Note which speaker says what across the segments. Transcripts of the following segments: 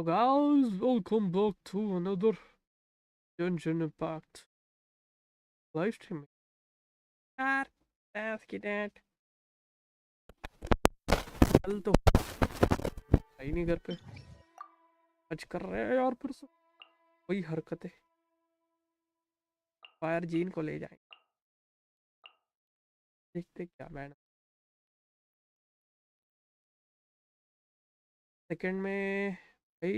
Speaker 1: So guys, welcome back to another Genshin Impact live streaming. यार ऐस की date कल तो आई नहीं घर पे आज कर रहे हैं यार फिर से वही हरकतें फायर जीन को ले जाएंगे देखते क्या मैडम सेकंड में भाई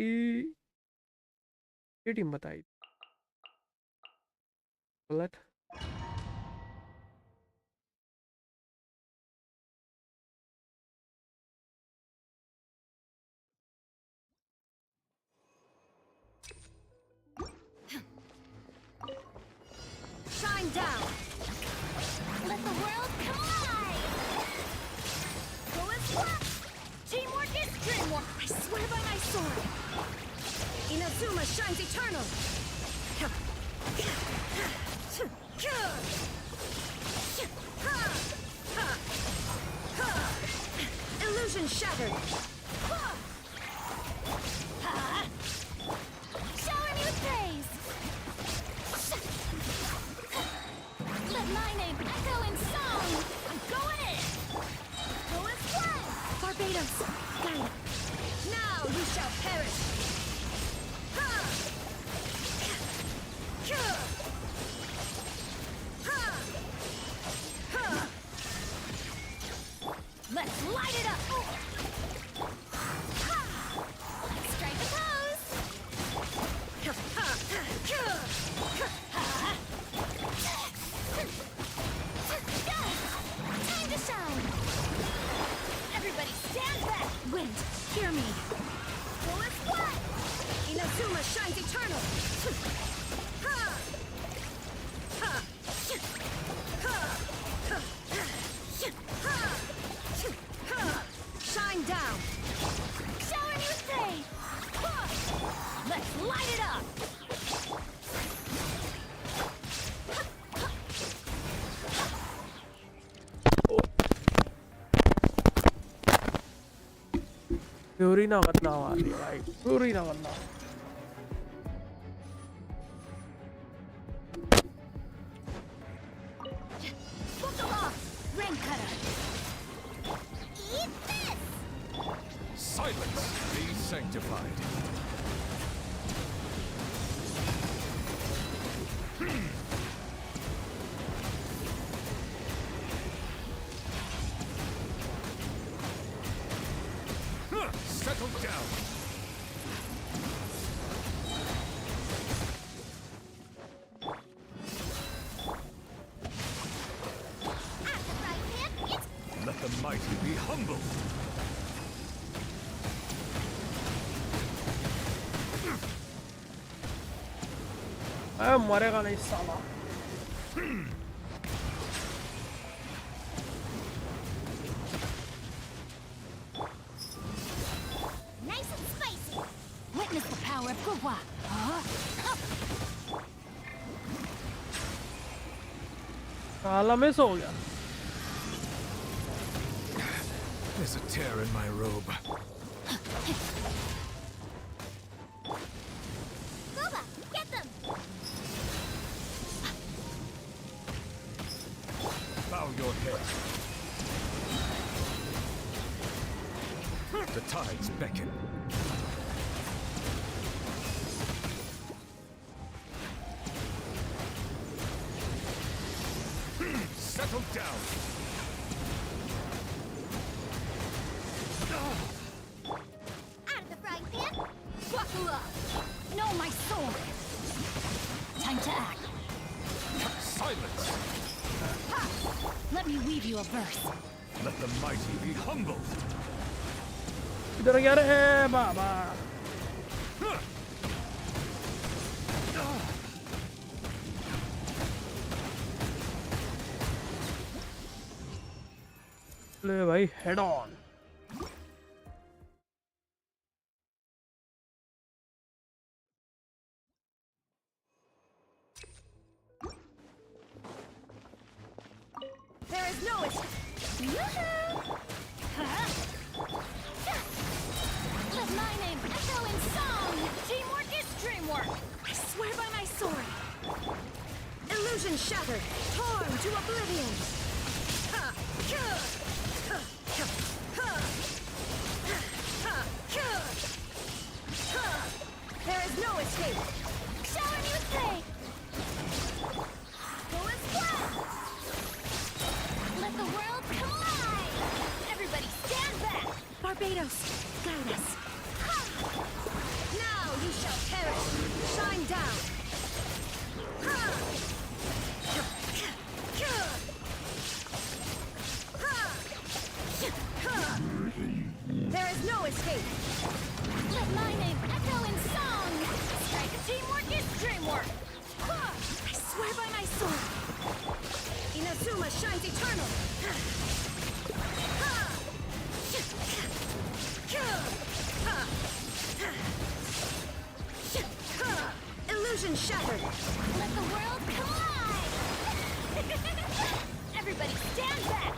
Speaker 1: ये टीम बताई bullet
Speaker 2: Shine down. Let the world collide. Go as one. Teamwork is dreamwork. I swear by my sword. Inazuma shines eternal. Illusion shattered. Showering you praise. Let my name echo in song! I'm going in! Go as one! Barbados, guide. Now you shall perish! Ha! Ha! Ha! Let's light it up! Ha! Strike a pose! Time to shine! Everybody stand back! Wind, hear me! Go as one! Inazuma shines eternal! Ha! Ha! Ha! Ha! Ha! Shine down! Shower you faith! Let's light it up!
Speaker 1: Fury ना करना हमारी भाई fury ना करना
Speaker 2: Book them off! Rain cutter! Eat this!
Speaker 3: Silence! Be sanctified. Settle down.
Speaker 2: At the right hand, it's
Speaker 3: Let the mighty be humble.
Speaker 1: मरेगा नहीं साला
Speaker 2: nice and spicy. Witness the power of Gugwa.
Speaker 1: साला miss हो गया
Speaker 3: There's a tear in my robe.
Speaker 2: Guba, get them!
Speaker 3: Bow your head. The tides beckon. Settle down.
Speaker 2: Out of the frying pan, buckle up. Know my sword. Time to act.
Speaker 3: Silence.
Speaker 2: Ha! Let me weave you a verse.
Speaker 3: Let the mighty be humble.
Speaker 1: इधर क्या रे बाबा ले भाई head on
Speaker 2: There is no Yoo-hoo! Let my name echo in song! Illusion shattered, torn to oblivion. There is no escape. Shower me with pain. Go and flat. Let the world come alive. Everybody stand back. Barbados, guide us. Now you shall perish. Shine down. There is no escape. Let my name echo in song. Strike of teamwork is dreamwork. I swear by my sword. Inazuma shines eternal. Illusion shattered. Let the world come alive. Everybody stand back.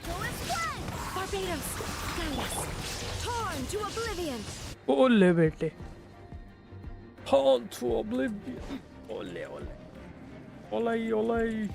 Speaker 2: Go and fly. Barbados, guide us. Torn to oblivion.
Speaker 1: Ole bete. Torn to oblivion. Ole ole. Olay olay.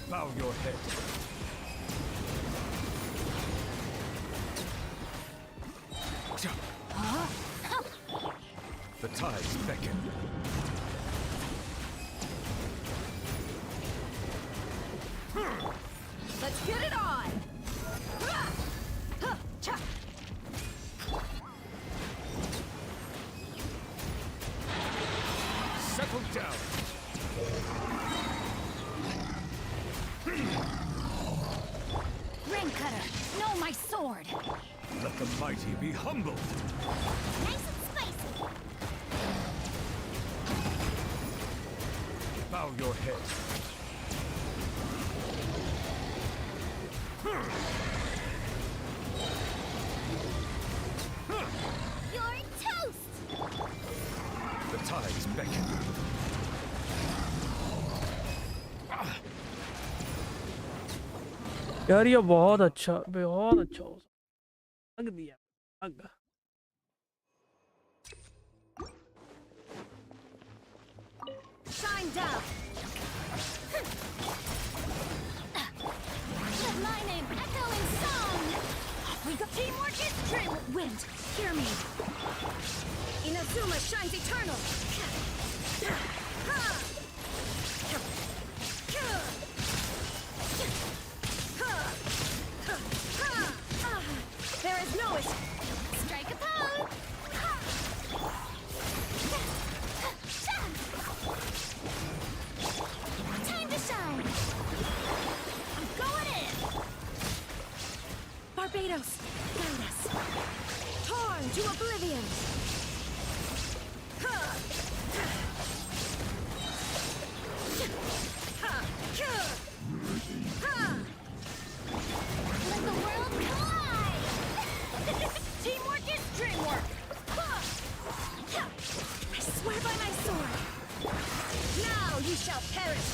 Speaker 3: Bow your head. The tides beckon.
Speaker 2: Let's get it on.
Speaker 3: Settle down.
Speaker 2: Ring cutter, know my sword.
Speaker 3: Let the mighty be humbled.
Speaker 2: Nice and spicy.
Speaker 3: Bow your head.
Speaker 2: You're toast.
Speaker 3: The tides beckon.
Speaker 1: यार ये बहुत अच्छा हो लग दिया लग
Speaker 2: Shine down. Let my name echo in song. We got teamwork is dream. Wind, hear me. Inazuma shines eternal. There is no escape. Strike a pose. Time to shine. I'm going in. Barbados, guide us. Torn to oblivion. Let the world collide. Teamwork is dreamwork. I swear by my sword. Now you shall perish.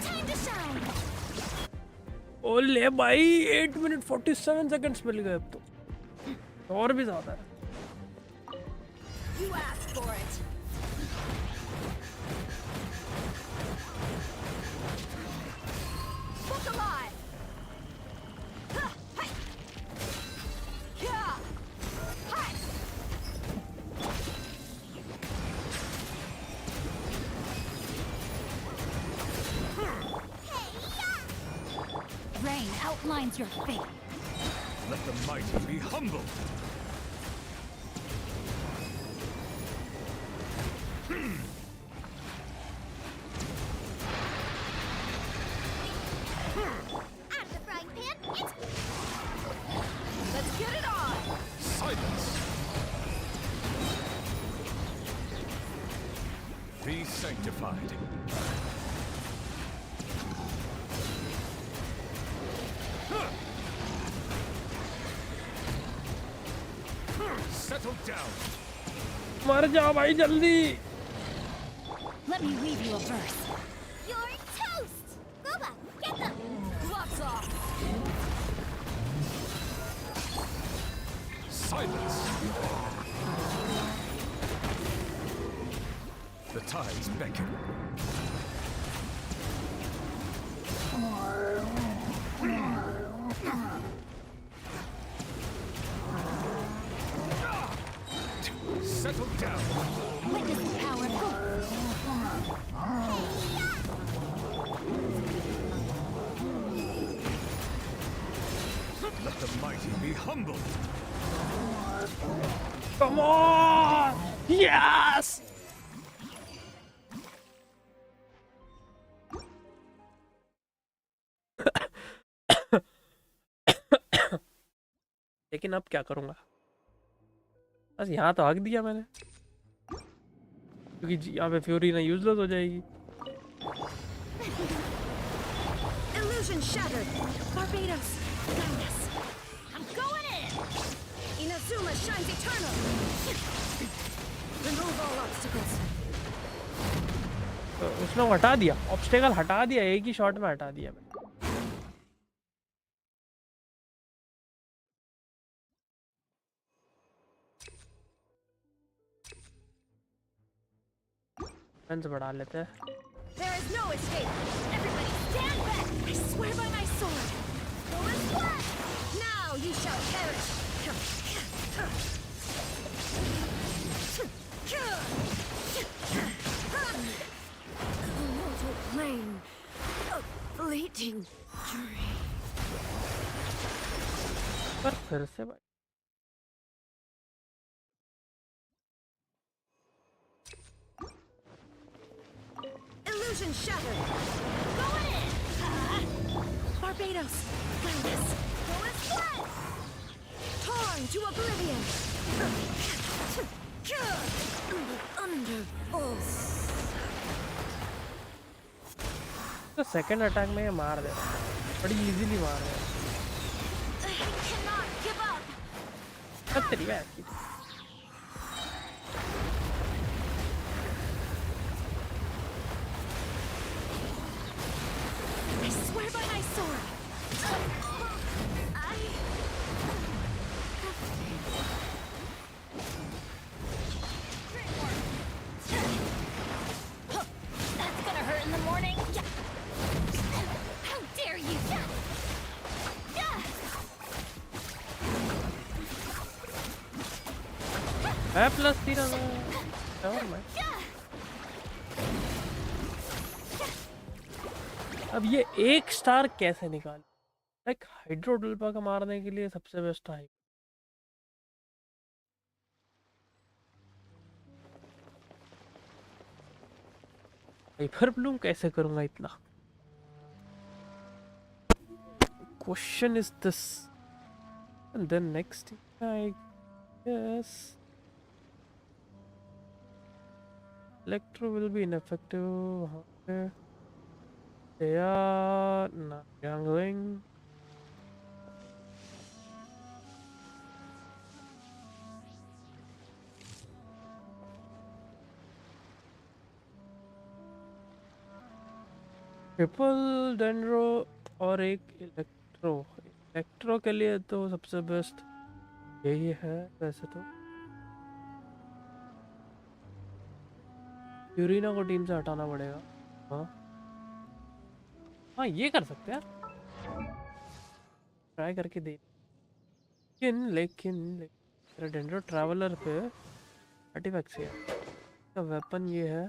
Speaker 2: Time to shine.
Speaker 1: ओले भाई 8 minute 47 seconds मिल गए अब तो और भी ज्यादा है
Speaker 2: You asked for it. Look alive. Rain outlines your fate.
Speaker 3: Let the mighty be humbled.
Speaker 2: Out of the frying pan, it's... Let's get it on!
Speaker 3: Silence. Be sanctified. Settle down.
Speaker 1: मर जाओ भाई जल्दी.
Speaker 2: Let me weave you a verse. You're toast! Booba, get them! Gloves off!
Speaker 3: Silence. The tides beckon. Settle down.
Speaker 2: Witness the power of God.
Speaker 3: Let the mighty be humbled.
Speaker 1: Come on! Yes! लेकिन अब क्या करूंगा? बस यहाँ तो हक दिया मैंने, क्योंकि यहाँ पे फ्यूरी ना यूजलेस हो जाएगी.
Speaker 2: Illusion shattered. Barbados, guide us. I'm going in. Inazuma shines eternal. Remove all obstacles.
Speaker 1: तो उसने वो हटा दिया, ऑब्स्टेकल हटा दिया, एक ही शॉट में हटा दिया मैंने. डिफेंस बढ़ा लेते हैं.
Speaker 2: There is no escape. Everybody stand back. I swear by my sword. Go and fly. Now you shall perish. The mortal plane. A fleeting dream.
Speaker 1: पर फिर से भाई
Speaker 2: Illusion shattered. Going in. Barbados, guide us. Go and fly. Torn to oblivion. Under pulse.
Speaker 1: तो second attack में ये मार दे रहा है, बड़ी इजीली मार दे रहा
Speaker 2: I cannot give up.
Speaker 1: है. तेरी बात की.
Speaker 2: I swear by my sword. That's gonna hurt in the morning. How dare you?
Speaker 1: है प्लस 3 और मैं. अब ये एक स्टार कैसे निकाल? लाइक हाइड्रोडल्पा का मारने के लिए सबसे बेस्ट है. हाइपर ब्लूम कैसे करूंगा इतना? Question is this. And then next I guess electro will be ineffective. They are not jungling. Triple dendro और एक इलेक्ट्रो. इलेक्ट्रो के लिए तो सबसे बेस्ट यही है वैसे तो. यूरिना को टीम से हटाना पड़ेगा. हाँ हाँ ये कर सकते हैं, ट्राई करके दे. लेकिन डेंड्रो ट्रैवलर पे आर्टिफैक्ट्स है. इसका वेपन ये है,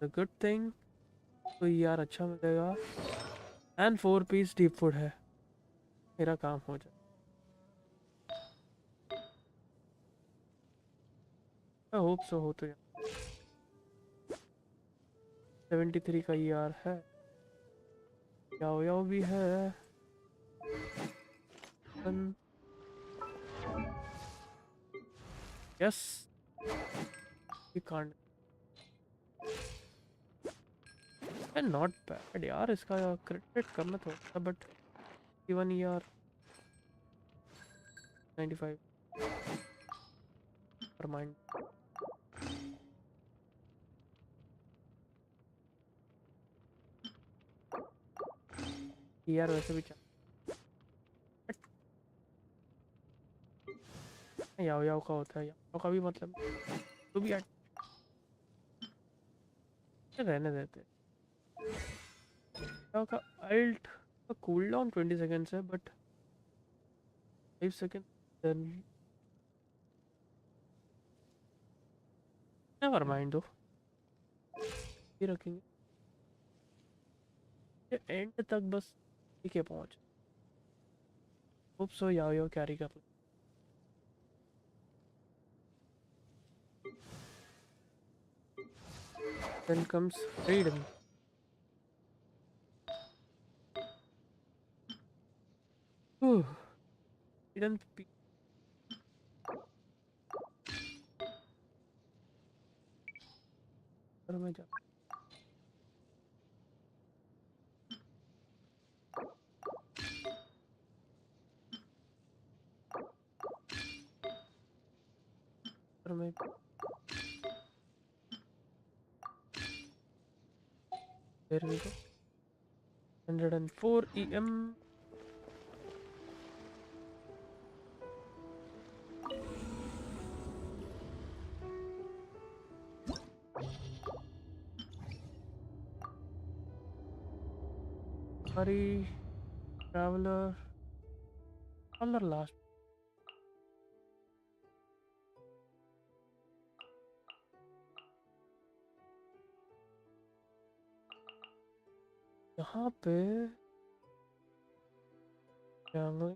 Speaker 1: द गुड थिंग. तो यार अच्छा मिलेगा. एंड 4 पीस डीप फूड है. मेरा काम हो जाए. आई होप सो हो तो यार. 73 का यार है. याओ याओ भी है. Yes you can't. Not bad यार. इसका क्रिटिक करना थोड़ा, बट इवन यार 95. पर माइंड यार वैसे भी याओ याओ का होता है, याओ का भी मतलब तो भी रहने देते हैं। याओ का अल्ट का कूल डाउन 20 सेकेंड्स है, but 5 second then never mind though, ये रखेंगे एंड तक बस, ठीक है पहुंच। होप सो याओ याओ कैरी कर ले। Then comes Raiden. Raiden P. और मैं जा और मैं there we go 104 EM. Hurry, traveler last. यहाँ पे जंगल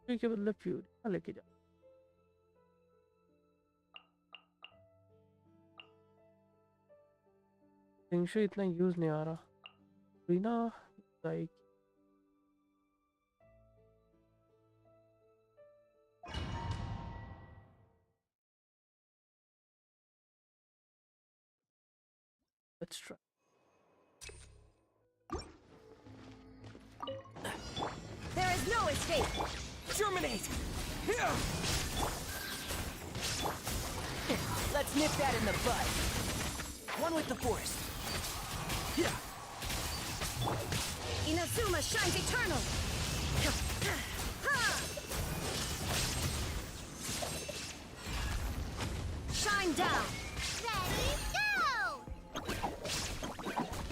Speaker 1: के बदले फ्यूरी लेके जा। जिंगशु इतना यूज नहीं आ रहा, Reena like let's try.
Speaker 2: There is no escape!
Speaker 4: Germinate! Here! Let's nip that in the bud. One with the force. Yeah.
Speaker 2: Inazuma shines eternal! Shine down! Ready, go!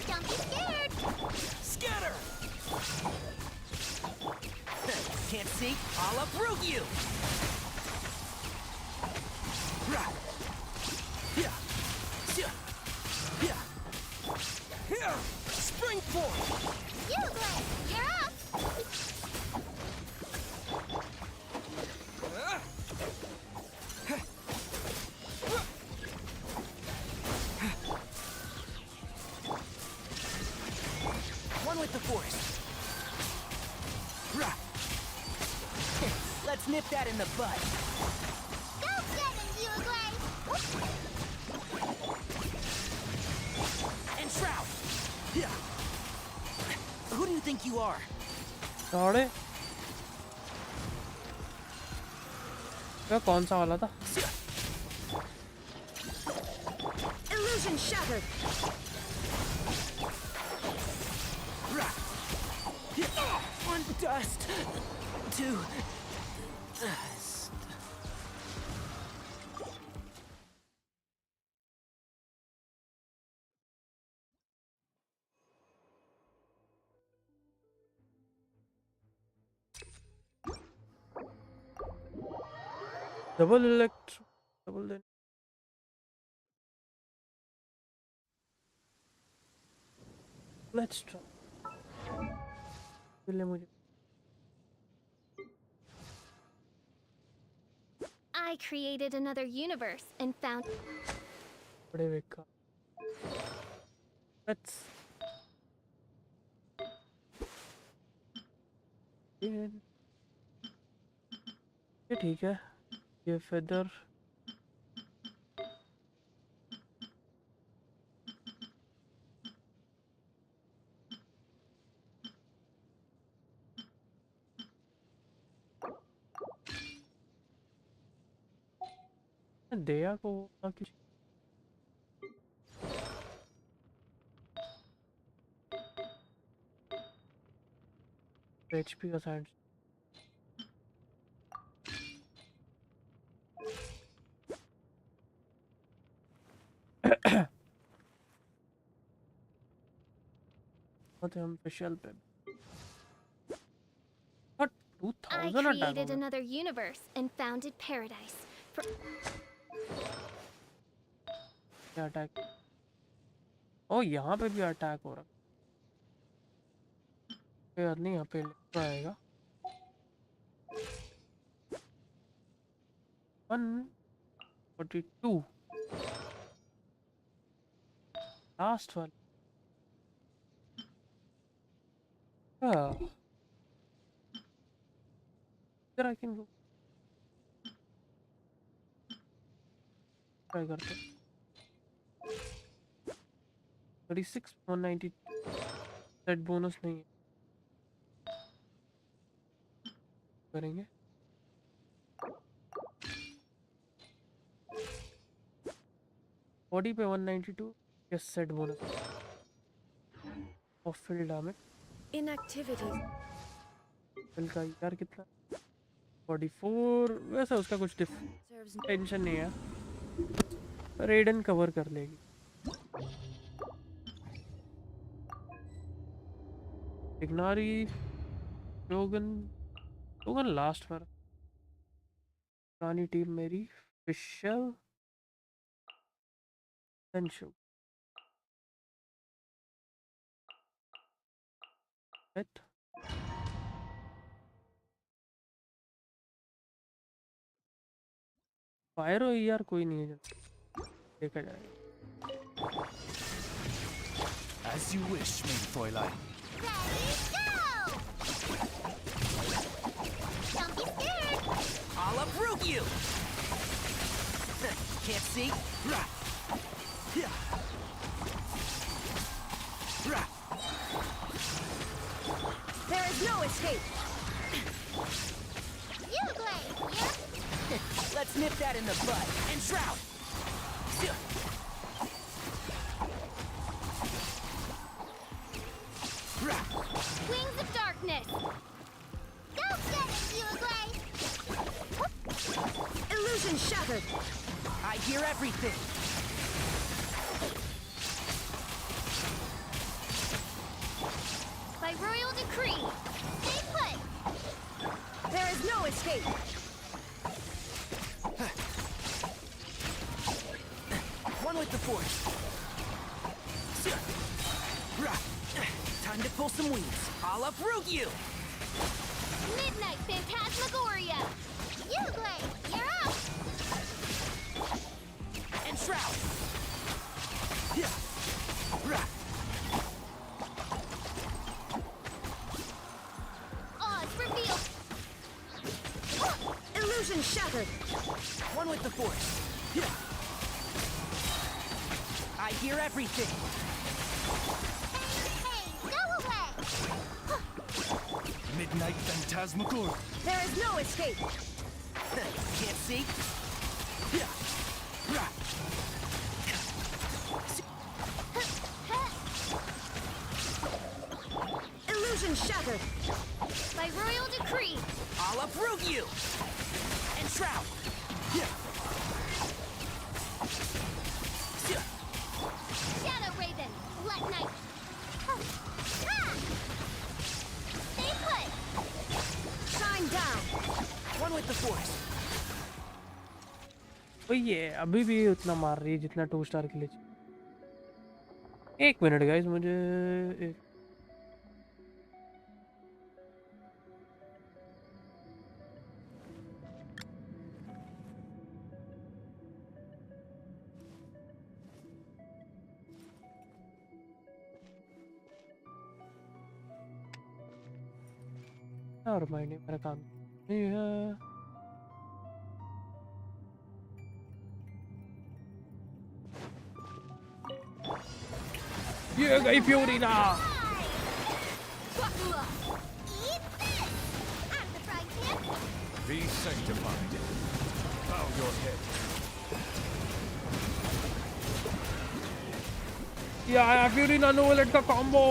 Speaker 2: Don't be scared!
Speaker 4: Scatter! Can't see? I'll uproot you! Rah. Yeah. Yeah. Yeah. Here! Spring form!
Speaker 2: You, Glenn! You're up!
Speaker 4: One with the force. Rah. Let's nip that in the bud.
Speaker 2: Go get him, you, Glenn!
Speaker 4: And Shroud! Yeah. Who do you think you are?
Speaker 1: साढ़े क्या कौन सा वाला था?
Speaker 2: Illusion shattered!
Speaker 4: One dust to dust.
Speaker 1: Double electro double then let's try. मुझे
Speaker 2: I created another universe and found...
Speaker 1: बड़े बेकार। Let's ये ठीक है, ये फेदर दया को कुछ एचपी का साइंस हम स्पेशल पे बट
Speaker 2: I
Speaker 1: 2000 अटैक हो
Speaker 2: created
Speaker 1: गया
Speaker 2: another universe and founded paradise.
Speaker 1: क्या अटैक ओ यहाँ पे भी अटैक हो रहा है यार नहीं यहाँ पे लिखा आएगा 142 लास्ट वाला इधर आई कैन गो ट्राई करते 36 190 सेट बोनस नहीं है करेंगे बॉडी पे 192 यस सेट बोनस और फील्ड डैमेज
Speaker 2: Inactivity.
Speaker 1: फील्ड का यार कितना बॉडी 4 वैसा उसका कुछ
Speaker 2: Serves
Speaker 1: टेंशन नहीं है रेडन कवर कर लेगी इग्नारी लोगन लोगन लास्ट पर पुरानी टीम मेरी फिशल शो फायर यार कोई नहीं है देखा जाएगा
Speaker 3: As you wish, main Fräulein.
Speaker 2: Ready, go! Don't be scared.
Speaker 4: I'll uproot you! Can't see? Rah! Yeah! Rah!
Speaker 2: There is no escape. You Blade, you?
Speaker 4: Let's nip that in the bud. And shroud! Rah!
Speaker 2: Wings of darkness. Go get it, you Blade. Illusion shattered.
Speaker 4: I hear everything!
Speaker 2: By royal decree. Stay put. There is no escape.
Speaker 4: One with the force. Rah! Time to pull some wings. I'll uproot you!
Speaker 2: Midnight Phantasmagoria. You Blade, you're up.
Speaker 4: And shroud! Yeah! Rah!
Speaker 2: Oz revealed. Illusion shattered.
Speaker 4: One with the force. Yeah! I hear everything!
Speaker 2: Hey, go away.
Speaker 3: Midnight Phantasmagoria.
Speaker 2: There is no escape.
Speaker 4: Can't see? Yeah! Rah!
Speaker 2: Illusion shattered. By royal decree.
Speaker 4: I'll uproot you! And shroud! Yeah!
Speaker 2: Shadow Raven, let night. Stay put. Shine down.
Speaker 4: One with the force.
Speaker 1: वही है अभी भी उतना मार रही है जितना 2 star के लिए एक मिनट गाइस मुझे एक और मायने मेरा काम नहीं है ये गई फ्योरिना
Speaker 2: Buckle up. Eat this. Out of the frying pan.
Speaker 3: Be sanctified. Bow your head.
Speaker 1: या फ्यूरी नानो वॉलेट का combo.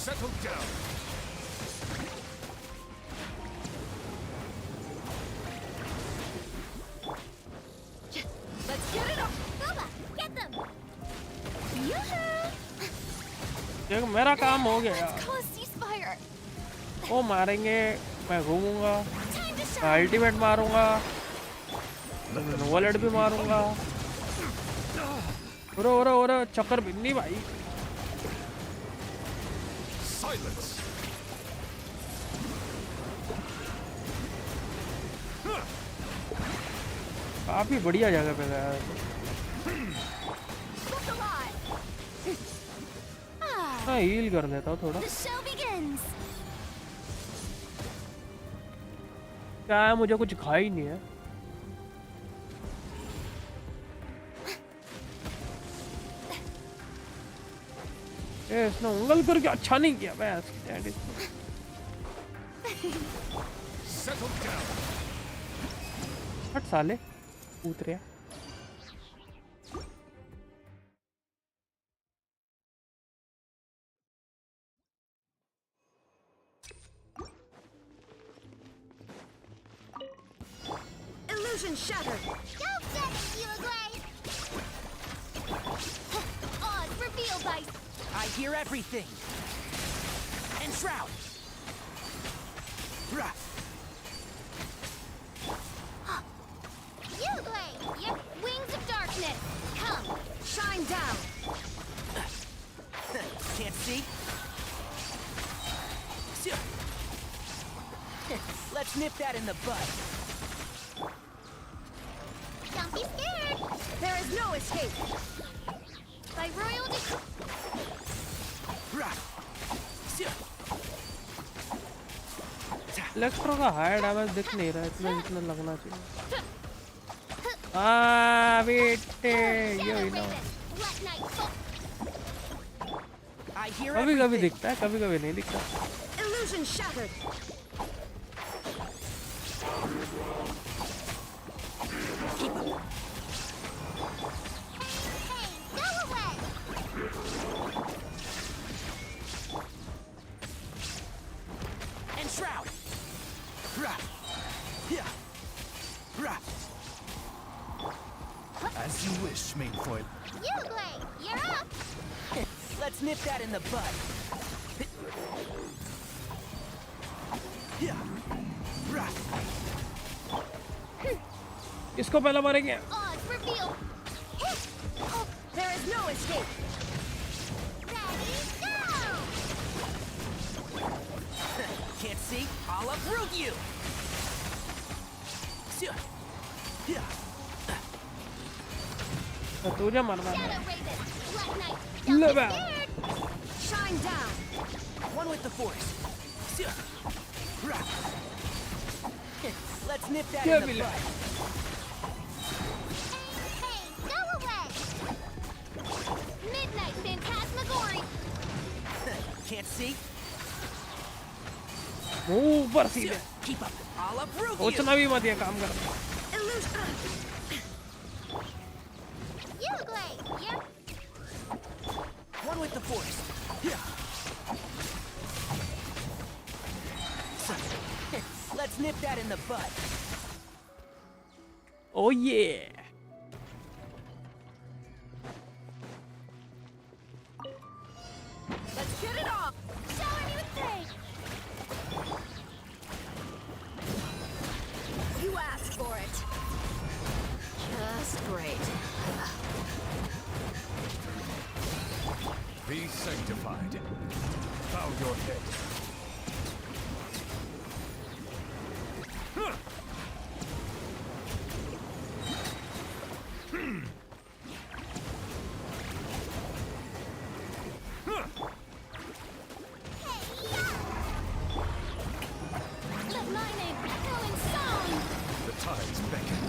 Speaker 3: Settle down.
Speaker 2: Let's get it up. Boba, get them. Yoo-hoo!
Speaker 1: देख मेरा काम हो गया।
Speaker 2: Let's call a ceasefire.
Speaker 1: वो मारेंगे, मैं घूमूंगा,
Speaker 2: Time to
Speaker 1: मैं
Speaker 2: shine.
Speaker 1: अल्टीमेट मारूंगा, वॉलेट भी मारूंगा। ओरे चक्कर बिन्नी भाई।
Speaker 3: Silence.
Speaker 1: काफी बढ़िया जगह पे गया है।
Speaker 2: Look alive. Ah,
Speaker 1: मैं हील कर देता हूँ थोड़ा।
Speaker 2: the show begins.
Speaker 1: क्या है, मुझे कुछ खा ही नहीं है। ये इसने उंगल करके अच्छा नहीं किया मैं।
Speaker 3: Settle down.
Speaker 1: हट साले, कूद रहा।
Speaker 2: Illusion shattered. Go get it, Uruguay. Oz, reveal dice.
Speaker 4: I hear everything. And shroud. Rah.
Speaker 2: Uruguay, yep. Wings of darkness. Come, shine down.
Speaker 4: Can't see? Let's nip that in the bud.
Speaker 2: Don't be scared. There is no escape. By royal decree.
Speaker 4: Rah.
Speaker 1: Electro का high damage दिख नहीं रहा है इतना जितना लगना चाहिए। बेटे ये हुई ना।
Speaker 2: Let night fall.
Speaker 4: I hear
Speaker 1: कभी कभी
Speaker 4: everything.
Speaker 1: दिखता है, कभी कभी नहीं दिखता।
Speaker 2: Illusion shattered.
Speaker 4: Keep up.
Speaker 2: Hey, go away.
Speaker 4: And shroud. Rah. Yeah. Rah.
Speaker 3: As you wish, main foil.
Speaker 2: Uruguay, you're up.
Speaker 4: Let's nip that in the bud. Yeah. Rah.
Speaker 1: इसको पहले मारेंगे।
Speaker 2: Oz, reveal. Oh, there is no escape. Ready, go.
Speaker 4: Can't see? I'll uproot you. Yeah.
Speaker 1: तो तुझे मरना है।
Speaker 2: Shadow Raven, let night.
Speaker 1: Le
Speaker 2: Don't be
Speaker 1: bell.
Speaker 2: scared. Shine down.
Speaker 4: One with the force. Rah. Let's nip that
Speaker 1: Yeah,
Speaker 4: in the
Speaker 1: Billy.
Speaker 4: bud.
Speaker 2: Hey, go away. Midnight Phantasmagory.
Speaker 4: Can't see?
Speaker 1: मुंह ऊपर सीधे।
Speaker 4: Keep up. I'll uproot you.
Speaker 1: सोचना भी मत ये काम कर।
Speaker 2: Illusion. Uruguay, you're
Speaker 4: One with the force. Yeah. Let's nip that in the bud.
Speaker 1: Oh yeah.
Speaker 2: Let's get it off. Show a new thing. You asked for it. Just great.
Speaker 3: Be sanctified. Bow your head.
Speaker 2: Let my name echo in song.
Speaker 3: The tides beckon.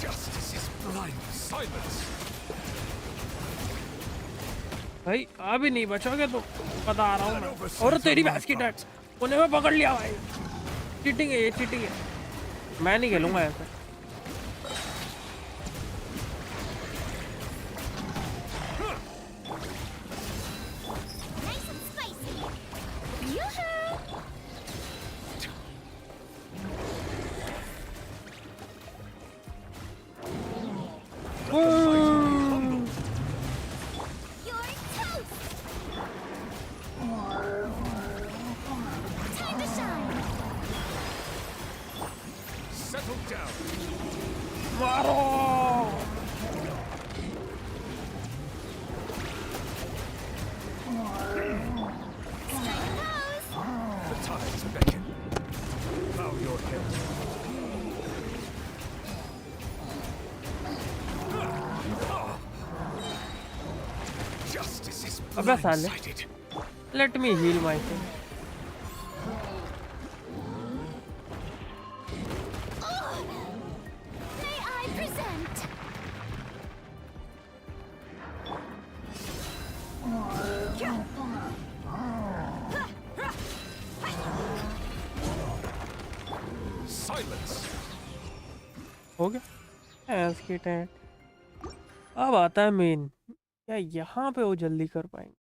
Speaker 3: Justice is blind. Silence.
Speaker 1: भाई अभी नहीं बचोगे तो बता रहा हूँ मैं। और तेरी भैंस की डट उन्हें मैं पकड़ लिया भाई। चीटिंग है ये, चीटिंग है। मैं नहीं खेलूंगा ऐसा। अबे साले,
Speaker 3: blindsided.
Speaker 1: let me heal myself.
Speaker 2: May I present?
Speaker 3: Silence.
Speaker 1: हो गया ऐस की टेंट। अब आता है मेन, क्या यहाँ पे वो जल्दी कर पाएंगे?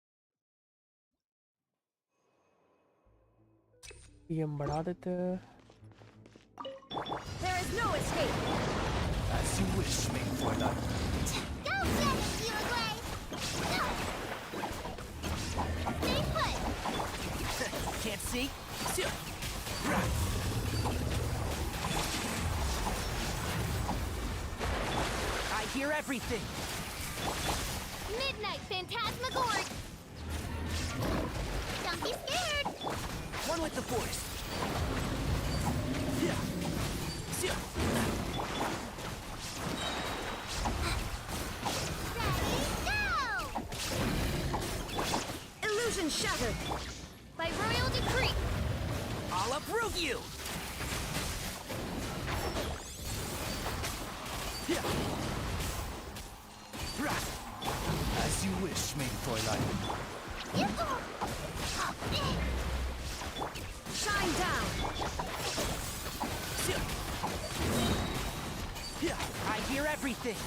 Speaker 1: ये हम बढ़ा देते हैं।
Speaker 2: There is no escape.
Speaker 3: As you wish, main Fräulein.
Speaker 2: Go get it, you away. Stay put.
Speaker 4: Can't see? I hear everything.
Speaker 2: Midnight Phantasmagoria. Don't be scared.
Speaker 4: One with the force.
Speaker 2: Ready, go! Illusion shattered. By royal decree.
Speaker 4: I'll uproot you.
Speaker 3: As you wish, main Fräulein.
Speaker 2: Shine down.
Speaker 4: I hear everything.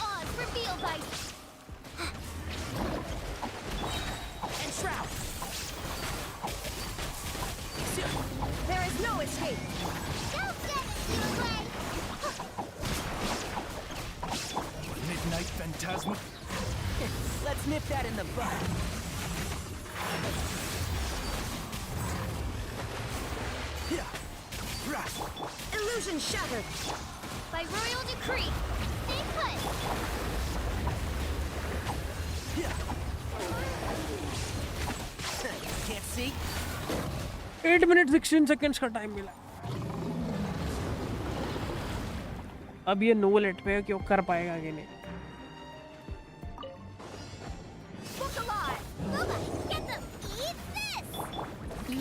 Speaker 2: Odds revealed by
Speaker 4: And shroud.
Speaker 2: there is no escape. Go get it, you away.
Speaker 3: Midnight Phantasma.
Speaker 4: Let's nip that in the bud.
Speaker 2: Illusion shattered. By royal decree. Stay put.
Speaker 4: Can't see?
Speaker 1: 8 minute 16 seconds का time मिला। अब ये no late पे क्यों कर पाएगा कि नहीं?
Speaker 2: Look alive. Luma, get them. Eat this.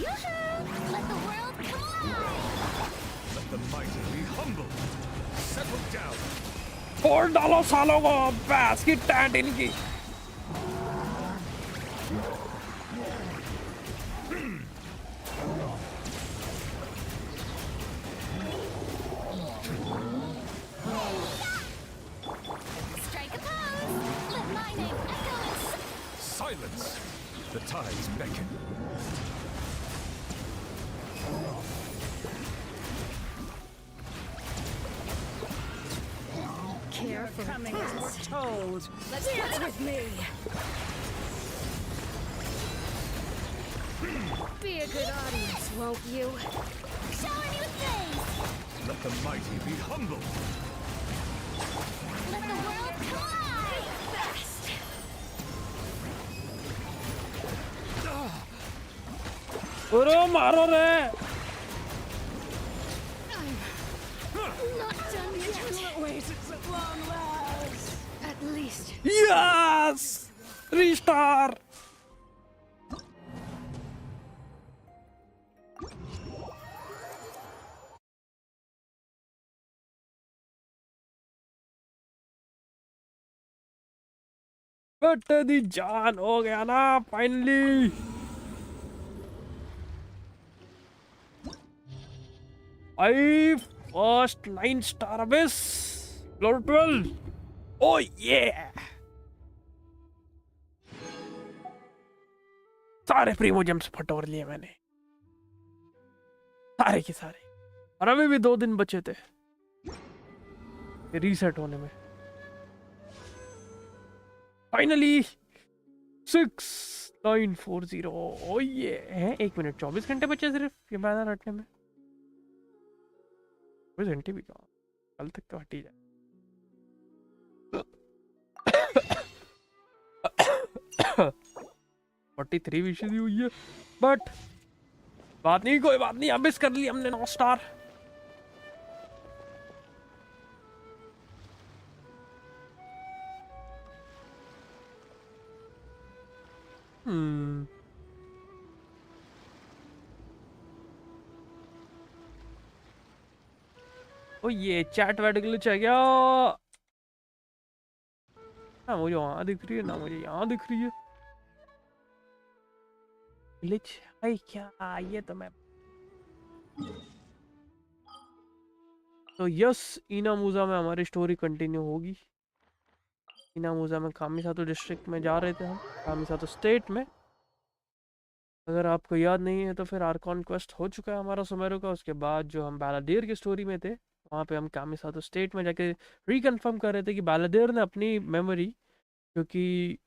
Speaker 2: Yoo-hoo. Let the world come alive.
Speaker 3: Let the mighty be humble. Settle down.
Speaker 1: छोड़ डालो सालों को, भैंस की टैंट इनकी।
Speaker 2: Strike a pose. Let my name echo in
Speaker 3: Silence. The tides beckon.
Speaker 2: care for
Speaker 4: Coming as foretold.
Speaker 2: Let's dance with me. Be a good audience, won't you? Show a new face.
Speaker 3: Let the mighty be humble.
Speaker 2: Let the world collide. Best.
Speaker 1: उरो मारो रे।
Speaker 2: Not done yet.
Speaker 4: Oasis at long last.
Speaker 2: At least.
Speaker 1: Yes! Restart! बेटे दी जान हो गया ना finally. I first 9 star abyss floor 12। Oh yeah! सारे primo gems फटोर लिए मैंने, सारे के सारे। और अभी भी 2 दिन बचे थे रीसेट होने में। फाइनली 6940। ओ ये है 1 मिनट 24 घंटे बचे सिर्फ ये बैनर हटने में। 24 घंटे भी कहाँ, कल तक तो हट ही जाए। 43 विशेष हुई है, बट बात नहीं, कोई बात नहीं। अबिस कर लिया हमने 9 स्टार। हम्म। ओ ये चैट वैट ग्लिच है क्या? ना मुझे वहां दिख रही है ना मुझे यहाँ दिख रही है। ग्लिच है क्या? ये तो मैं तो यस, इनामुजा में हमारी स्टोरी कंटिन्यू होगी। इनामुजा में कामिसातो डिस्ट्रिक्ट में जा रहे थे हम, कामिसातो स्टेट में। अगर आपको याद नहीं है तो फिर आर्कॉन क्वेस्ट हो चुका है हमारा सुमेरो का। उसके बाद जो हम बालादेर की स्टोरी में थे, वहाँ पे हम कामिसातो स्टेट में जाके रिकन्फर्म कर रहे थे कि बालादेर ने अपनी मेमोरी, जो कि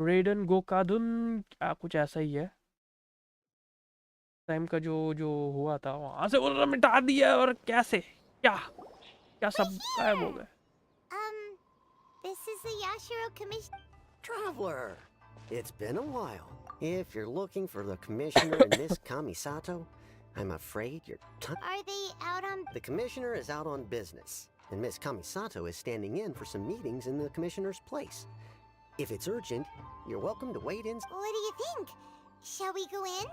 Speaker 1: रेडन गोकादुन क्या कुछ ऐसा ही है टाइम का, जो जो हुआ था वहाँ से उन्होंने मिटा दिया। और कैसे, क्या क्या
Speaker 2: We're
Speaker 1: सब गायब हो
Speaker 2: here!
Speaker 1: गए।
Speaker 2: This is the Yashiro Commission.
Speaker 5: Traveler! It's been a while. If you're looking for the Commissioner and Miss Kamisato, I'm afraid you're
Speaker 2: Are they out on...
Speaker 5: The Commissioner is out on business, and Miss Kamisato is standing in for some meetings in the Commissioner's place. If it's urgent, you're welcome to wait in.
Speaker 2: What do you think? Shall we go in?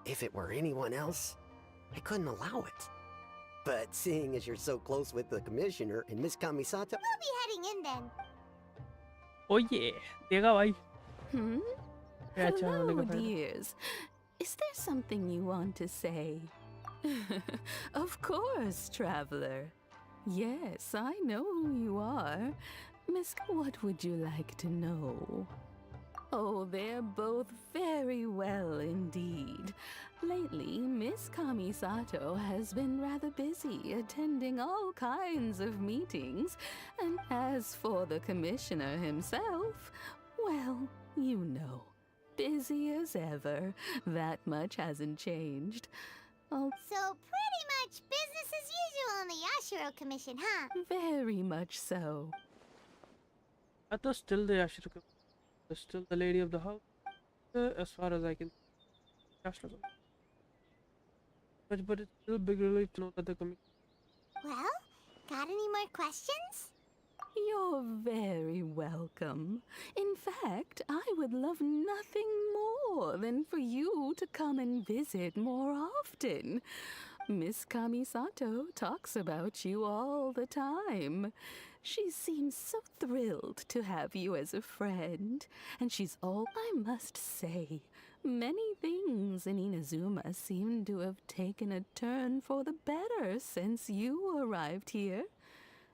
Speaker 5: If it were anyone else, I couldn't allow it. But seeing as you're so close with the Commissioner and Miss Kamisato,
Speaker 2: We'll be heading in then.
Speaker 1: ओ ये देखा भाई,
Speaker 6: Hmm?
Speaker 1: क्या अच्छा होने
Speaker 6: Hello,
Speaker 1: का फायदा।
Speaker 6: dears. Is there something you want to say? Of course, traveler. Yes, I know who you are. Miss, what would you like to know? Oh, they're both very well indeed. Lately, Miss Kamisato has been rather busy attending all kinds of meetings, and as for the commissioner himself, well, you know, busy as ever. That much hasn't changed. Oh,
Speaker 2: So pretty much business as usual in the Yashiro Commission, huh?
Speaker 6: very much so.
Speaker 1: I thought still the Yashiro, still the lady of the house, as far as I can. Yashiro. But it's still big relief to know that the community.
Speaker 2: Well, got any more questions?
Speaker 6: You're very welcome. In fact, I would love nothing more than for you to come and visit more often. Miss Kamisato talks about you all the time. She seems so thrilled to have you as a friend, and she's all, I must say, many things in Inazuma seem to have taken a turn for the better since you arrived here.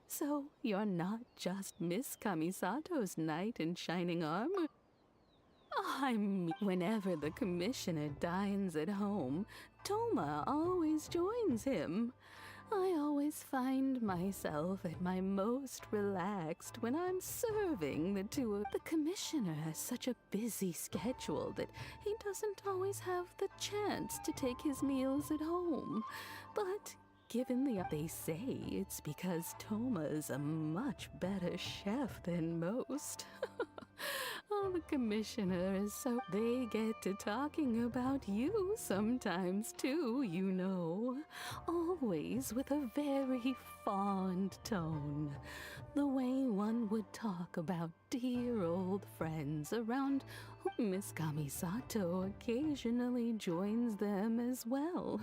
Speaker 6: So you're not just Miss Kamisato's knight in shining armor. I mean, whenever the commissioner dines at home, Toma always joins him. I always find myself at my most relaxed when I'm serving the two of the commissioner has such a busy schedule that he doesn't always have the chance to take his meals at home. But given they say it's because Toma is a much better chef than most. Oh, the commissioner is so... They get to talking about you sometimes too, you know. Always with a very fond tone. The way one would talk about dear old friends around whom Miss Kamisato occasionally joins them as well.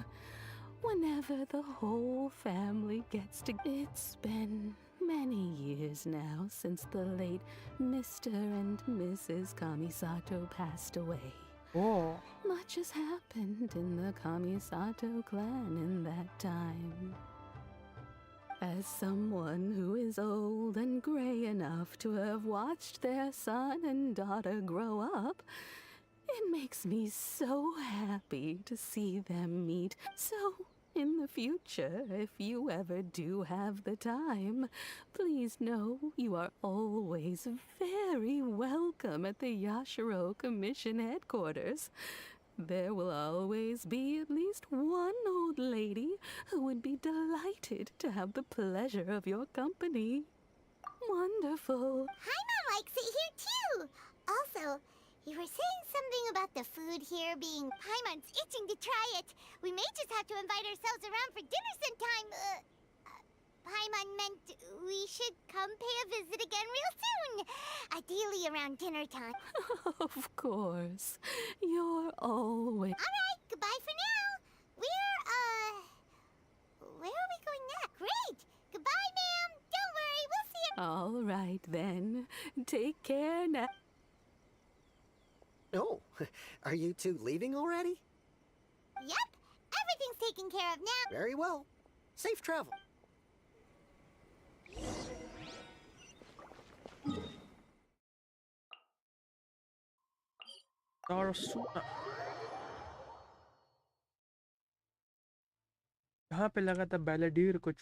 Speaker 6: Whenever the whole family gets to... It's been many years now since the late Mr. and Mrs. Kamisato passed away.
Speaker 1: Oh,
Speaker 6: Much has happened in the Kamisato clan in that time. As someone who is old and gray enough to have watched their son and daughter grow up, it makes me so happy to see them meet. So, in the future, if you ever do have the time, please know you are always very welcome at the Yashiro Commission headquarters. There will always be at least one old lady who would be delighted to have the pleasure of your company. Wonderful.
Speaker 2: Haima likes it here too. Also, you were saying something about the food here being... Paimon's itching to try it. We may just have to invite ourselves around for dinner sometime. Paimon meant we should come pay a visit again real soon. Ideally around dinner time.
Speaker 6: Of course. You're always...
Speaker 2: Alright, goodbye for now. Where are we going next? Great! Goodbye, ma'am. Don't worry, we'll see you.
Speaker 6: All right, then. Take care now.
Speaker 5: Oh, are you two leaving already?
Speaker 2: Yep, everything's taken care of now.
Speaker 5: Very well. Safe travel.
Speaker 1: Tarsuna. यहाँ पे लगा था बैलेडीर कुछ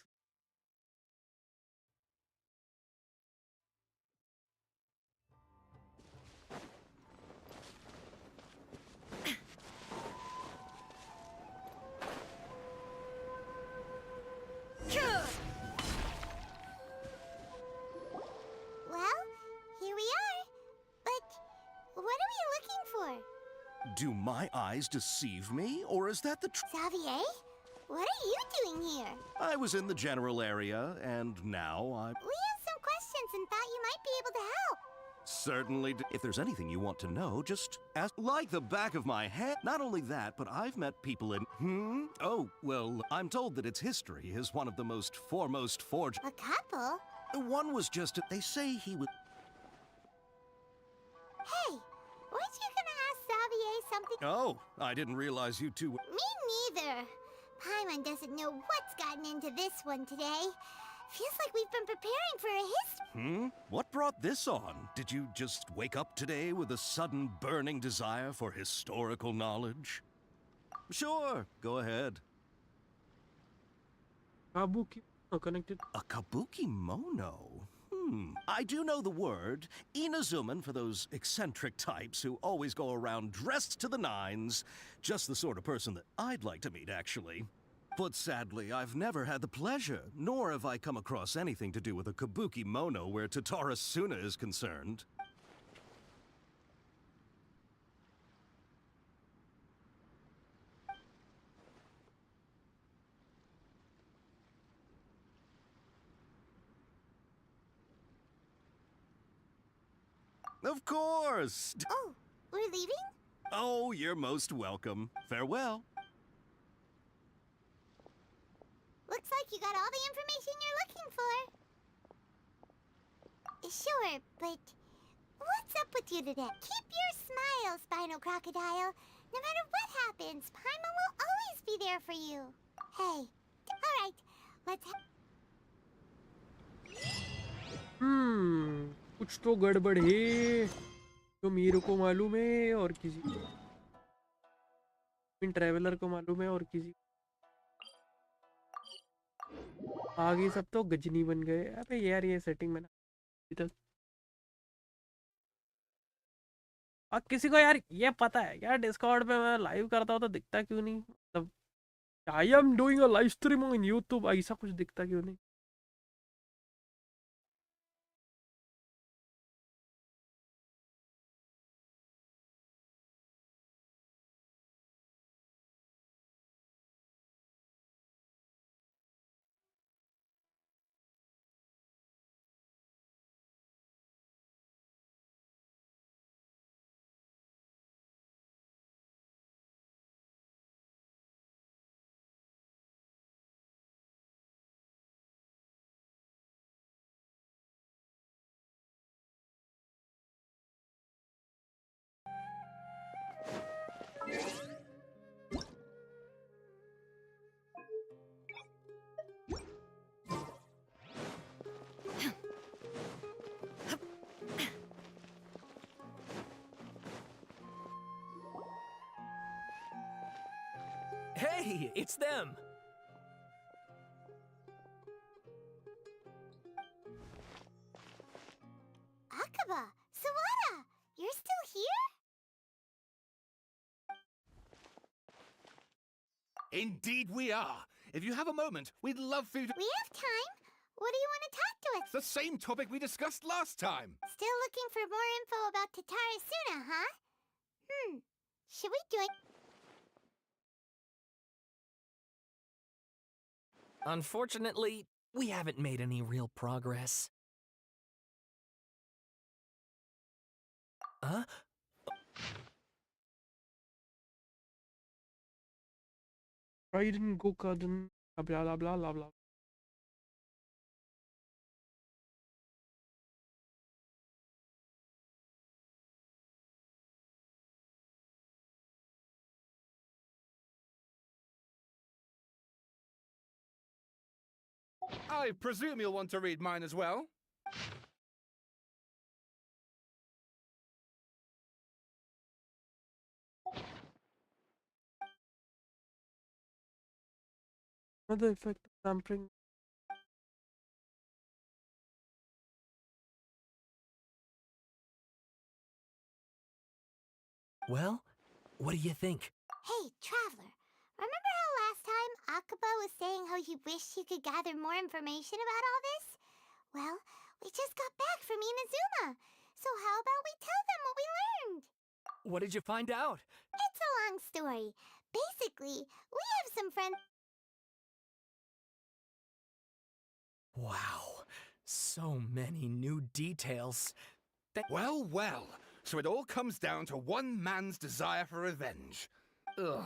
Speaker 2: Well, here we are. But what are we looking for?
Speaker 3: Do my eyes deceive me, or is that the
Speaker 2: Xavier? What are you doing here?
Speaker 3: I was in the general area, and now I
Speaker 2: We have some questions and thought you might be able to help.
Speaker 3: certainly do. If there's anything you want to know, just ask. Like the back of my head. Not only that, but I've met people in. Oh, well, I'm told that its history is one of the most foremost forged.
Speaker 2: A couple?
Speaker 3: One was just. They say he was.
Speaker 2: Hey, weren't you gonna ask Xavier something?
Speaker 3: Oh, I didn't realize you two were.
Speaker 2: Me neither. Paimon doesn't know what's gotten into this one today. Feels like we've been preparing for a history.
Speaker 3: What brought this on? Did you just wake up today with a sudden burning desire for historical knowledge? Sure, go ahead.
Speaker 1: काबू connected.
Speaker 3: A kabuki mono? I do know the word. Inazuman for those eccentric types who always go around dressed to the nines. Just the sort of person that I'd like to meet, actually. But sadly, I've never had the pleasure, nor have I come across anything to do with a kabuki mono where Tatara Suna is concerned. Of course!
Speaker 2: Oh, we're leaving?
Speaker 3: Oh, you're most welcome. Farewell.
Speaker 2: Looks like you got all the information you're looking for. Sure, but what's up with you today? Keep your smile, Spinal Crocodile. No matter what happens, Paimon will always be there for you. Hey, all right, let's...
Speaker 1: कुछ तो गड़बड़ है जो मेरे को मालूम है और किसी इन ट्रैवलर को मालूम है और किसी आगे सब तो गजनी बन गए। अबे यार ये सेटिंग में ना इधर और किसी को यार ये पता है यार डिस्कॉर्ड पे मैं लाइव करता हूँ तो दिखता क्यों नहीं, मतलब I am doing a live stream on YouTube, ऐसा कुछ दिखता क्यों नहीं?
Speaker 7: Hey, it's them!
Speaker 2: Akaba, Sawada, you're still here?
Speaker 8: Indeed we are. If you have a moment, we'd love for you to...
Speaker 2: We have time. What do you want to talk to us?
Speaker 8: It's the same topic we discussed last time.
Speaker 2: Still looking for more info about Tatara Suna, huh? Should we join?
Speaker 7: Unfortunately, We haven't made any real progress. Huh?
Speaker 1: I didn't go garden. Blah blah blah blah blah.
Speaker 8: I presume you'll want to read mine as well?
Speaker 1: Another effect of tampering.
Speaker 7: Well, what do you think?
Speaker 2: Hey, Traveler. Remember how last time Akaba was saying how he wished he could gather more information about all this? Well, we just got back from Inazuma. So how about we tell them what we learned?
Speaker 7: What did you find out?
Speaker 2: It's a long story. Basically, we have some friends.
Speaker 7: Wow, so many new details.
Speaker 8: Well, well. So it all comes down to one man's desire for revenge. Ugh.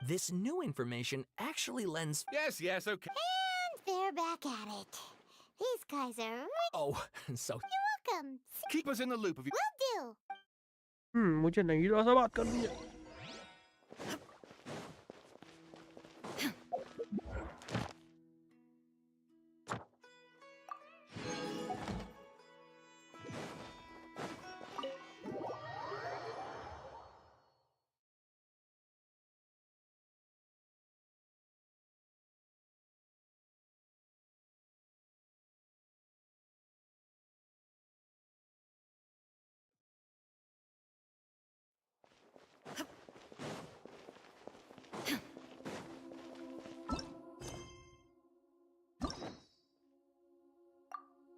Speaker 7: This new information actually lends...
Speaker 8: Yes, yes, okay.
Speaker 2: And they're back at it. These guys are really
Speaker 7: Oh, so...
Speaker 2: welcome.
Speaker 8: Keep us in the loop of you.
Speaker 2: Will do.
Speaker 1: मुझे नहीं रहा बात करनी है.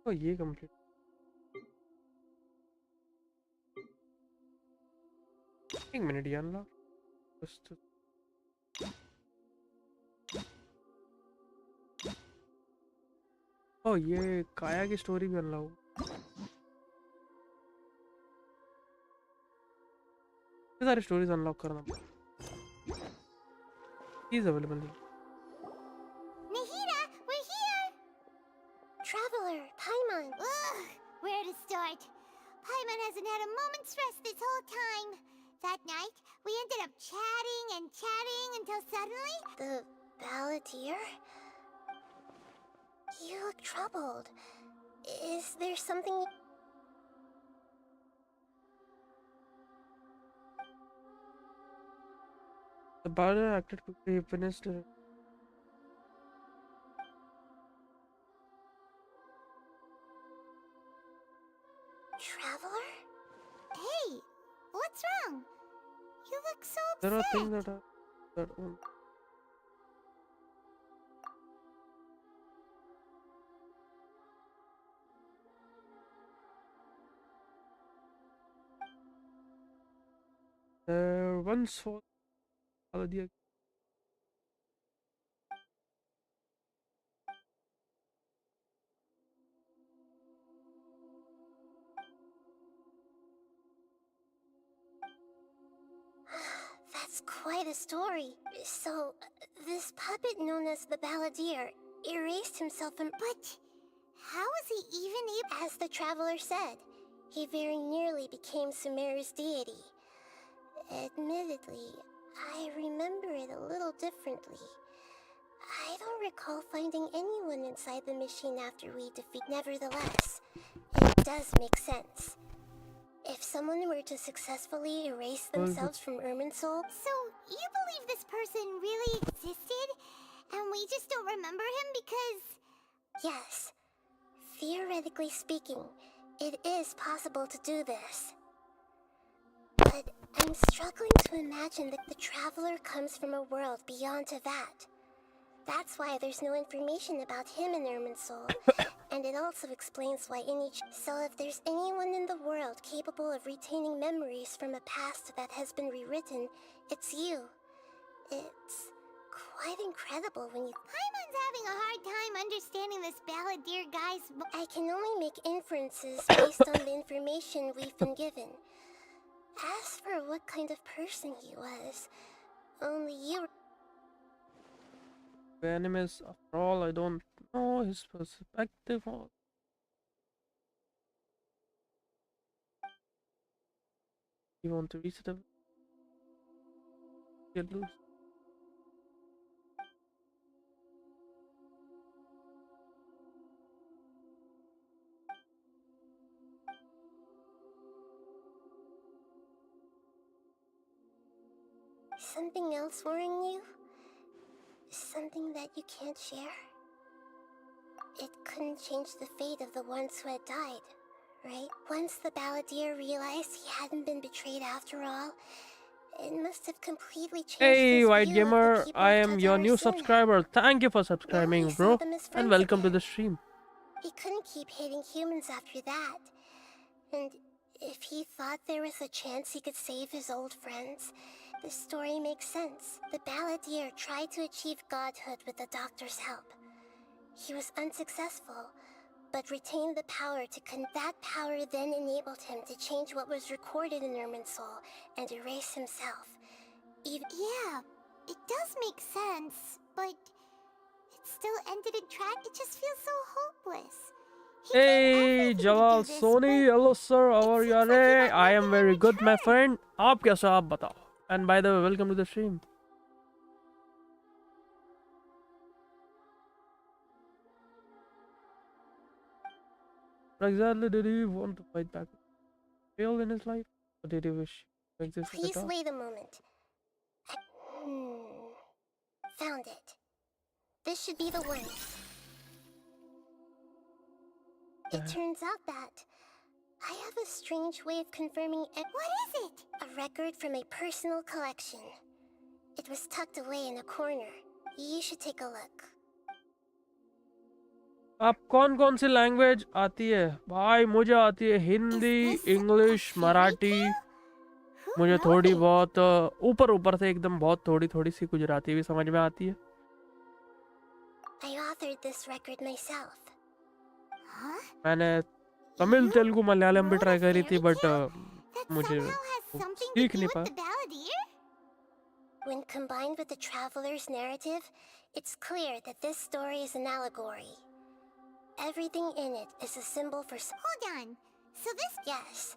Speaker 1: तो ये complete. एक minute यार ना. बस ओ ये काया की स्टोरी भी अनलॉक. ये सारी स्टोरीज अनलॉक करना. He's available.
Speaker 2: Nahida, we're here! Traveler, Paimon. Ugh, where to start? Paimon hasn't had a moment's rest this whole time. That night, we ended up chatting and chatting until suddenly... The Balladeer? You look troubled. Is there something...
Speaker 1: The barber acted quickly. He finished.
Speaker 2: Traveler? Hey, what's wrong? You look so
Speaker 1: There are
Speaker 2: upset.
Speaker 1: things that are that won't. There once was Aladia.
Speaker 2: That's quite a story. So, this puppet known as the Balladeer erased himself from... But how was he even able... As the Traveler said, he very nearly became Sumeru's deity. Admittedly, I remember it a little differently. I don't recall finding anyone inside the machine after we defeat... Nevertheless, it does make sense. If someone were to successfully erase themselves from Irminsul... So, you believe this person really existed? And we just don't remember him because... Yes. Theoretically speaking, it is possible to do this. But I'm struggling to imagine that the Traveler comes from a world beyond to that. That's why there's no information about him in Irminsul. And it also explains why So if there's anyone in the world capable of retaining memories from a past that has been rewritten, it's you. It's quite incredible when you... Paimon Everyone's having a hard time understanding this balladeer guy's.
Speaker 9: I can only make inferences based on the information we've been given. As for what kind of person he was, only you.
Speaker 1: Animus, after all, I don't know his perspective. You want to reset it? Get loose.
Speaker 9: Something else worrying you? Something that you can't share? It couldn't change the fate of the ones who had died, right? Once the balladeer realized he hadn't been betrayed after all, it must have completely changed
Speaker 1: Hey,
Speaker 9: his
Speaker 1: White
Speaker 9: view of the
Speaker 1: Gamer,
Speaker 9: people
Speaker 1: I
Speaker 9: of
Speaker 1: am your new
Speaker 9: Tadar Sona.
Speaker 1: subscriber. Thank you for subscribing,
Speaker 9: Now he
Speaker 1: bro.
Speaker 9: saw them as
Speaker 1: And
Speaker 9: friends
Speaker 1: welcome to
Speaker 9: again.
Speaker 1: the stream.
Speaker 9: He couldn't keep hating humans after that. And if he thought there was a chance he could save his old friends, this story makes sense. The balladeer tried to achieve godhood with the doctor's help. He was unsuccessful, but retained the power to that power then enabled him to change what was recorded in Irminsul and erase himself.
Speaker 2: Yeah, it does make sense, but it still ended in it just feels so hopeless. He did
Speaker 1: Hey,
Speaker 2: everything to
Speaker 1: Jalal
Speaker 2: do this,
Speaker 1: Sony,
Speaker 2: but
Speaker 1: hello sir, how are you?
Speaker 2: seems like he
Speaker 1: Arey,
Speaker 2: got
Speaker 1: I am
Speaker 2: nothing in
Speaker 1: very good, my
Speaker 2: return.
Speaker 1: friend. आप कैसे हो, आप बताओ. And by the way, welcome to the stream. What exactly did he want to fight back? Fail in his life? Or did he wish to exist at
Speaker 9: Please
Speaker 1: all?
Speaker 9: wait a moment. Found it. This should be the one. It turns out that I have a strange way of confirming it.
Speaker 2: What is it?
Speaker 9: A record from a personal collection. It was tucked away in a corner. You should take a look.
Speaker 1: आप कौन सी language आती है भाई? मुझे आती है Hindi,
Speaker 2: this
Speaker 1: English,
Speaker 2: a fairy
Speaker 1: Marathi.
Speaker 2: tale? Who
Speaker 1: मुझे
Speaker 2: wrote
Speaker 1: थोड़ी
Speaker 2: it?
Speaker 1: बहुत ऊपर ऊपर से एकदम बहुत थोड़ी सी गुजराती भी समझ में आती है.
Speaker 9: I authored this record myself.
Speaker 2: Huh?
Speaker 1: मैंने तमिल,
Speaker 2: You
Speaker 1: तेलुगु, मलयालम भी
Speaker 2: wrote a
Speaker 1: ट्राई करी थी,
Speaker 2: fairy
Speaker 1: बट
Speaker 2: tale that
Speaker 1: मुझे
Speaker 2: somehow has
Speaker 1: वो
Speaker 2: something to
Speaker 1: सीख
Speaker 2: do
Speaker 1: नहीं
Speaker 2: with
Speaker 1: पाया.
Speaker 2: the balladeer?
Speaker 9: When combined with the traveler's narrative, it's clear that this story is an allegory. Everything in it is a symbol for.
Speaker 2: Hold on. So this.
Speaker 9: Yes.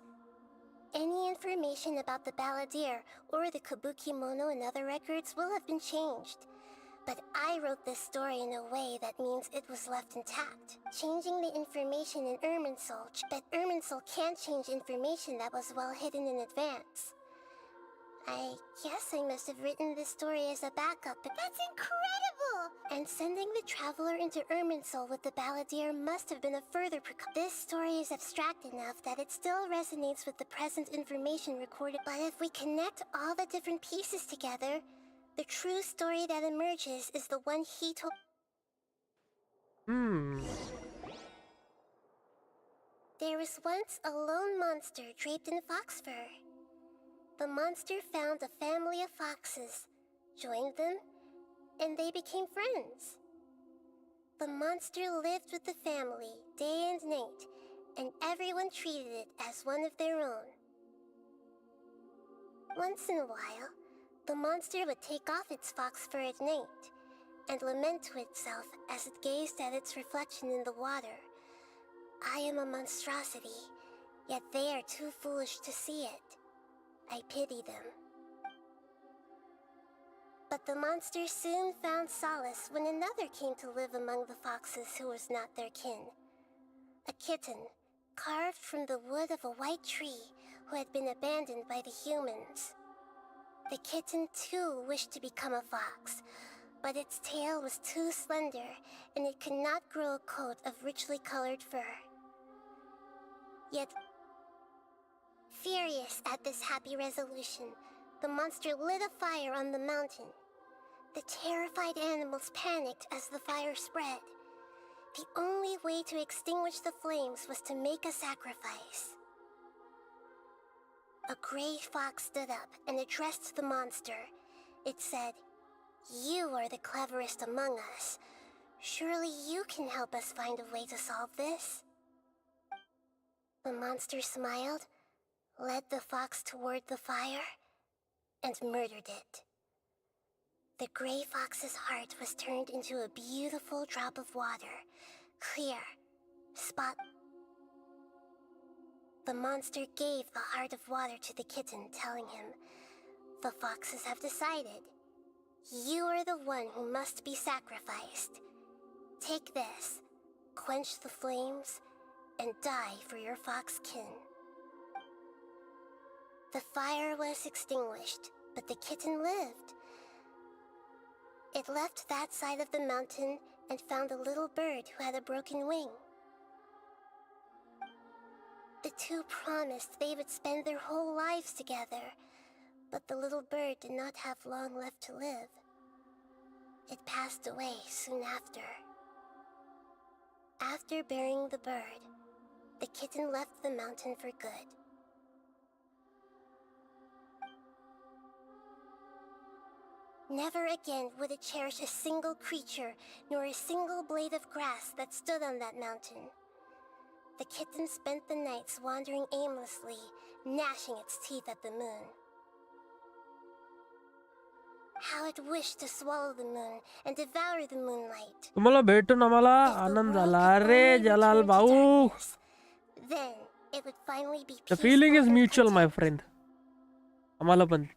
Speaker 9: Any information about the balladeer or the kabuki mono and other records will have been changed. But I wrote this story in a way that means it was left intact. Changing the information in Irminsul, but Irminsul can't change information that was well hidden in advance. I guess I must have written this story as a backup.
Speaker 2: That's incredible!
Speaker 9: And sending the traveler into Irminsul with the balladeer must have been a further This story is abstract enough that it still resonates with the present information recorded. But if we connect all the different pieces together, the true story that emerges is the one he told. There was once a lone monster draped in fox fur. The monster found a family of foxes, joined them, and they became friends. The monster lived with the family day and night, and everyone treated it as one of their own. Once in a while, the monster would take off its fox fur at night and lament to itself as it gazed at its reflection in the water. I am a monstrosity, yet they are too foolish to see it. I pity them. But the monster soon found solace when another came to live among the foxes who was not their kin. A kitten, carved from the wood of a white tree who had been abandoned by the humans. The kitten too wished to become a fox, but its tail was too slender and it could not grow a coat of richly colored fur. Yet, furious at this happy resolution, the monster lit a fire on the mountain. The terrified animals panicked as the fire spread. The only way to extinguish the flames was to make a sacrifice. A gray fox stood up and addressed the monster. It said, "You are the cleverest among us. Surely you can help us find a way to solve this. The monster smiled, led the fox toward the fire, and murdered it. The gray fox's heart was turned into a beautiful drop of water, clear, spot. The monster gave the heart of water to the kitten, telling him, "The foxes have decided. You are the one who must be sacrificed. Take this, quench the flames, and die for your fox kin." The fire was extinguished, but the kitten lived. It left that side of the mountain and found a little bird who had a broken wing. The two promised they would spend their whole lives together, but the little bird did not have long left to live. It passed away soon after. After burying the bird, the kitten left the mountain for good. Never again would it cherish a single creature, nor a single blade of grass that stood on that mountain. The kitten spent the nights wandering aimlessly, gnashing its teeth at the moon. How it wished to swallow the moon and devour the moonlight.
Speaker 1: तुम्हाला भेटून आम्हाला
Speaker 9: If the
Speaker 1: Anand
Speaker 9: world
Speaker 1: झाला.
Speaker 9: could
Speaker 1: अरे
Speaker 9: only
Speaker 1: Jalal
Speaker 9: return to
Speaker 1: भाऊ.
Speaker 9: darkness, then it would finally be
Speaker 1: The
Speaker 9: peaceful
Speaker 1: feeling is
Speaker 9: and
Speaker 1: mutual, my
Speaker 9: content.
Speaker 1: friend. आम्हाला पण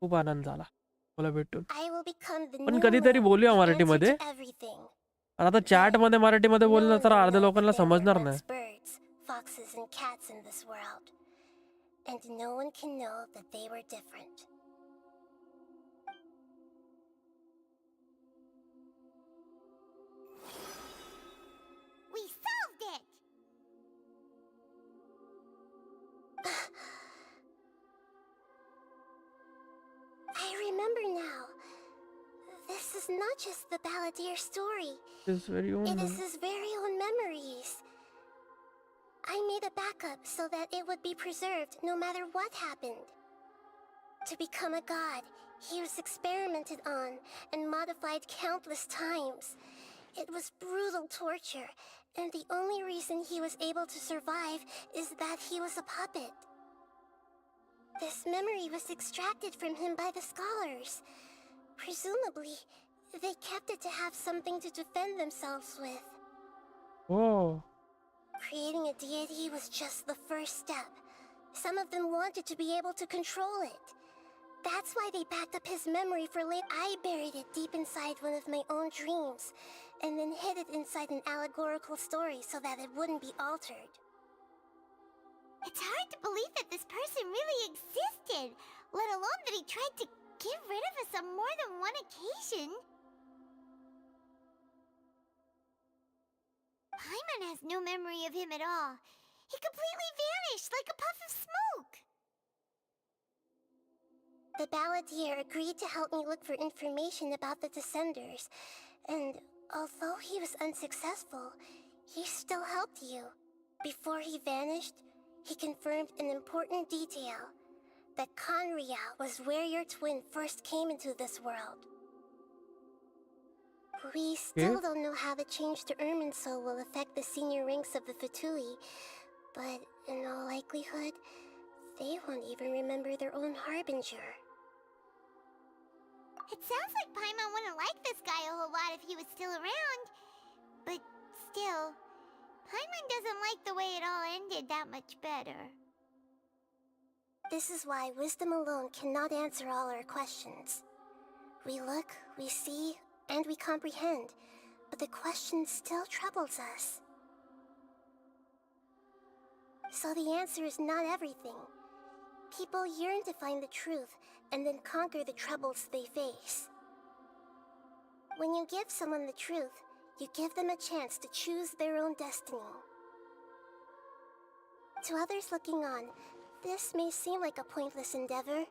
Speaker 1: खूप आनंद झाला मला भेटून.
Speaker 9: I will become the
Speaker 1: पण
Speaker 9: new
Speaker 1: कधीतरी
Speaker 9: man,
Speaker 1: बोलूया
Speaker 9: the answer
Speaker 1: मराठीमध्ये.
Speaker 9: to everything.
Speaker 1: आता चॅट मध्ये मराठीमध्ये
Speaker 9: No
Speaker 1: बोललं
Speaker 9: one
Speaker 1: तर
Speaker 9: will
Speaker 1: अर्ध्या
Speaker 9: know
Speaker 1: लोकांना
Speaker 9: that there
Speaker 1: समजणार
Speaker 9: were
Speaker 1: नाही.
Speaker 9: once birds, foxes, and cats in this world, and no one can know that they were different. We solved it! I remember now. This is not just the balladeer story.
Speaker 1: His very own.
Speaker 9: It is his very own memories. I made a backup so that it would be preserved no matter what happened. To become a god, he was experimented on and modified countless times. It was brutal torture, and the only reason he was able to survive is that he was a puppet. This memory was extracted from him by the scholars. Presumably, they kept it to have something to defend themselves with.
Speaker 1: Oh.
Speaker 9: Creating a deity was just the first step. Some of them wanted to be able to control it. That's why they backed up his memory for later. I buried it deep inside one of my own dreams, and then hid it inside an allegorical story so that it wouldn't be altered.
Speaker 2: It's hard to believe that this person really existed, let alone that he tried to get rid of us on more than one occasion. Paimon has no memory of him at all. He completely vanished like a puff of smoke.
Speaker 9: The balladeer agreed to help me look for information about the Descenders, and although he was unsuccessful, he still helped you. Before he vanished, he confirmed an important detail, that Conria was where your twin first came into this world. We still don't know how the change to Irminsul will affect the senior ranks of the Fatui, but in all likelihood, they won't even remember their own Harbinger.
Speaker 2: It sounds like Paimon wouldn't like this guy a whole lot if he was still around. But still, Paimon doesn't like the way it all ended that much better.
Speaker 9: This is why wisdom alone cannot answer all our questions. We look, we see, and we comprehend, but the question still troubles us. So the answer is not everything. People yearn to find the truth and then conquer the troubles they face. When you give someone the truth, you give them a chance to choose their own destiny. To others looking on, this may seem like a pointless endeavor,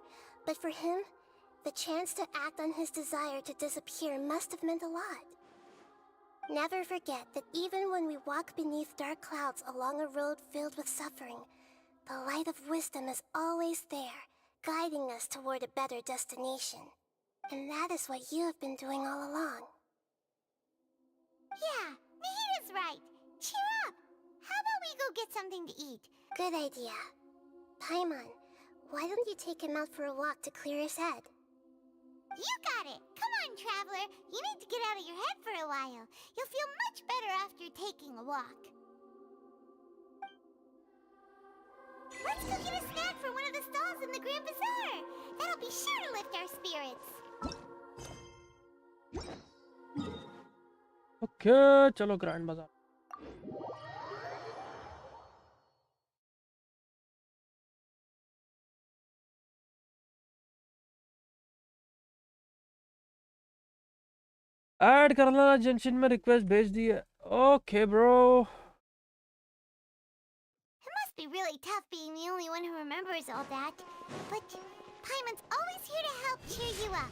Speaker 9: but for him, the chance to act on his desire to disappear must have meant a lot. Never forget that even when we walk beneath dark clouds along a road filled with suffering, the light of wisdom is always there, guiding us toward a better destination. And that is what you have been doing all along. Yeah, Nahida's right. Cheer up. How about we go get something to eat? Good idea. Paimon, why don't you take him out for a walk to clear his head? You got it. Come on, Traveler. You need to get out of your head for a while. You'll feel much better after taking a walk. Let's go get a snack from one of the stalls in the Grand Bazaar. That'll be sure to lift our spirits.
Speaker 1: Okay, चलो grand बाजार. Add कर लेना जेंशिन में request भेज दी है. Okay bro.
Speaker 9: It must be really tough being the only one who remembers all that. But Paimon's always here to help cheer you up.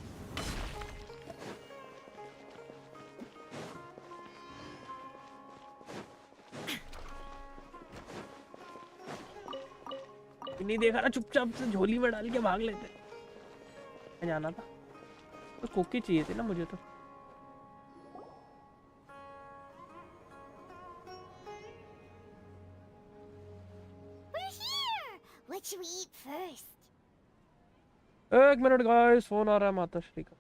Speaker 1: नहीं देखा ना, चुपचाप से झोली में डाल के भाग लेते. मैं जाना था तो कोकी चाहिए थी ना मुझे तो.
Speaker 9: We're here! What should we eat first?
Speaker 1: एक मिनट गाइस, फोन आ रहा है माता श्री का.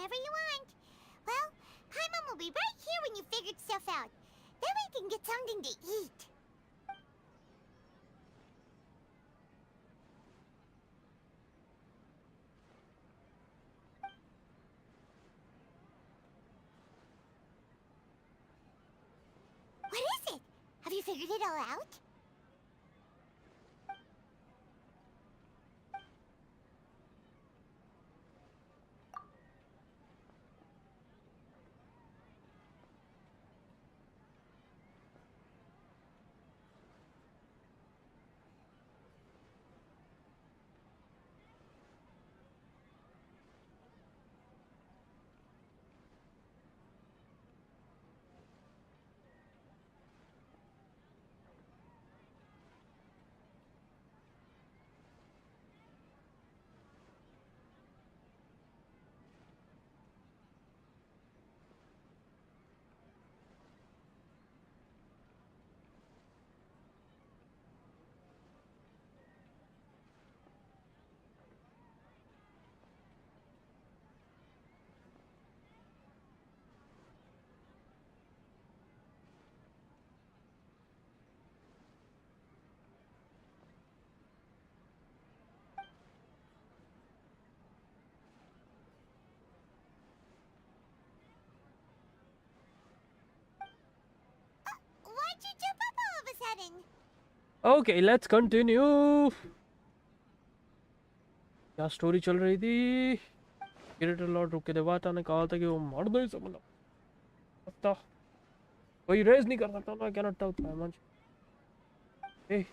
Speaker 9: whenever you want. Well, Paimon will be right here when you figured stuff out. Then we can get something to eat. What is it? Have you figured it all out? Why'd you jump up all of a sudden?
Speaker 1: Okay, let's continue. क्या story चल रही थी? Creator Lord रुक के देवाता ने कहा था कि वो मार दो इसे, मतलब पता कोई रेज नहीं कर सकता ना, कैन नॉट टेल पाइमन। ए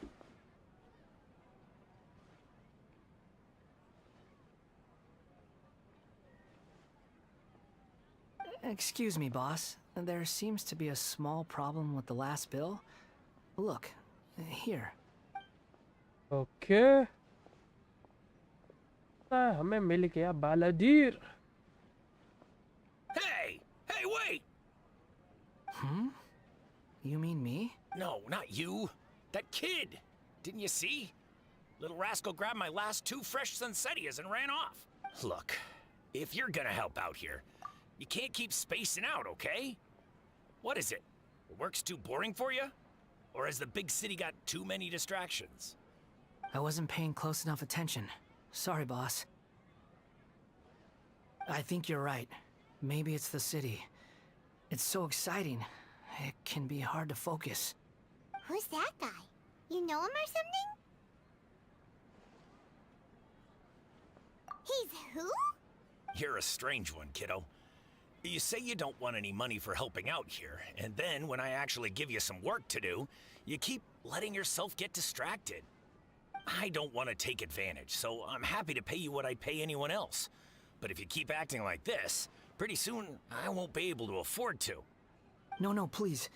Speaker 7: Excuse me, boss. There seems to be a small problem with the last bill. Look, here.
Speaker 1: Okay, हमें मिल गया बालादीर।
Speaker 10: Hey! Hey, wait!
Speaker 7: Hmm? You mean me?
Speaker 10: No, not you. That kid! Didn't you see? Little rascal grabbed my last 2 fresh Sunsetias and ran off. Look, if you're gonna help out here, you can't keep spacing out, okay? What is it? Work's too boring for you? Or has the big city got too many distractions?
Speaker 7: I wasn't paying close enough attention. Sorry, boss. I think you're right. Maybe it's the city. It's so exciting. It can be hard to focus.
Speaker 9: Who's that guy? You know him or something? He's who?
Speaker 10: You're a strange one, kiddo. You say you don't want any money for helping out here, and then when I actually give you some work to do, you keep letting yourself get distracted. I don't want to take advantage, so I'm happy to pay you what I'd pay anyone else. But if you keep acting like this, pretty soon I won't be able to afford to.
Speaker 7: No, please.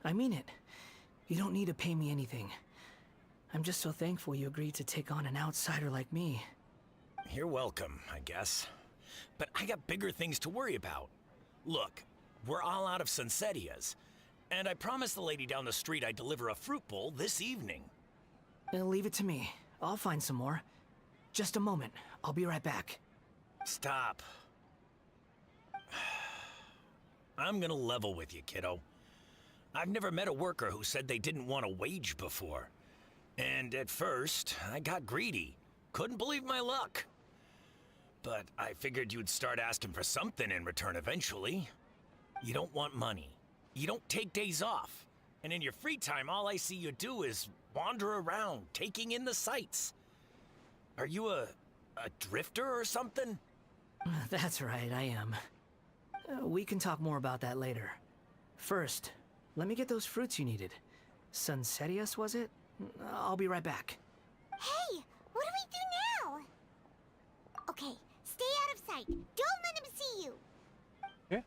Speaker 7: I mean it. You don't need to pay me anything. I'm just so thankful you agreed to take on an outsider like me.
Speaker 10: You're welcome, I guess. But I got bigger things to worry about. Look, we're all out of Sunsetias, and I promised the lady down the street I'd deliver a fruit bowl this evening.
Speaker 7: Leave it to me. I'll find some more. Just a moment. I'll be right back.
Speaker 10: Stop. I'm gonna level with you, kiddo. I've never met a worker who said they didn't want a wage before. And at first, I got greedy. Couldn't believe my luck. But I figured you'd start asking for something in return eventually. You don't want money. You don't take days off. And in your free time, all I see you do is wander around, taking in the sights. Are you a drifter or something?
Speaker 7: That's right, I am. We can talk more about that later. First, let me get those fruits you needed. Sunsetias, was it? I'll be right back.
Speaker 9: Hey, what do we do now? Okay, stay out of sight. Don't let him see you.
Speaker 1: Yeah.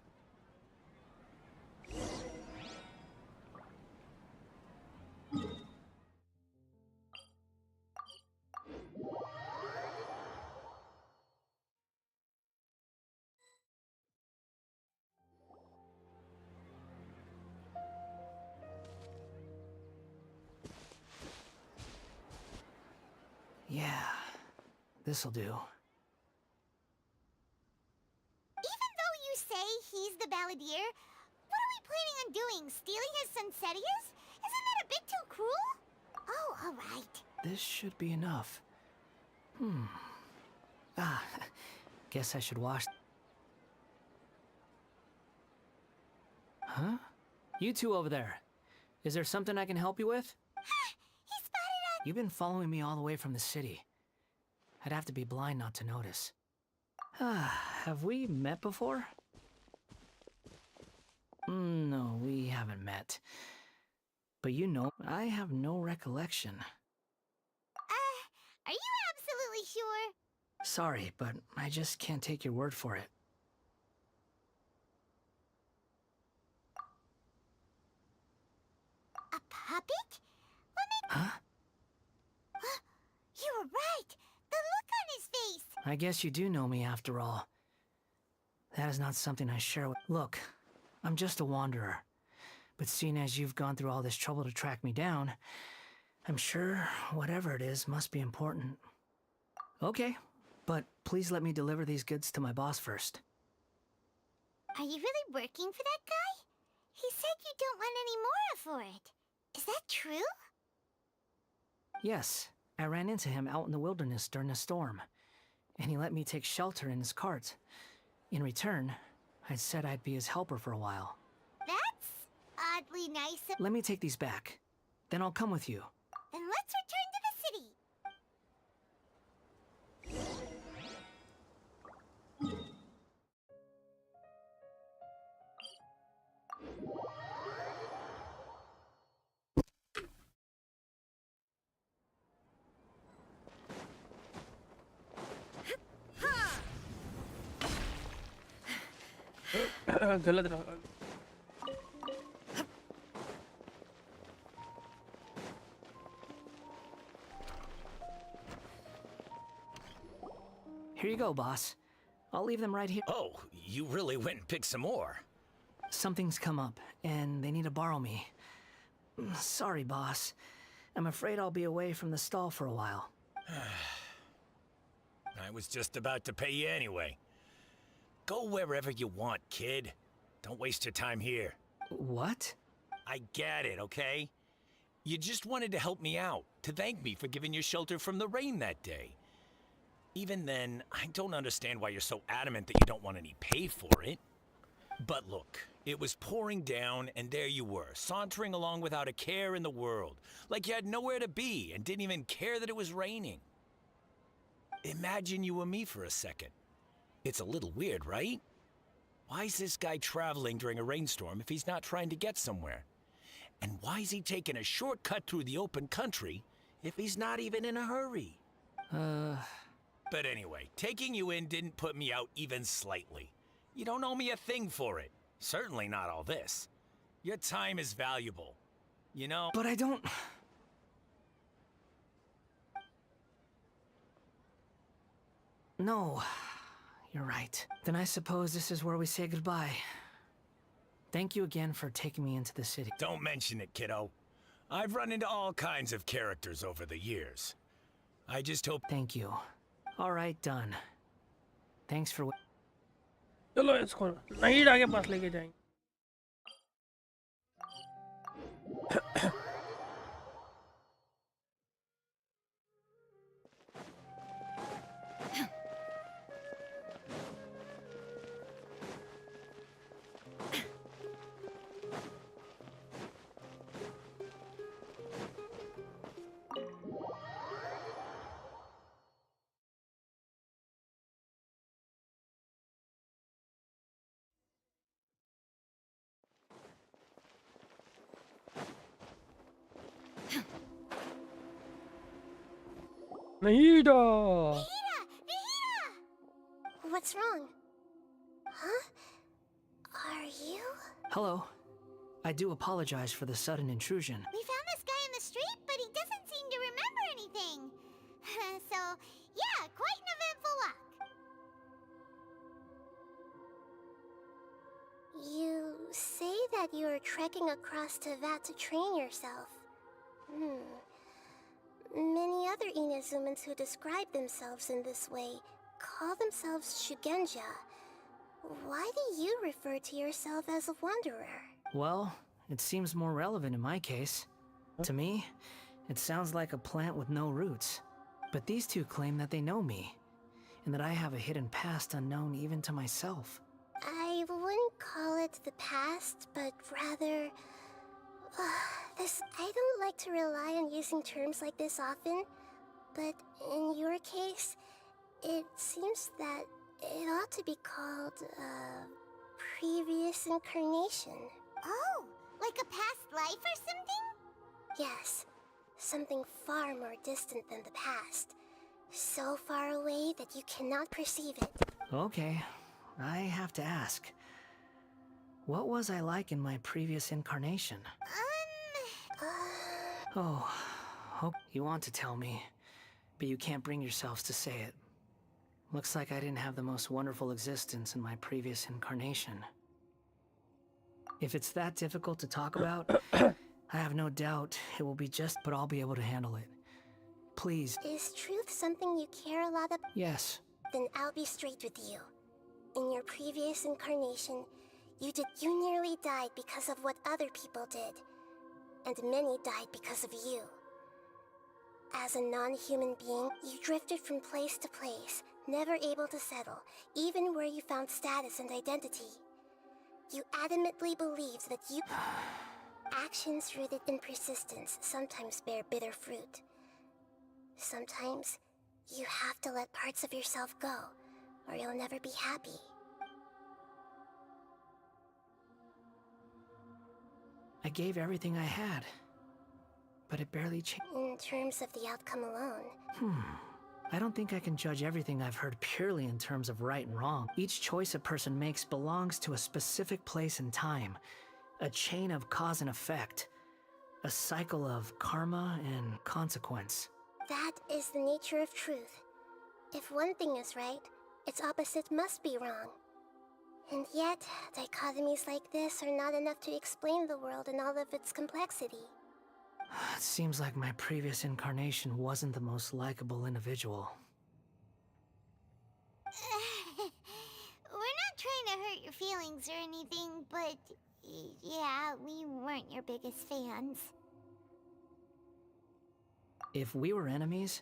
Speaker 7: Yeah, this'll do.
Speaker 9: Even the balladeer. What are we planning on doing? Stealing his Sunsetias? Isn't that a bit too cruel? Oh, all right.
Speaker 7: This should be enough. Ah, guess I should wash. Huh? You two over there. Is there something I can help you with?
Speaker 9: He spotted us.
Speaker 7: You've been following me all the way from the city. I'd have to be blind not to notice. Have we met before? No, we haven't met. But you know, I have no recollection.
Speaker 9: Are you absolutely sure?
Speaker 7: Sorry, but I just can't take your word for it.
Speaker 9: A puppet?
Speaker 7: Huh?
Speaker 9: You were right. The look on his face.
Speaker 7: I guess you do know me after all. That is not something I share with... Look, I'm just a wanderer. But seeing as you've gone through all this trouble to track me down, I'm sure whatever it is must be important. Okay, but please let me deliver these goods to my boss first.
Speaker 9: Are you really working for that guy? He said you don't want any more for it. Is that true?
Speaker 7: Yes, I ran into him out in the wilderness during a storm, and he let me take shelter in his cart. In return, I said I'd be his helper for a while.
Speaker 9: That's oddly nice of...
Speaker 7: Let me take these back. Then I'll come with you.
Speaker 9: Then let's return to the city.
Speaker 1: गलत रहा.
Speaker 7: Here you go, boss. I'll leave them right here.
Speaker 10: Oh, you really went and picked some more.
Speaker 7: Something's come up, and they need to borrow me. Sorry, boss. I'm afraid I'll be away from the stall for a while.
Speaker 10: I was just about to pay you anyway. Go wherever you want, kid. Don't waste your time here.
Speaker 7: What?
Speaker 10: I get it, okay? You just wanted to help me out, to thank me for giving you shelter from the rain that day. Even then, I don't understand why you're so adamant that you don't want any pay for it. But look, it was pouring down, and there you were, sauntering along without a care in the world, like you had nowhere to be and didn't even care that it was raining. Imagine you were me for a second. It's a little weird, right? Why is this guy traveling during a rainstorm if he's not trying to get somewhere? And why is he taking a shortcut through the open country if he's not even in a hurry? But anyway, taking you in didn't put me out even slightly. You don't owe me a thing for it. Certainly not all this. Your time is valuable. You know?
Speaker 7: But I don't... No, you're right. Then I suppose this is where we say goodbye. Thank you again for taking me into the city.
Speaker 10: Don't mention it, kiddo. I've run into all kinds of characters over the years. I just hope...
Speaker 7: Thank you. All right, done. Thanks for...
Speaker 1: चलो इसको नहीं आगे पास लेके जाएंगे. Nahida!
Speaker 9: Nahida! What's wrong? Huh? Are you?
Speaker 7: Hello. I do apologize for the sudden intrusion.
Speaker 9: We found this guy in the street, but he doesn't seem to remember anything. So, yeah, quite an eventful walk. You say that you're trekking across Teyvat to train yourself. Many other Inazumans who describe themselves in this way call themselves Shugenja. Why do you refer to yourself as a wanderer?
Speaker 7: Well, it seems more relevant in my case. To me, it sounds like a plant with no roots. But these two claim that they know me, and that I have a hidden past unknown even to myself.
Speaker 9: I wouldn't call it the past, but rather... I don't like to rely on using terms like this often, but in your case, it seems that it ought to be called, previous incarnation.
Speaker 2: Oh, like a past life or something?
Speaker 9: Yes, something far more distant than the past. So far away that you cannot perceive it.
Speaker 7: Okay, I have to ask. What was I like in my previous incarnation? Oh, you want to tell me, but you can't bring yourselves to say it. Looks like I didn't have the most wonderful existence in my previous incarnation. If it's that difficult to talk about, I have no doubt it will be but I'll be able to handle it. Please.
Speaker 9: Is truth something you care a lot about?
Speaker 7: Yes.
Speaker 9: Then I'll be straight with you. In your previous incarnation, you nearly died because of what other people did. And many died because of you. As a non-human being, you drifted from place to place, never able to settle, even where you found status and identity. You adamantly believed that actions rooted in persistence sometimes bear bitter fruit. Sometimes, you have to let parts of yourself go, or you'll never be happy.
Speaker 7: I gave everything I had, but it barely changed.
Speaker 9: In terms of the outcome alone.
Speaker 7: I don't think I can judge everything I've heard purely in terms of right and wrong. Each choice a person makes belongs to a specific place and time, a chain of cause and effect, a cycle of karma and consequence.
Speaker 9: That is the nature of truth. If one thing is right, its opposite must be wrong. And yet, dichotomies like this are not enough to explain the world in all of its complexity.
Speaker 7: It seems like my previous incarnation wasn't the most likable individual.
Speaker 2: We're not trying to hurt your feelings or anything, but yeah, we weren't your biggest fans.
Speaker 7: If we were enemies,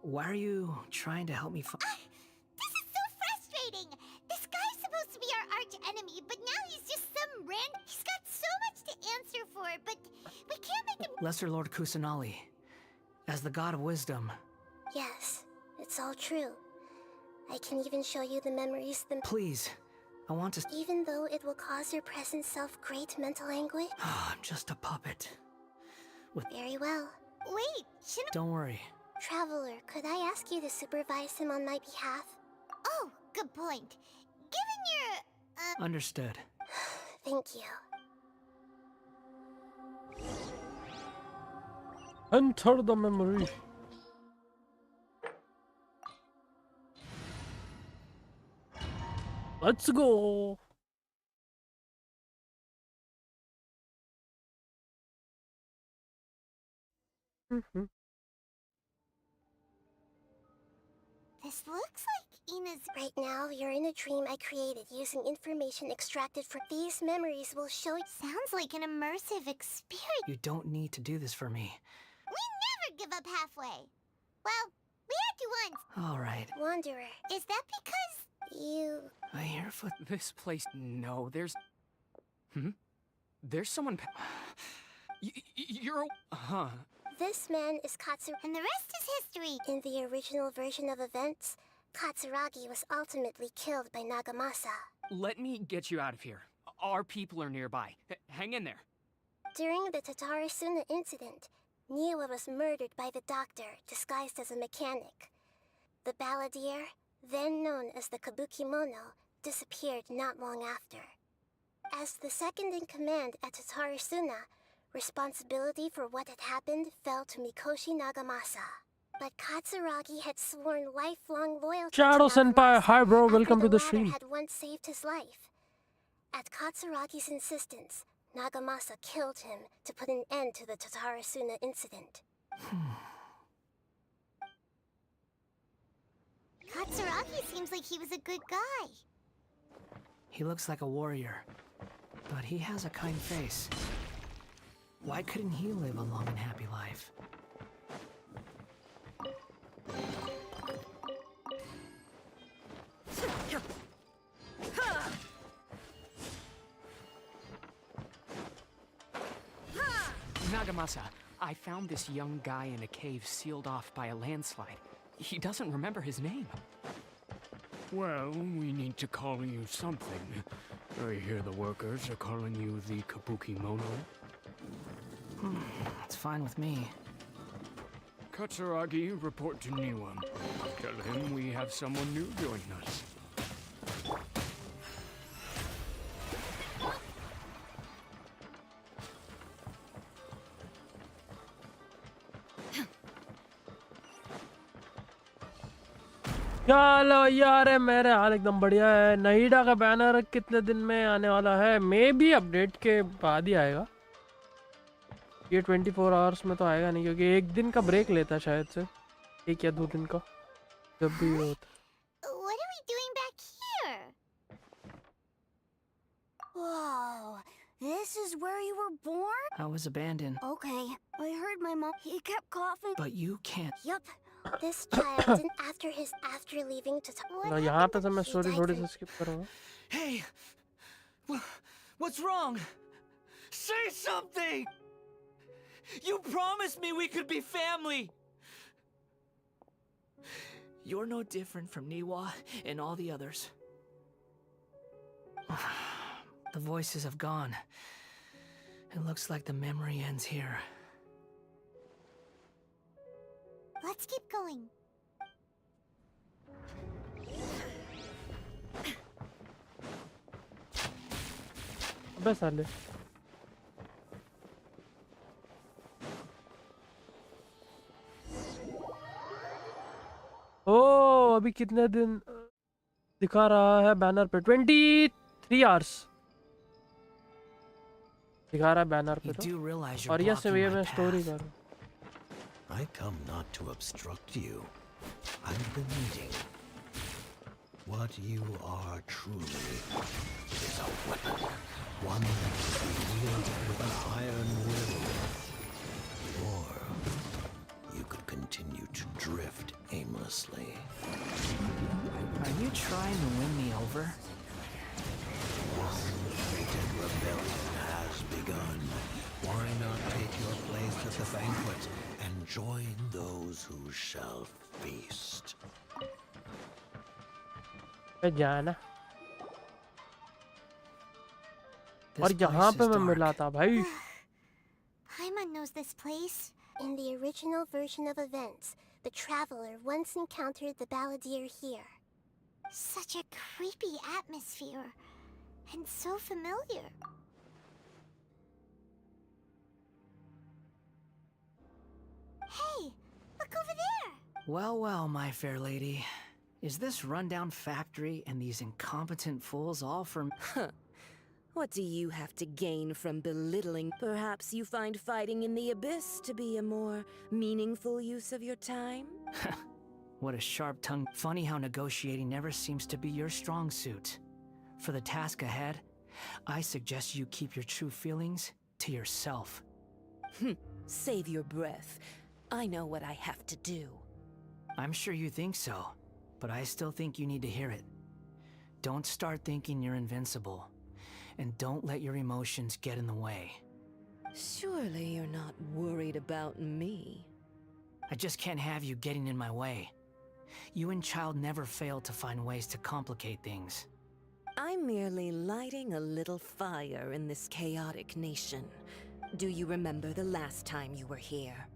Speaker 7: why are you trying to help me
Speaker 2: This is so frustrating! This guy's supposed to be our arch enemy, but now he's just some random. He's got so much to answer for, but we can't make him.
Speaker 7: Lesser Lord Kusanali, as the god of wisdom.
Speaker 9: Yes, it's all true. I can even show you the memories
Speaker 7: Please, I want to.
Speaker 9: Even though it will cause your present self great mental anguish?
Speaker 7: I'm just a puppet.
Speaker 9: Very well.
Speaker 2: Wait, shouldn't.
Speaker 7: Don't worry.
Speaker 9: Traveler, could I ask you to supervise him on my behalf?
Speaker 2: Oh, good point. Given your.
Speaker 7: Understood.
Speaker 9: Thank you.
Speaker 1: Enter the memory. Let's go.
Speaker 2: This looks like Ina's.
Speaker 9: Right now, you're in a dream I created using information extracted from these memories will show you.
Speaker 2: Sounds like an immersive experience.
Speaker 7: You don't need to do this for me.
Speaker 2: We never give up halfway. Well, we had to once.
Speaker 7: All right.
Speaker 9: Wanderer.
Speaker 2: Is that because
Speaker 9: you...
Speaker 7: I hear foot.
Speaker 11: This place... No, there's... There's someone... You're... Huh.
Speaker 9: This man is Katsu...
Speaker 2: And the rest is history.
Speaker 9: In the original version of events, Katsuragi was ultimately killed by Nagamasa.
Speaker 11: Let me get you out of here. Our people are nearby. Hang in there.
Speaker 9: During the Tatarasuna incident, Niwa was murdered by the doctor, disguised as a mechanic. The balladeer, then known as the Kabukimono, disappeared not long after. As the second in command at Tatarasuna, responsibility for what had happened fell to Mikoshi Nagamasa. But Katsuragi had sworn lifelong loyalty
Speaker 1: Shadow
Speaker 9: to Nagamasa
Speaker 1: Senpai, hi bro,
Speaker 9: after
Speaker 1: welcome to the
Speaker 9: latter
Speaker 1: stream.
Speaker 9: had once saved his life. At Katsuragi's insistence, Nagamasa killed him to put an end to the Tatarasuna incident.
Speaker 2: Katsuragi seems like he was a good guy.
Speaker 7: He looks like a warrior, but he has a kind face. Why couldn't he live a long and happy life?
Speaker 11: Nagamasa, I found this young guy in a cave sealed off by a landslide. He doesn't remember his name. Well, we need to call you something. I hear the workers are calling you the Kabuki Mono.
Speaker 7: It's fine with me.
Speaker 11: Katsuragi, report to Niwa. Tell him we have someone new joining us.
Speaker 1: चलो यार मेरे हाल एकदम बढ़िया है। नईडा का banner कितने दिन में आने वाला है? मे बी अपडेट के बाद ही आएगा। ये 24 आवर्स में तो आएगा नहीं, क्योंकि एक दिन का ब्रेक लेता है शायद से, 1 या 2 दिन का, जब भी ये होता है।
Speaker 9: What are we doing back here? Whoa, this is where you were born?
Speaker 7: I was abandoned.
Speaker 9: Okay, I heard my mom. He kept coughing.
Speaker 7: But you can't.
Speaker 9: Yup. This child didn't after leaving to talk.
Speaker 1: ना यहाँ पे तो मैं story थोड़ी सी skip करूँगा।
Speaker 7: Hey! What's wrong? Say something! You promised me we could be family! You're no different from Niwa and all the others. The voices have gone. It looks like the memory ends here.
Speaker 9: Let's keep going.
Speaker 1: अबे साले। ओ अभी कितने दिन दिखा रहा है banner पे? 23 hours दिखा रहा है बैनर पे तो। और ये से मैं स्टोरी कर रहा हूँ।
Speaker 12: I come not to obstruct you. I've been waiting. What you are truly is a weapon. One that can be wielded with an iron will. Or you could continue to drift aimlessly.
Speaker 7: Are you trying to win me over?
Speaker 12: One fated rebellion has begun. Why not take your place at the banquet and join those who shall feast?
Speaker 1: जाना और यहाँ पे मैं मिला था भाई।
Speaker 9: Paimon knows this place. In the original version of events, the traveler once encountered the balladeer here. Such a creepy atmosphere, and so familiar. Hey, look over there!
Speaker 7: Well, well, my fair lady. Is this rundown factory and these incompetent fools all for...
Speaker 13: What do you have to gain from belittling? Perhaps you find fighting in the abyss to be a more meaningful use of your time?
Speaker 7: What a sharp tongue. Funny how negotiating never seems to be your strong suit. For the task ahead, I suggest you keep your true feelings to yourself.
Speaker 13: Save your breath. I know what I have to do.
Speaker 7: I'm sure you think so, but I still think you need to hear it. Don't start thinking you're invincible. And don't let your emotions get in the way.
Speaker 13: Surely you're not worried about me.
Speaker 7: I just can't have you getting in my way. You and Child never fail to find ways to complicate things.
Speaker 13: I'm merely lighting a little fire in this chaotic nation. Do you remember the last time you were here?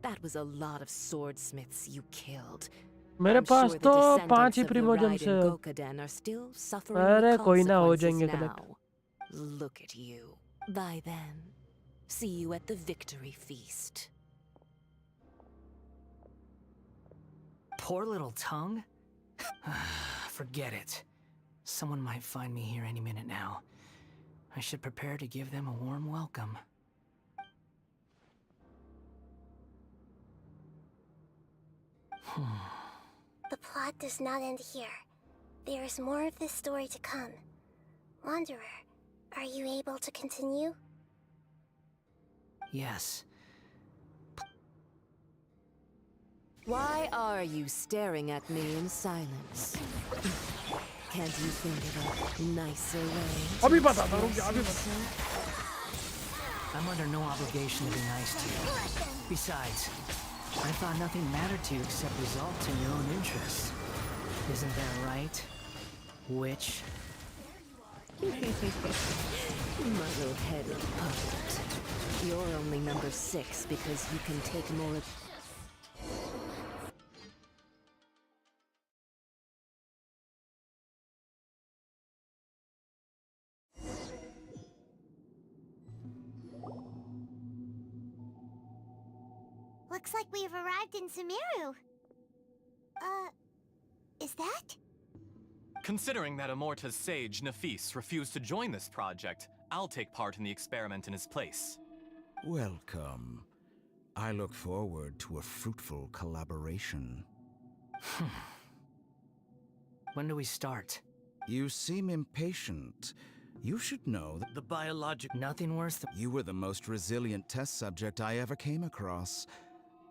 Speaker 13: That was a lot of swordsmiths you killed.
Speaker 1: मेरे पास तो 5 ही प्रिमोजेम्स है। अरे कोई ना, हो जाएंगे collect.
Speaker 13: Look at you. By then, see you at the victory feast.
Speaker 7: Poor little tongue? Forget it. Someone might find me here any minute now. I should prepare to give them a warm welcome.
Speaker 9: The plot does not end here. There is more of this story to come. Wanderer, are you able to continue?
Speaker 7: Yes.
Speaker 13: Why are you staring at me in silence? Can't you think of a nicer way to
Speaker 1: अभी बताता हूँ,
Speaker 13: express
Speaker 1: अभी
Speaker 13: yourself?
Speaker 7: I'm under no obligation to be nice to you. Besides, I thought nothing mattered to you except results in your own interests. Isn't that right, witch?
Speaker 13: Muddle-headed puppet. You're only number 6 because you can take more of...
Speaker 9: Looks like we've arrived in Sumeru. Is that?
Speaker 14: Considering that Amorta's sage, Nafis, refused to join this project, I'll take part in the experiment in his place.
Speaker 15: Welcome. I look forward to a fruitful collaboration.
Speaker 7: When do we start?
Speaker 15: You seem impatient. You should know that
Speaker 7: The biologic... Nothing worse than...
Speaker 15: you were the most resilient test subject I ever came across.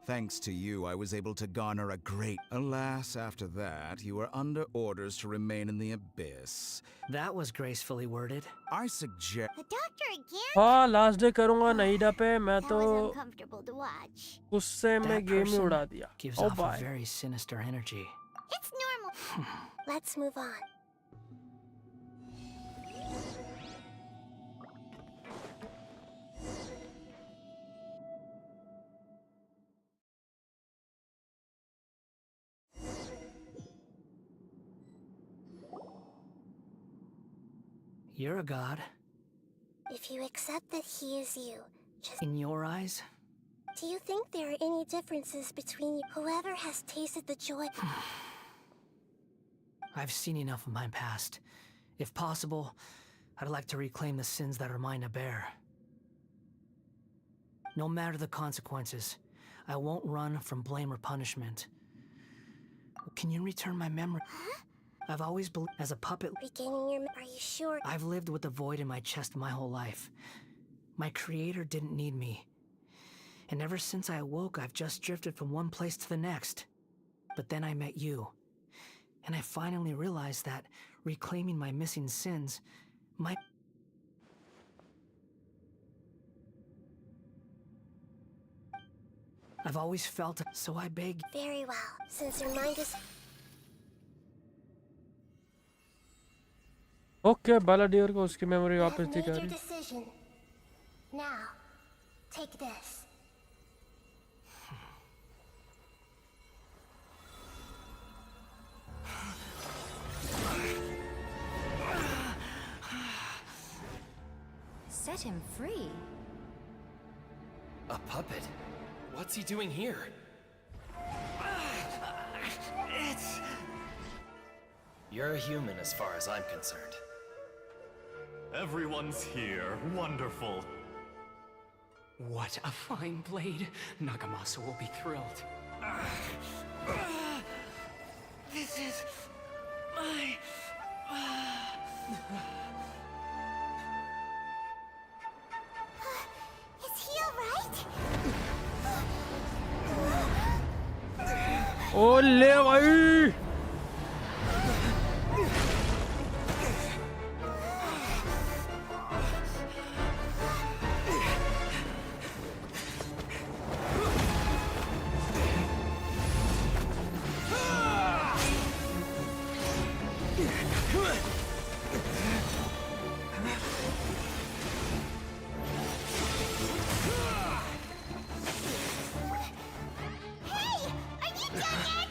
Speaker 15: Thanks to you, I was able to garner a great... Alas, after that, you were under orders to remain in the abyss.
Speaker 7: That was gracefully worded.
Speaker 15: I suggest...
Speaker 9: The doctor again?
Speaker 1: हाँ last day करूँगा नईडा पे मैं
Speaker 9: That
Speaker 1: तो
Speaker 9: was uncomfortable to watch.
Speaker 1: गुस्से में
Speaker 7: That
Speaker 1: game he
Speaker 7: person
Speaker 1: उड़ा दिया
Speaker 7: gives
Speaker 1: ओ
Speaker 7: off a
Speaker 1: बाय
Speaker 7: very sinister energy.
Speaker 9: It's normal. Let's move on.
Speaker 7: You're a god.
Speaker 9: If you accept that he is you, just...
Speaker 7: In your eyes?
Speaker 9: Do you think there are any differences between you? Whoever has tasted the joy...
Speaker 7: I've seen enough of my past. If possible, I'd like to reclaim the sins that are mine to bear. No matter the consequences, I won't run from blame or punishment. Can you return my memory?
Speaker 9: Huh?
Speaker 7: I've always believed as a puppet.
Speaker 9: Regaining your... Are you sure?
Speaker 7: I've lived with a void in my chest my whole life. My creator didn't need me. And ever since I awoke, I've just drifted from one place to the next. But then I met you. And I finally realized that reclaiming my missing sins might... I've always felt it, so I beg...
Speaker 9: Very well. Since your mind is...
Speaker 1: okay Balladeer को उसकी memory
Speaker 9: You
Speaker 1: वापस
Speaker 9: have made
Speaker 1: दिखा
Speaker 9: your
Speaker 1: रही
Speaker 9: decision. Now, take this.
Speaker 2: Set him free.
Speaker 11: A puppet? What's he doing here?
Speaker 10: It's... You're a human as far as I'm concerned.
Speaker 14: Everyone's here. Wonderful.
Speaker 11: What a fine blade. Nagamasa will be thrilled.
Speaker 7: This is... my...
Speaker 9: Is he alright?
Speaker 1: ओले भाई
Speaker 9: Hey! Are you done yet?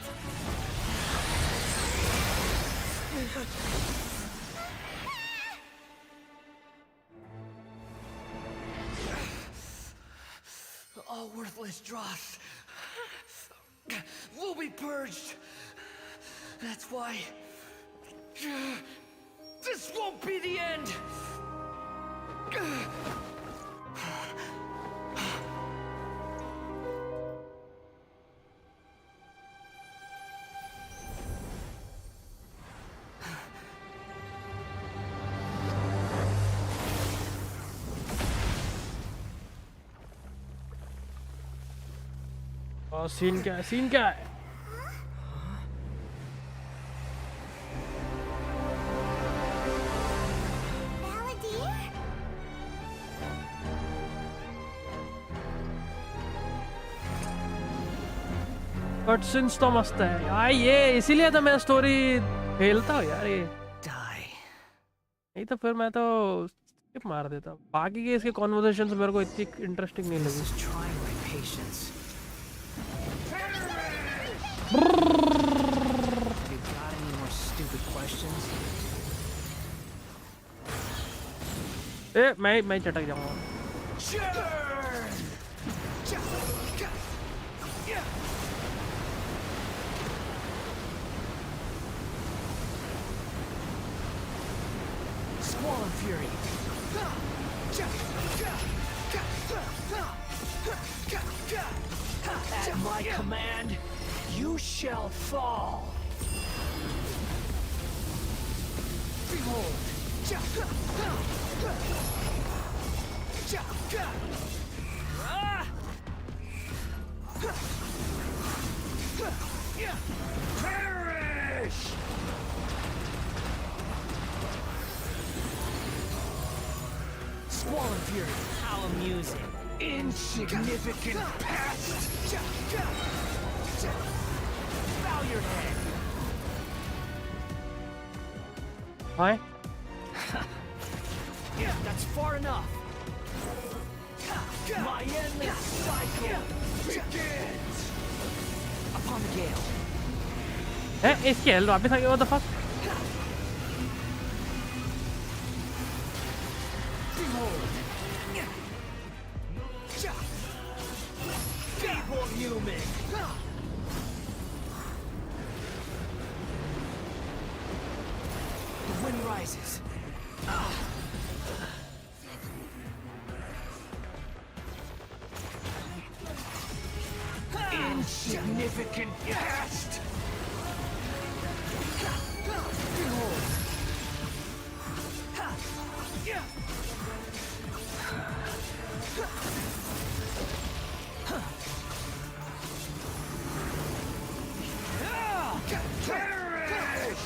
Speaker 7: All worthless dross will be purged. That's why... this won't be the end!
Speaker 1: Scene क्या है, scene क्या है? Cut scenes तो मस्त है यार, ये इसीलिए तो मैं स्टोरी खेलता हूँ यार ये। नहीं तो फिर मैं तो स्किप मार देता। बाकी के इसके कॉन्वर्सेशंस मेरे को इतनी इंटरेस्टिंग नहीं लगी। मैं चटक जाऊंगा।
Speaker 7: Squall Fury. At my command, you shall fall. Behold. Perish! Squall Fury. How amusing. Insignificant pest! Bow your head.
Speaker 1: Why?
Speaker 7: That's far enough. My endless cycle begins. Upon the gale.
Speaker 1: इसके health वापस आ गया, what the fuck?
Speaker 7: Behold. Feeble human. The wind rises. Insignificant pest! Behold! Perish!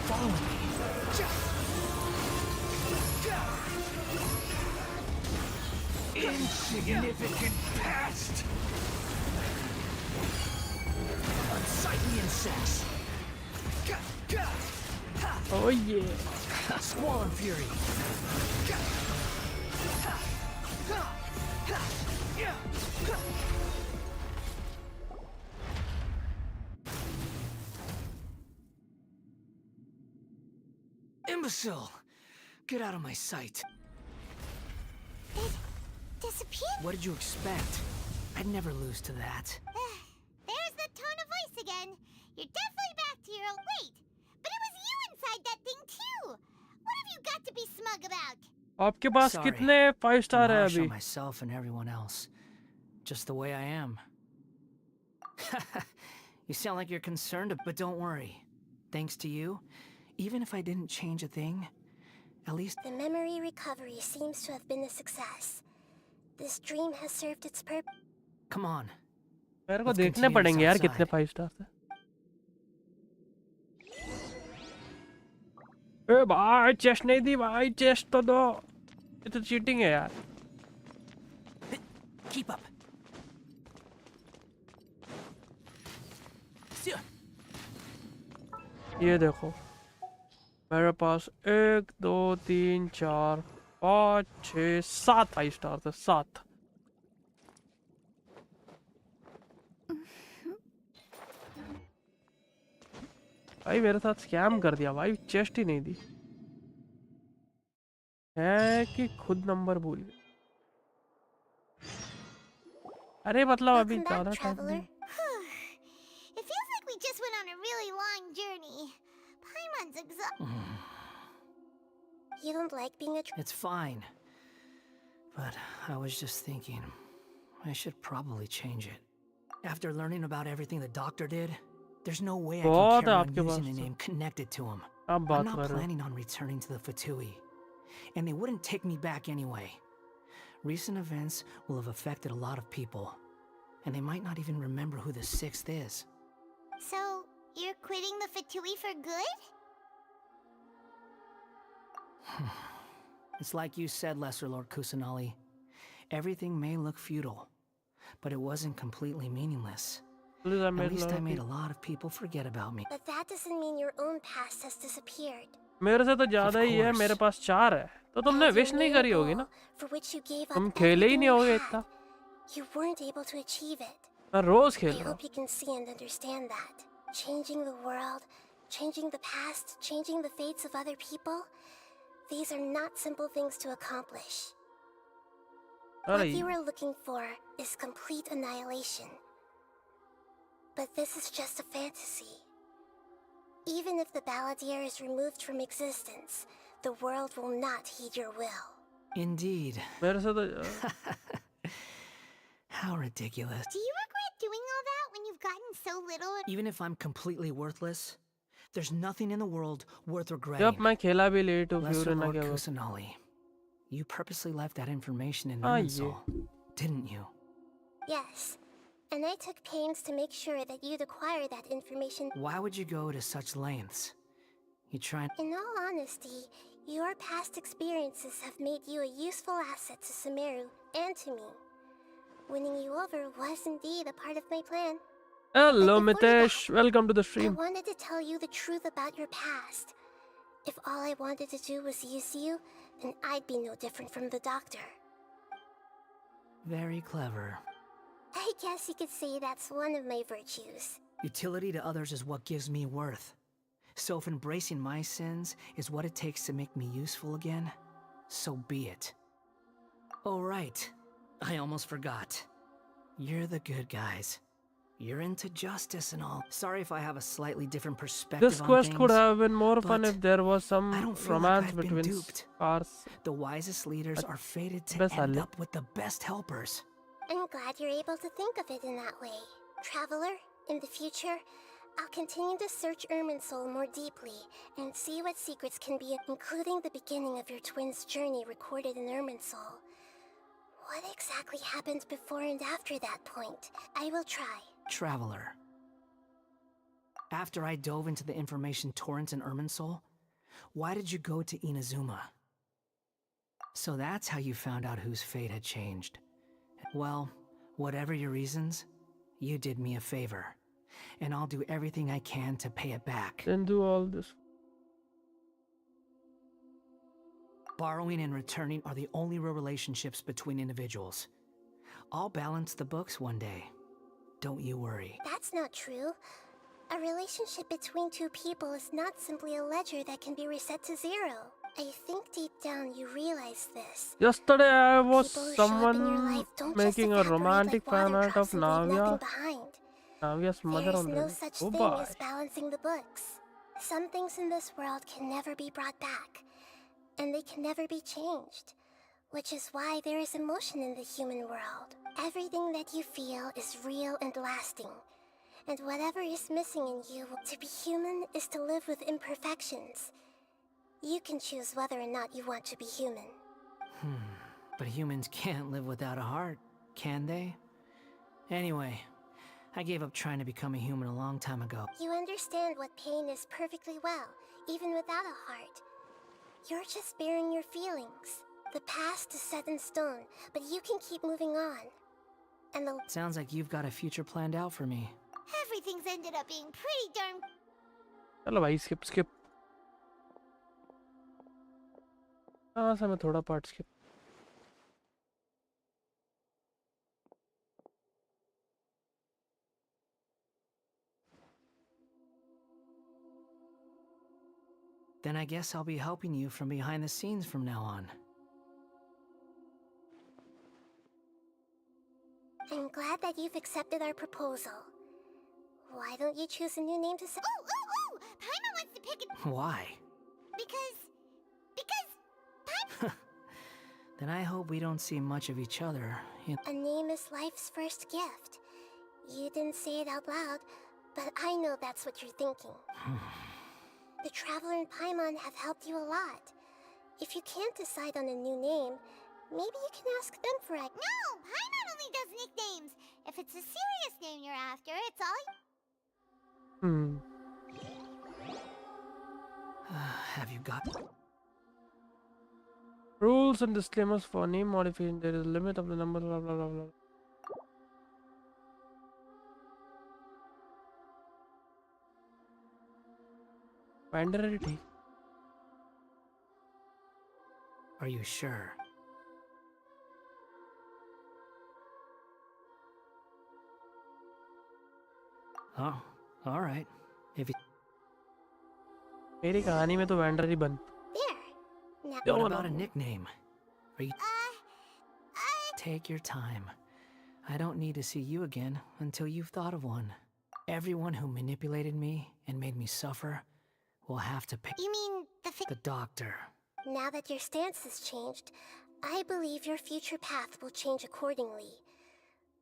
Speaker 7: Follow me. Insignificant pest! Unsightly insects!
Speaker 1: Oh yeah!
Speaker 7: Squall and Fury! Imbecile! Get out of my sight.
Speaker 9: It disappeared?
Speaker 7: What did you expect? I'd never lose to that.
Speaker 9: There's the tone of voice again. You're definitely back to your old weight. But it was you inside that thing too. What have you got to be smug about?
Speaker 1: आपके पास
Speaker 7: Sorry.
Speaker 1: कितने 5 star है
Speaker 7: I'm harsh
Speaker 1: अभी?
Speaker 7: on myself and everyone else. Just the way I am. You sound like you're concerned, but don't worry. Thanks to you, even if I didn't change a thing, at least...
Speaker 9: The memory recovery seems to have been a success. This dream has served its purpose.
Speaker 7: Come on.
Speaker 1: मेरे को
Speaker 7: Let's
Speaker 1: देखने
Speaker 7: continue
Speaker 1: पड़ेंगे
Speaker 7: this
Speaker 1: यार
Speaker 7: outside.
Speaker 1: कितने 5 star है। ए भाई chest नहीं दी भाई, चेस्ट तो दो। ये तो चीटिंग है यार।
Speaker 7: Keep up.
Speaker 1: ये देखो मेरे पास 1 2 3 4 5 6 7 5 स्टार थे, 7। भाई मेरे साथ स्कैम कर दिया भाई, चेस्ट ही नहीं दी है कि खुद नंबर भूल गया। अरे मतलब अभी
Speaker 9: Welcome
Speaker 1: ज्यादा
Speaker 9: back,
Speaker 1: टाइम
Speaker 9: traveler.
Speaker 1: नहीं।
Speaker 9: It feels like we just went on a really long journey. Paimon's exhausted. You don't like being a
Speaker 7: It's fine. But I was just thinking, I should probably change it. After learning about everything the doctor did, there's no way I
Speaker 1: बहुत
Speaker 7: can
Speaker 1: है
Speaker 7: carry
Speaker 1: आपके
Speaker 7: on
Speaker 1: pass
Speaker 7: using a
Speaker 1: तो।
Speaker 7: name connected to him.
Speaker 1: आप
Speaker 7: I'm
Speaker 1: बात
Speaker 7: not
Speaker 1: कर रहे हो।
Speaker 7: planning on returning to the F2P. And they wouldn't take me back anyway. Recent events will have affected a lot of people. and they might not even remember who the 6th is.
Speaker 9: So, you're quitting the F2P for good?
Speaker 7: It's like you said, Lesser Lord Kusanali. Everything may look futile, but it wasn't completely meaningless. At least I made a lot of people forget about me.
Speaker 9: But that doesn't mean your own past has disappeared.
Speaker 1: मेरे से तो ज़्यादा ही है, मेरे पास 4 है। तो तुमने wish नहीं करी होगी ना?
Speaker 9: For which you gave up
Speaker 1: तुम खेले ही नहीं होगे इतना।
Speaker 9: You weren't able to achieve it.
Speaker 1: मैं रोज खेल
Speaker 9: I
Speaker 1: रहा हूँ।
Speaker 9: hope you can see and understand that. Changing the world, changing the past, changing the fates of other people, these are not simple things to accomplish. What you were looking for is complete annihilation. But this is just a fantasy. Even if the Balladeer is removed from existence, the world will not heed your will.
Speaker 7: Indeed.
Speaker 1: मेरे से तो
Speaker 7: How ridiculous.
Speaker 9: Do you regret doing all that when you've gotten so little?
Speaker 7: Even if I'm completely worthless, there's nothing in the world worth regretting.
Speaker 1: जब मैं खेला भी late हूँ
Speaker 7: Lesser
Speaker 1: फिर ना
Speaker 7: Lord
Speaker 1: क्या हुआ?
Speaker 7: Kusanali, you purposely left that information in
Speaker 1: Ah,
Speaker 7: Irminsul, didn't you?
Speaker 9: Yes. And I took pains to make sure that you'd acquire that information.
Speaker 7: Why would you go to such lengths? You trying?
Speaker 9: In all honesty, your past experiences have made you a useful asset to Sumeru and to me. Winning you over was indeed a part of my plan.
Speaker 1: Hello Mitesh, welcome to the
Speaker 9: I
Speaker 1: stream.
Speaker 9: wanted to tell you the truth about your past. If all I wanted to do was use you, then I'd be no different from the doctor.
Speaker 7: Very clever.
Speaker 9: I guess you could say that's one of my virtues.
Speaker 7: Utility to others is what gives me worth. So if embracing my sins is what it takes to make me useful again, so be it. Oh right, I almost forgot. You're the good guys. You're into justice and all. Sorry if I have a slightly different perspective
Speaker 1: This
Speaker 7: on
Speaker 1: quest
Speaker 7: things,
Speaker 1: could have been more fun
Speaker 7: but
Speaker 1: if there was some
Speaker 7: I don't feel
Speaker 1: romance
Speaker 7: like I've
Speaker 1: between
Speaker 7: been duped.
Speaker 1: cars.
Speaker 7: The wisest leaders are fated to
Speaker 1: Best
Speaker 7: end
Speaker 1: Ali.
Speaker 7: up with the best helpers.
Speaker 9: I'm glad you're able to think of it in that way. Traveler, in the future, I'll continue to search Irminsul more deeply and see what secrets can be, including the beginning of your twins' journey recorded in Irminsul. What exactly happened before and after that point? I will try.
Speaker 7: Traveler. After I dove into the information torrents in Irminsul, why did you go to Inazuma? So that's how you found out whose fate had changed. Well, whatever your reasons, you did me a favor. And I'll do everything I can to pay it back.
Speaker 1: Then do all this.
Speaker 7: Borrowing and returning are the only real relationships between individuals. I'll balance the books one day. Don't you worry.
Speaker 9: That's not true. A relationship between two people is not simply a ledger that can be reset to zero. I think deep down you realize this.
Speaker 1: Yesterday I was
Speaker 9: People who show up in your
Speaker 1: someone
Speaker 9: life don't
Speaker 1: making
Speaker 9: just
Speaker 1: a romantic
Speaker 9: evaporate
Speaker 1: fan
Speaker 9: like
Speaker 1: art
Speaker 9: water
Speaker 1: of
Speaker 9: drops and leave
Speaker 1: Navia.
Speaker 9: nothing behind.
Speaker 1: Navia's mother
Speaker 9: There is
Speaker 1: on
Speaker 9: no
Speaker 1: Reddit.
Speaker 9: such
Speaker 1: Oh
Speaker 9: thing
Speaker 1: bye.
Speaker 9: as balancing the books. Some things in this world can never be brought back, and they can never be changed. Which is why there is emotion in the human world. Everything that you feel is real and lasting. And whatever is missing in you, to be human is to live with imperfections. You can choose whether or not you want to be human.
Speaker 7: But humans can't live without a heart, can they? Anyway, I gave up trying to become a human a long time ago.
Speaker 9: You understand what pain is perfectly well, even without a heart. You're just bearing your feelings. The past is set in stone, but you can keep moving on. And the
Speaker 7: Sounds like you've got a future planned out for me.
Speaker 9: everything's ended up being pretty darn.
Speaker 1: चलो भाई skip. हाँ मैं थोड़ा part skip.
Speaker 7: Then I guess I'll be helping you from behind the scenes from now on.
Speaker 9: I'm glad that you've accepted our proposal. Why don't you choose a new name to say? Oh! Paimon wants to pick it
Speaker 7: Why?
Speaker 9: because
Speaker 7: Then I hope we don't see much of each other.
Speaker 9: a name is life's first gift. You didn't say it out loud, but I know that's what you're thinking. The Traveler and Paimon have helped you a lot. If you can't decide on a new name, maybe you can ask them for a... No! Paimon only does nicknames! If it's a serious name you're after, it's all.
Speaker 7: Have you got...
Speaker 1: Rules and disclaimers for name modification. There is a limit of the number. Blah blah blah blah. Vandarity.
Speaker 7: Are you sure? Oh, all right. If you...
Speaker 1: मेरी कहानी में तो वैंडरी बन.
Speaker 7: What about a nickname? Are you... Take your time. I don't need to see you again until you've thought of one. Everyone who manipulated me and made me suffer will have to pay.
Speaker 9: You mean
Speaker 7: the doctor.
Speaker 9: Now that your stance has changed, I believe your future path will change accordingly.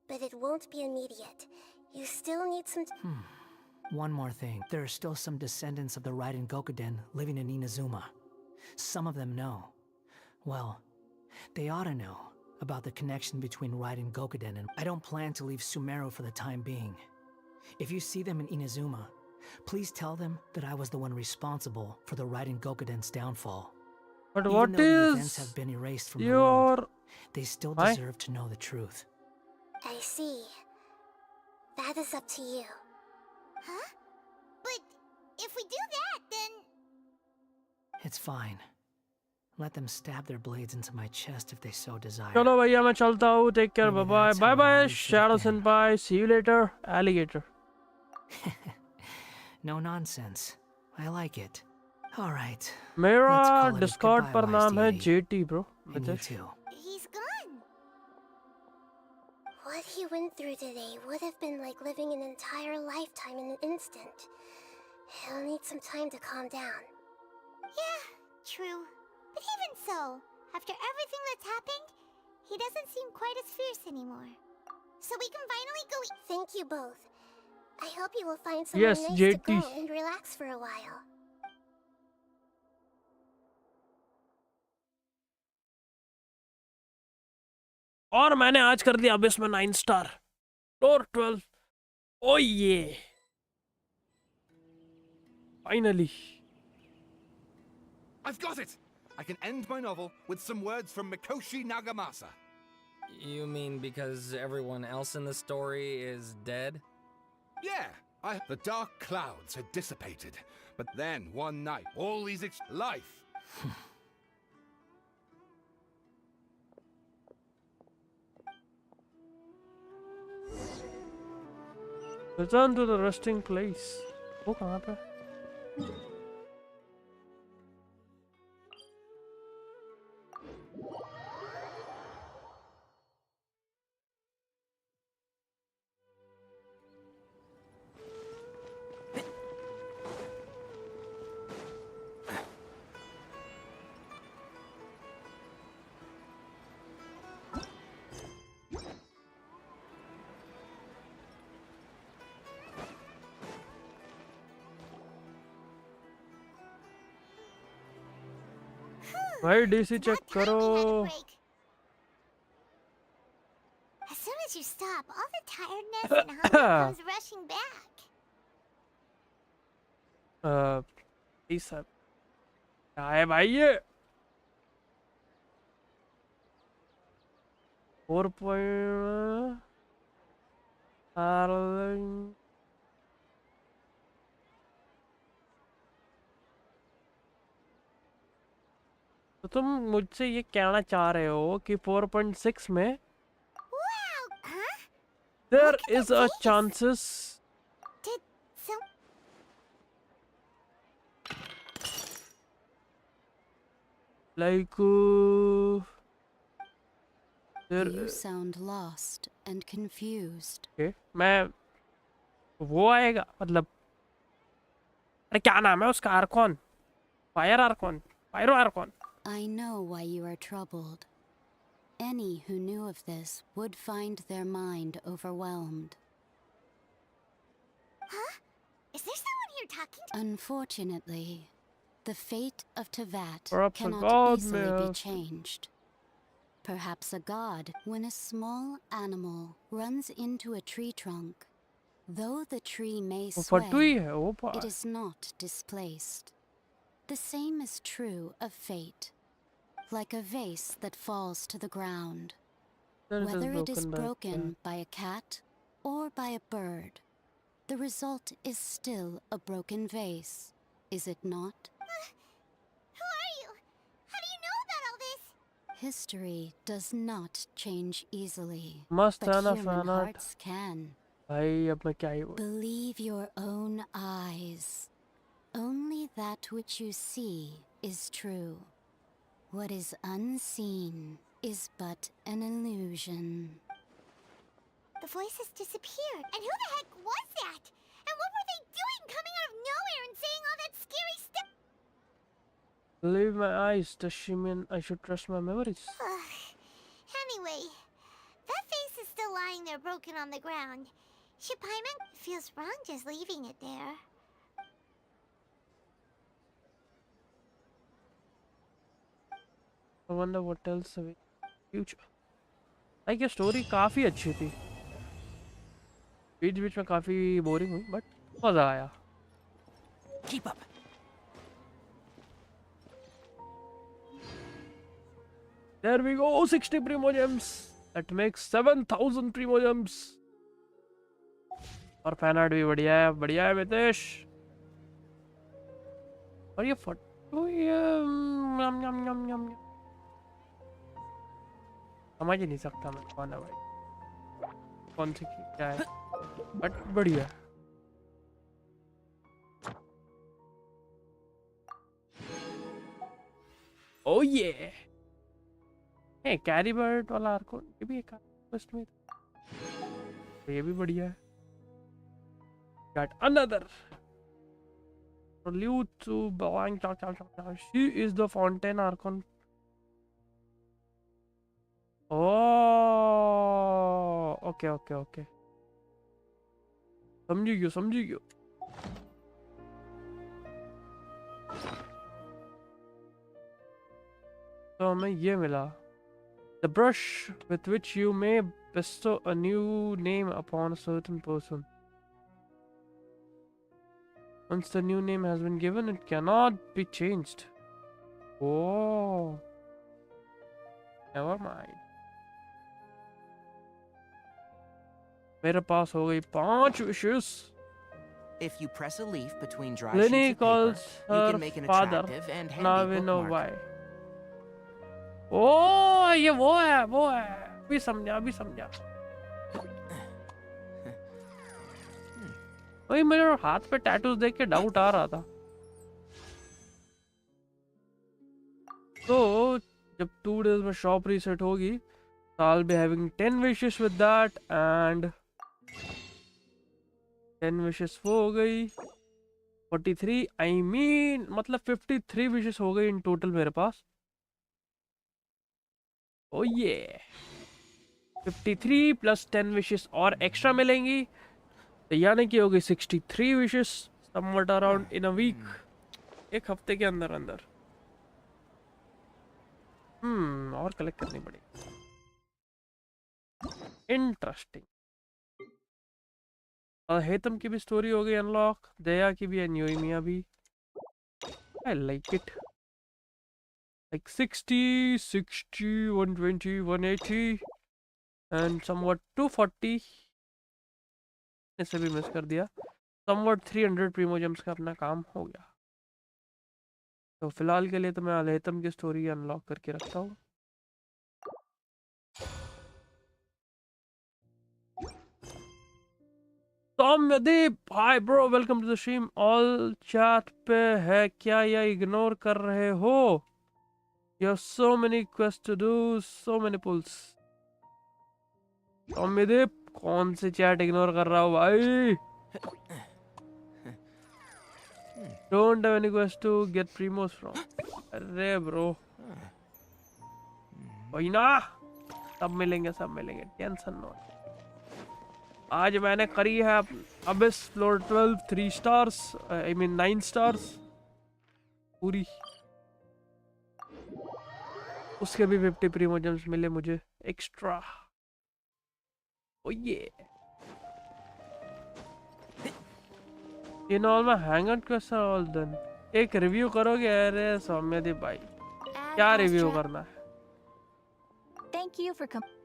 Speaker 9: But it won't be immediate. You still need some...
Speaker 7: One more thing. There are still some descendants of the Raiden Gokuden living in Inazuma. Some of them know. Well, they ought to know about the connection between Raiden Gokuden and... I don't plan to leave Sumeru for the time being. If you see them in Inazuma, please tell them that I was the one responsible for the Raiden Gokuden's downfall.
Speaker 1: But
Speaker 7: Even
Speaker 1: what
Speaker 7: though the
Speaker 1: is
Speaker 7: events have been erased from the
Speaker 1: your...
Speaker 7: world, they still
Speaker 1: Why?
Speaker 7: deserve to know the truth.
Speaker 9: I see. That is up to you. Huh? But if we do that, then...
Speaker 7: It's fine. Let them stab their blades into my chest if they so desire.
Speaker 1: चलो भैया मैं चलता हूँ. Take care. Bye bye.
Speaker 7: that's
Speaker 1: Bye
Speaker 7: how it
Speaker 1: bye.
Speaker 7: always should've
Speaker 1: Shadow
Speaker 7: been.
Speaker 1: Senpai. See you later. Alligator.
Speaker 7: No nonsense. I like it. All right.
Speaker 1: मेरा Discord पर नाम है
Speaker 7: deity.
Speaker 1: JT bro.
Speaker 7: And you too.
Speaker 9: He's gone. What he went through today would have been like living an entire lifetime in an instant. He'll need some time to calm down. Yeah, true. But even so, after everything that's happened, he doesn't seem quite as fierce anymore. So we can finally go eat. Thank you both. I hope you will find somewhere
Speaker 1: Yes,
Speaker 9: nice
Speaker 1: JT.
Speaker 9: to go and relax for a while.
Speaker 1: और मैंने आज कर दिया अबिस में 9 star. Floor 12. Oh yeah. Finally.
Speaker 8: I've got it! I can end my novel with some words from Mikoshi Nagamasa.
Speaker 16: You mean because everyone else in the story is dead?
Speaker 8: Yeah, the dark clouds had dissipated, but then one night, all these life.
Speaker 1: Return to the resting place. वो कहाँ पे? भाई DC check करो.
Speaker 9: As soon as you stop, all the tiredness and hunger comes rushing back.
Speaker 1: ये सब क्या है भाई ये? 4 point. तो तुम मुझसे ये कहना चाह रहे हो कि 4.6 में there is a chances
Speaker 9: Did some...
Speaker 1: like there
Speaker 17: You sound lost and confused.
Speaker 1: okay, मैं वो आएगा मतलब अरे क्या नाम है उसका Arcon fire Arcon फायरो Arcon
Speaker 17: I know why you are troubled. Any who knew of this would find their mind overwhelmed.
Speaker 9: Huh? Is there someone here talking to...
Speaker 17: Unfortunately, the fate of Tevat
Speaker 1: Perhaps a
Speaker 17: cannot
Speaker 1: god
Speaker 17: easily
Speaker 1: may
Speaker 17: be
Speaker 1: have-
Speaker 17: changed. perhaps a god, when a small animal runs into a tree trunk. Though the tree may
Speaker 1: वो फट्टू ही
Speaker 17: sway,
Speaker 1: है वो
Speaker 17: it
Speaker 1: pass.
Speaker 17: is not displaced. The same is true of fate, like a vase that falls to the ground.
Speaker 1: Then it is
Speaker 17: Whether it is
Speaker 1: broken by a
Speaker 17: broken
Speaker 1: cat.
Speaker 17: by a cat or by a bird, the result is still a broken vase, is it not?
Speaker 9: Who are you? How do you know about all this?
Speaker 17: History does not change easily,
Speaker 1: मस्त है
Speaker 17: but
Speaker 1: ना
Speaker 17: human
Speaker 1: fan art.
Speaker 17: hearts can.
Speaker 1: भाई अब मैं क्या ही बोलूं.
Speaker 17: Believe your own eyes. Only that which you see is true. What is unseen is but an illusion.
Speaker 9: The voices disappeared. And who the heck was that? And what were they doing coming out of nowhere and saying all that scary stuff?
Speaker 1: Believe my eyes. Does she mean I should trust my memories?
Speaker 9: Anyway, that face is still lying there broken on the ground. Should Paimon feels wrong just leaving it there.
Speaker 1: I wonder what else away future. आई क्या story काफी अच्छी थी. बीच बीच में काफी boring हुई but मजा आया.
Speaker 4: Keep up.
Speaker 1: There we go, 60 primogems. That makes 7,000 primogems. और फैन आर्ट भी बढ़िया है मितेश. और ये फटो ये यम यम यम यम समझ ही नहीं सकता मैं कौन है भाई, कौन सी क्या है, बट बढ़िया. ओ ये है कैरी बर्ड वाला आर्को, ये भी एक क्वेस्ट में तो ये भी बढ़िया है. Got another prelude to blank. She is the Fontaine Archon. Oh, okay. समझी गयो. तो हमें ये मिला. The brush with which you may bestow a new name upon a certain person. Once the new name has been given, it cannot be changed. Oh, never mind. मेरे पास हो गई 5 wishes.
Speaker 4: If you press a leaf between dry
Speaker 1: Lenny
Speaker 4: sheets of
Speaker 1: calls
Speaker 4: paper, you
Speaker 1: her
Speaker 4: can make an
Speaker 1: father.
Speaker 4: attractive and
Speaker 1: Now
Speaker 4: handy
Speaker 1: we know
Speaker 4: bookmark.
Speaker 1: why. Oh, ये वो है. अभी समझा. वही मेरे हाथ पे टैटूज देख के डाउट आ रहा था. तो जब 2 days में शॉप रीसेट होगी, I'll be having 10 wishes with that and 10 wishes वो हो गई 43. मतलब 53 wishes हो गई इन टोटल मेरे पास. ओ ये 53 प्लस 10 wishes और एक्स्ट्रा मिलेंगी, तो यानी कि हो गई 63 wishes somewhat around in a week. एक हफ्ते के अंदर और कलेक्ट करनी पड़ेगी. इंटरेस्टिंग. हेतम की भी स्टोरी हो गई अनलॉक, दया की भी एंड योइमिया भी. I like it. Like 60, 120, 180 and somewhat 240. इसे भी मिस कर दिया. Somewhat 300 प्रीमोजेम्स का अपना काम हो गया. तो फिलहाल के लिए तो मैं अलहेतम की स्टोरी अनलॉक करके रखता हूँ. Soumyadeep, hi bro, welcome to the stream. All chat पे है क्या या इग्नोर कर रहे हो? You have so many quests to do, so many pulls. Soumyadeep, कौन से चैट इग्नोर कर रहा हो भाई? Don't have any quest to get primos from. अरे ब्रो, वही ना, सब मिलेंगे, टेंशन नो. आज मैंने करी है Abish floor 12 3 stars, I mean 9 stars पूरी. उसके भी 50 प्रीमोजम्स मिले मुझे एक्स्ट्रा। ओ ये in all my hangout quest are all done. एक रिव्यू करोगे? अरे सौम्यदीप भाई क्या रिव्यू करना है?
Speaker 2: Thank you for coming.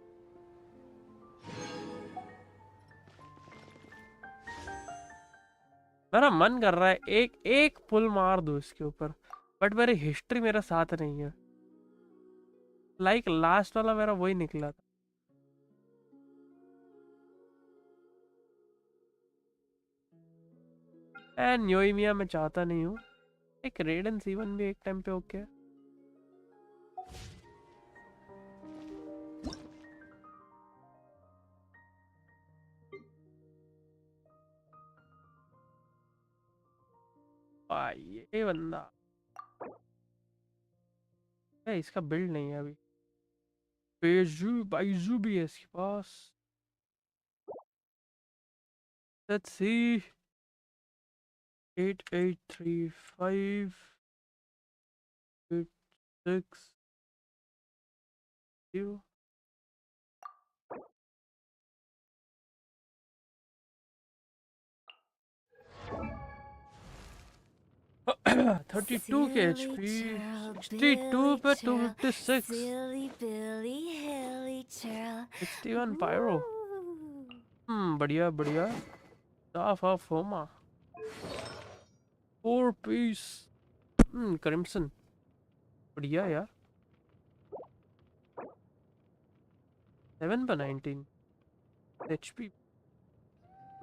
Speaker 1: मेरा मन कर रहा है एक एक पुल मार दूं इसके ऊपर, बट मेरी हिस्ट्री मेरा साथ नहीं है। लाइक लास्ट वाला मेरा वही निकला था। एंड योइमिया मैं चाहता नहीं हूँ। एक रेडन सीवन भी एक टाइम पे ओके। ये बंदा है, इसका बिल्ड नहीं है अभी। बेजू बाइजू भी है इसके पास। लेट्स सी 8835 860 32 के HP, 62 पे 256, 61 pyro। बढ़िया बढ़िया। Staff of Homa, 4 piece Crimson, बढ़िया यार। 7 पे 19 HP,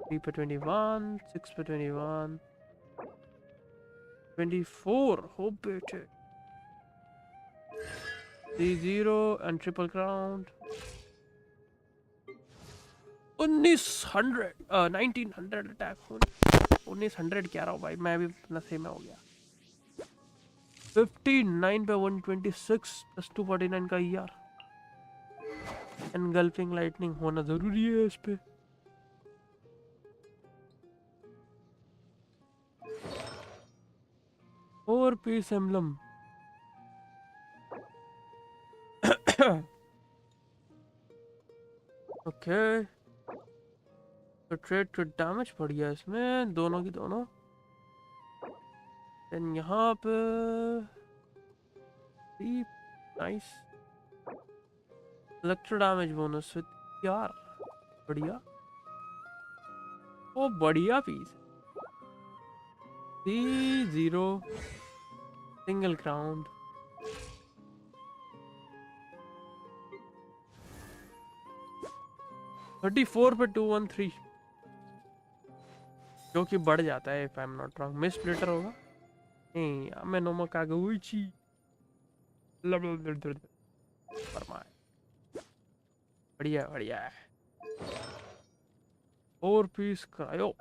Speaker 1: 3 पे 21, 6 पे 21, 24 हो बेटे। 3-0 and triple crown। 1900 1900 अटैक। 1900 क्या रहा हूँ भाई, मैं भी अपना सेम हो गया। 59 पे 126 प्लस 249 का यार। एनगल्फिंग लाइटनिंग होना जरूरी है इस पे। और पीस एम्बलम ओके। तो ट्रेड टू डैमेज बढ़िया इसमें, दोनों की दोनों। देन यहाँ पे nice electro damage bonus with यार, बढ़िया। ओ बढ़िया पीस। 3-0 single ground. थर्टी 4 पे 213 जो कि बढ़ जाता है if I am not wrong. Miss splitter होगा नहीं, मैं नोमा कागुची फरमाए। बढ़िया बढ़िया है। 4 पीस करायो।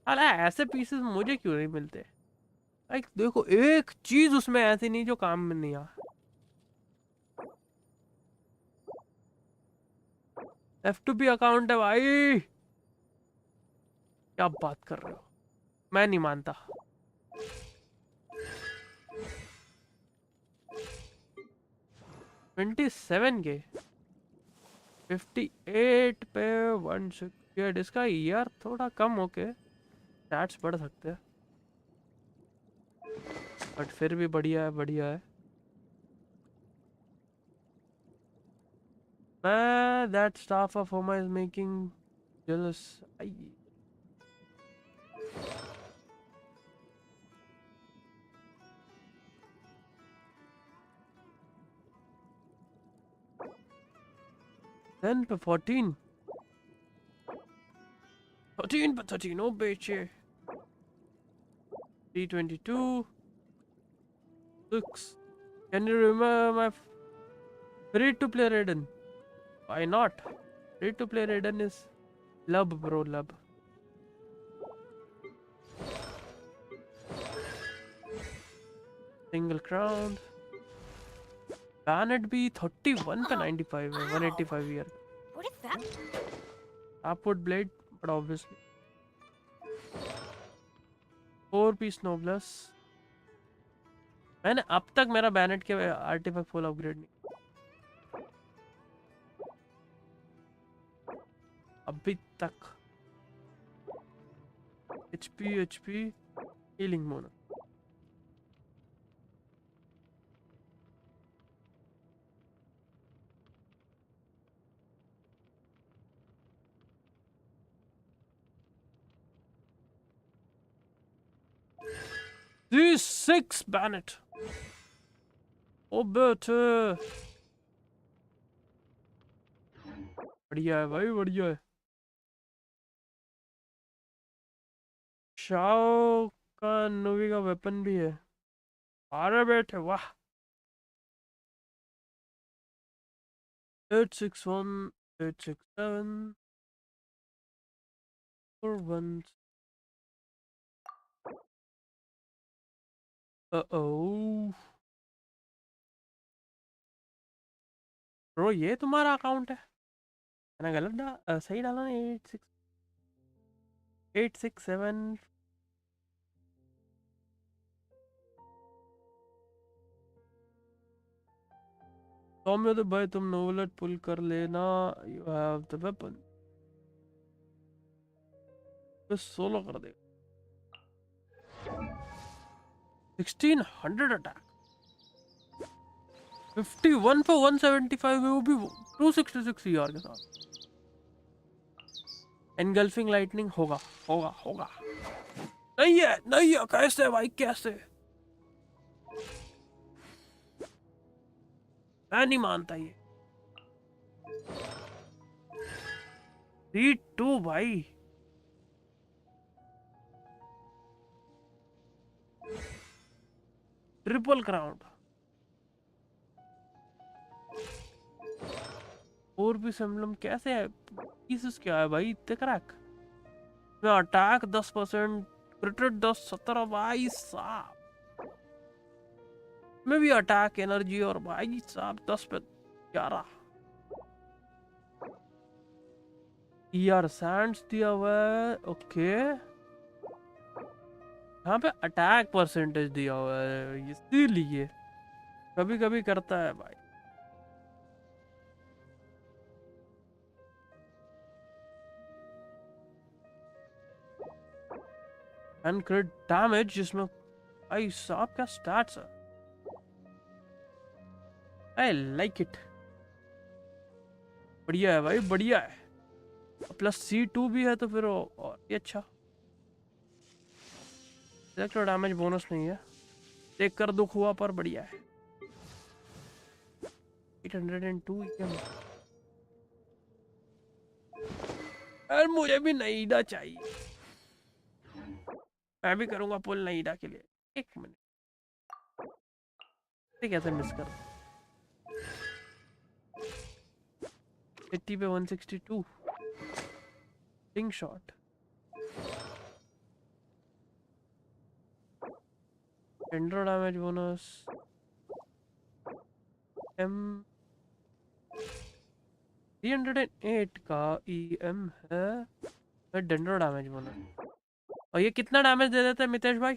Speaker 1: अरे ऐसे पीसेस मुझे क्यों नहीं मिलते? लाइक देखो एक चीज उसमें ऐसी नहीं जो काम में नहीं आ। F2P अकाउंट है भाई, क्या बात कर रहे हो? मैं नहीं मानता। 27 के 58 पे 168 इसका यार थोड़ा कम होके स्टैट्स बढ़ सकते हैं, बट फिर भी बढ़िया है बढ़िया है। That staff of Homa is making jealous. Then पे 14 पे 13 ओ बेचे। 322 6। Can you remember my free to play Raiden? Why not? Free to play Raiden is love bro, love. Single crown. Banned भी 31 पे 95 है, 185 year.
Speaker 2: What is that?
Speaker 1: Upward blade, but obviously 4 piece noblesse, मैंने अब तक मेरा बैनेट के artefact full upgrade नहीं, अभी तक। HP healing mono. D6 Bennett. ओ बेटे बढ़िया है भाई, बढ़िया है। शाओ का नोवी का वेपन भी है। अरे बेटे वाह। 861 867 41। ओ ब्रो, ये तुम्हारा अकाउंट है? मैंने गलत सही डाला ना? 867। सौम्य तो भाई तुम नोवलेट पुल कर लेना, यू हैव द वेपन। तो 16 कर देगा। 1600 अटैक, 51 for 175 है, वो भी 266 ईआर के साथ। एनगल्फिंग लाइटनिंग होगा होगा होगा। नहीं है नहीं है, कैसे भाई कैसे? मैं नहीं मानता ये। 3-2 भाई। Triple crown. 4 पीस एम्बलम कैसे है? पीसेस क्या है भाई इतने क्रैक में? अटैक 10%, क्रिटिट 10 17 भाई साहब। में भी अटैक एनर्जी और भाई साहब 10 पे 11। यार सैंड्स दिया हुआ है, ओके। यहाँ पे अटैक परसेंटेज दिया हुआ है, इसीलिए कभी कभी करता है भाई। एंड क्रिट डैमेज, जिसमें भाई साहब क्या स्टैट्स है। आई लाइक इट, बढ़िया है भाई बढ़िया है। प्लस C2 भी है तो फिर और ये अच्छा। इलेक्ट्रो डैमेज बोनस नहीं है, देख कर दुख हुआ पर बढ़िया है। 802 EM। यार मुझे भी नईडा चाहिए, मैं भी करूंगा पुल नईडा के लिए। एक मिनट, कैसे मिस कर? 80 पे 162 sling shot. Tender damage bonus M 308 का EM है। डेंडर डैमेज बोनस, और ये कितना डैमेज दे देता है मितेश भाई?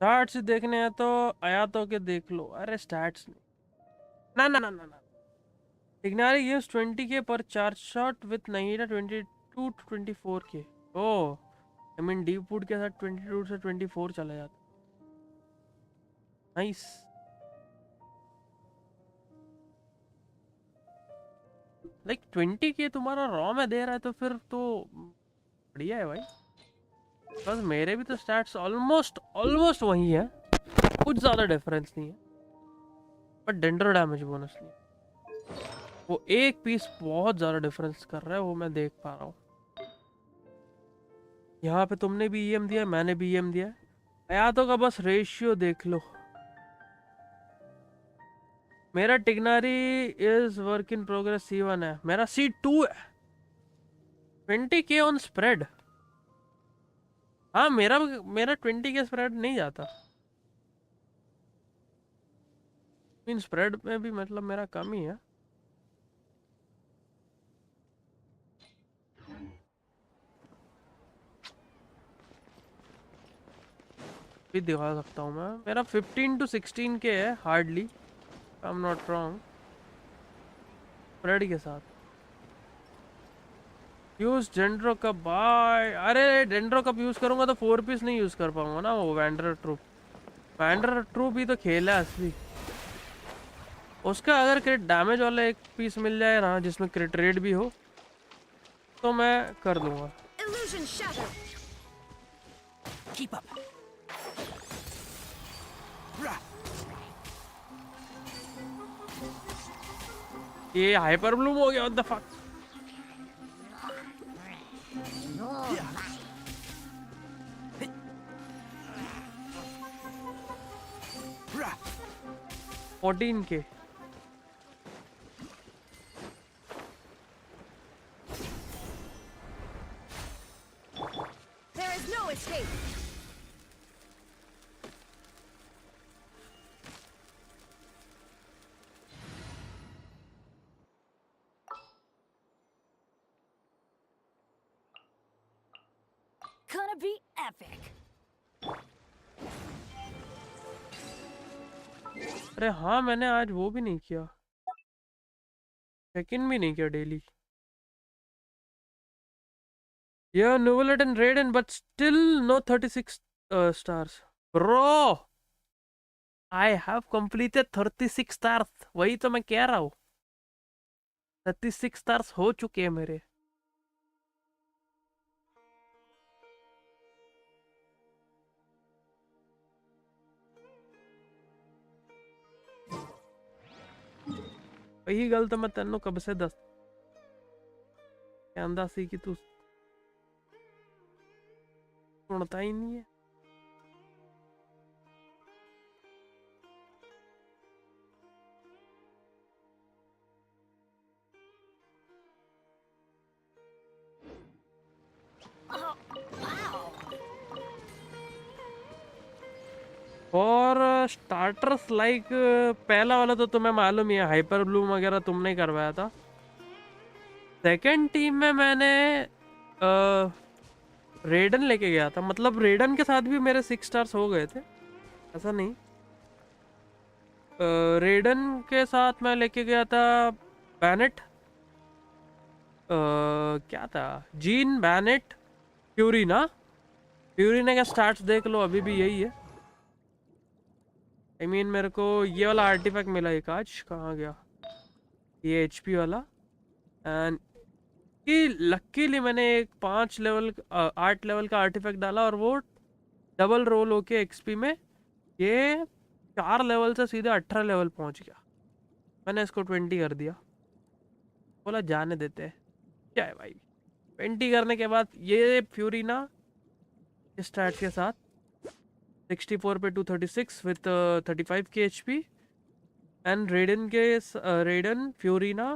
Speaker 1: स्टैट्स देखने हैं तो आया तो के देख लो। अरे स्टैट्स नहीं, ना ना ना ना ना। इग्नारी गिव्स 20k पर चार्ज शॉट विथ नहीरा 22 to 24k। Oh, I mean deep wood के साथ 22 से 24 चला जाता। नाइस। लाइक 20k तुम्हारा रॉ में दे रहा है तो फिर तो बढ़िया है भाई। बस मेरे भी तो स्टैट्स ऑलमोस्ट ऑलमोस्ट वही है, कुछ ज़्यादा डिफरेंस नहीं है। पर डेंडर डैमेज बोनस नहीं, वो एक पीस बहुत ज़्यादा डिफरेंस कर रहा है, वो मैं देख पा रहा हूँ। यहाँ पे तुमने भी ईएम दिया, मैंने भी ईएम दिया। आयातों का बस रेशियो देख लो। मेरा Tighnari is work in progress C1 है, मेरा C2 है। 20k on spread. हाँ मेरा मेरा 20k स्प्रेड नहीं जाता। मीन स्प्रेड में भी मतलब मेरा कम ही है। भी दिखा सकता हूँ मैं, मेरा 15 to 16k है hardly, I am not wrong, spread के साथ। यूज डेंड्रो कप बाय, अरे डेंड्रो कप यूज करूंगा तो 4 पीस नहीं यूज कर पाऊंगा ना। वो वैंडर ट्रूप, वैंडर ट्रूप ही तो खेला है असली। उसका अगर क्रिट डैमेज वाला एक पीस मिल जाए ना जिसमें क्रिट रेट भी हो तो मैं कर दूंगा।
Speaker 2: Illusion shattered.
Speaker 4: Keep up.
Speaker 1: ये हाइपर ब्लूम हो गया, व्हाट द फक। फोर्टीन के
Speaker 2: There is no escape. Gonna be epic.
Speaker 1: अरे हाँ मैंने आज वो भी नहीं किया, चेक इन भी नहीं किया daily. Yeah, Novelet and Raiden, but still no 36 stars. Bro, I have completed 36 stars. वही तो मैं कह रहा हूँ, 36 stars हो चुके हैं मेरे। वही गल तो मैं तेनों कब से दस कहंदा सी कि तू सुनता ही नहीं है।
Speaker 2: Oh, wow.
Speaker 1: और स्टार्टर्स लाइक पहला वाला तो तुम्हें मालूम ही है, हाइपर ब्लूम वगैरह तुमने करवाया था। सेकंड टीम में मैंने रेडन लेके गया था, मतलब रेडन के साथ भी मेरे 6 स्टार्स हो गए थे, ऐसा नहीं। रेडन के साथ मैं लेके गया था बैनेट, क्या था, जीन, बैनेट, फ्यूरीना। फ्यूरीना का स्टार्ट्स देख लो, अभी भी यही है। I mean, मेरे को ये वाला आर्टिफैक्ट मिला एक आज, कहाँ गया ये HP वाला। एंड कि लकीली मैंने एक 8 लेवल का आर्टिफैक्ट डाला और वो डबल रोल होके XP में ये 4 लेवल से सीधे 18 लेवल पहुंच गया। मैंने इसको 20 कर दिया, बोला जाने देते हैं, क्या है भाई। 20 करने के बाद ये फ्यूरीना स्टार्ट के साथ 64 पे 236 with 35k HP and Raiden, Furina,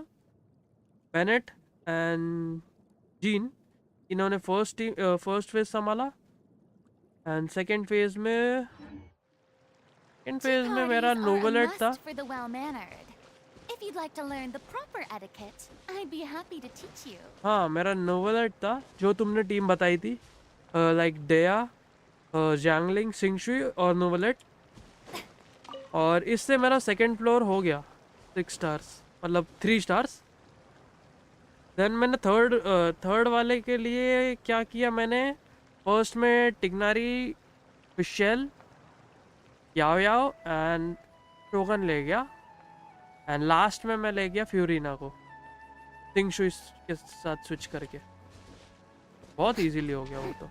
Speaker 1: Bennett and Jean, इन्होंने फर्स्ट फेज संभाला। एंड सेकंड फेज में मेरा नोवेलेट था।
Speaker 17: For the well-mannered. If you'd like to learn the proper etiquette, I'd be happy to teach you.
Speaker 1: हाँ मेरा नोवेलेट था जो तुमने टीम बताई थी, लाइक डेया, जैंगलिंग, सिंगशुई और नोवेलेट। और इससे मेरा सेकंड फ्लोर हो गया 6 स्टार्स, मतलब 3 स्टार्स। देन मैंने थर्ड वाले के लिए क्या किया, मैंने फर्स्ट में टिग्नारी, फिशेल, याओ याओ एंड टोकन ले गया। एंड लास्ट में मैं ले गया फ्यूरीना को सिंगशुई के साथ स्विच करके। बहुत इजीली हो गया वो तो।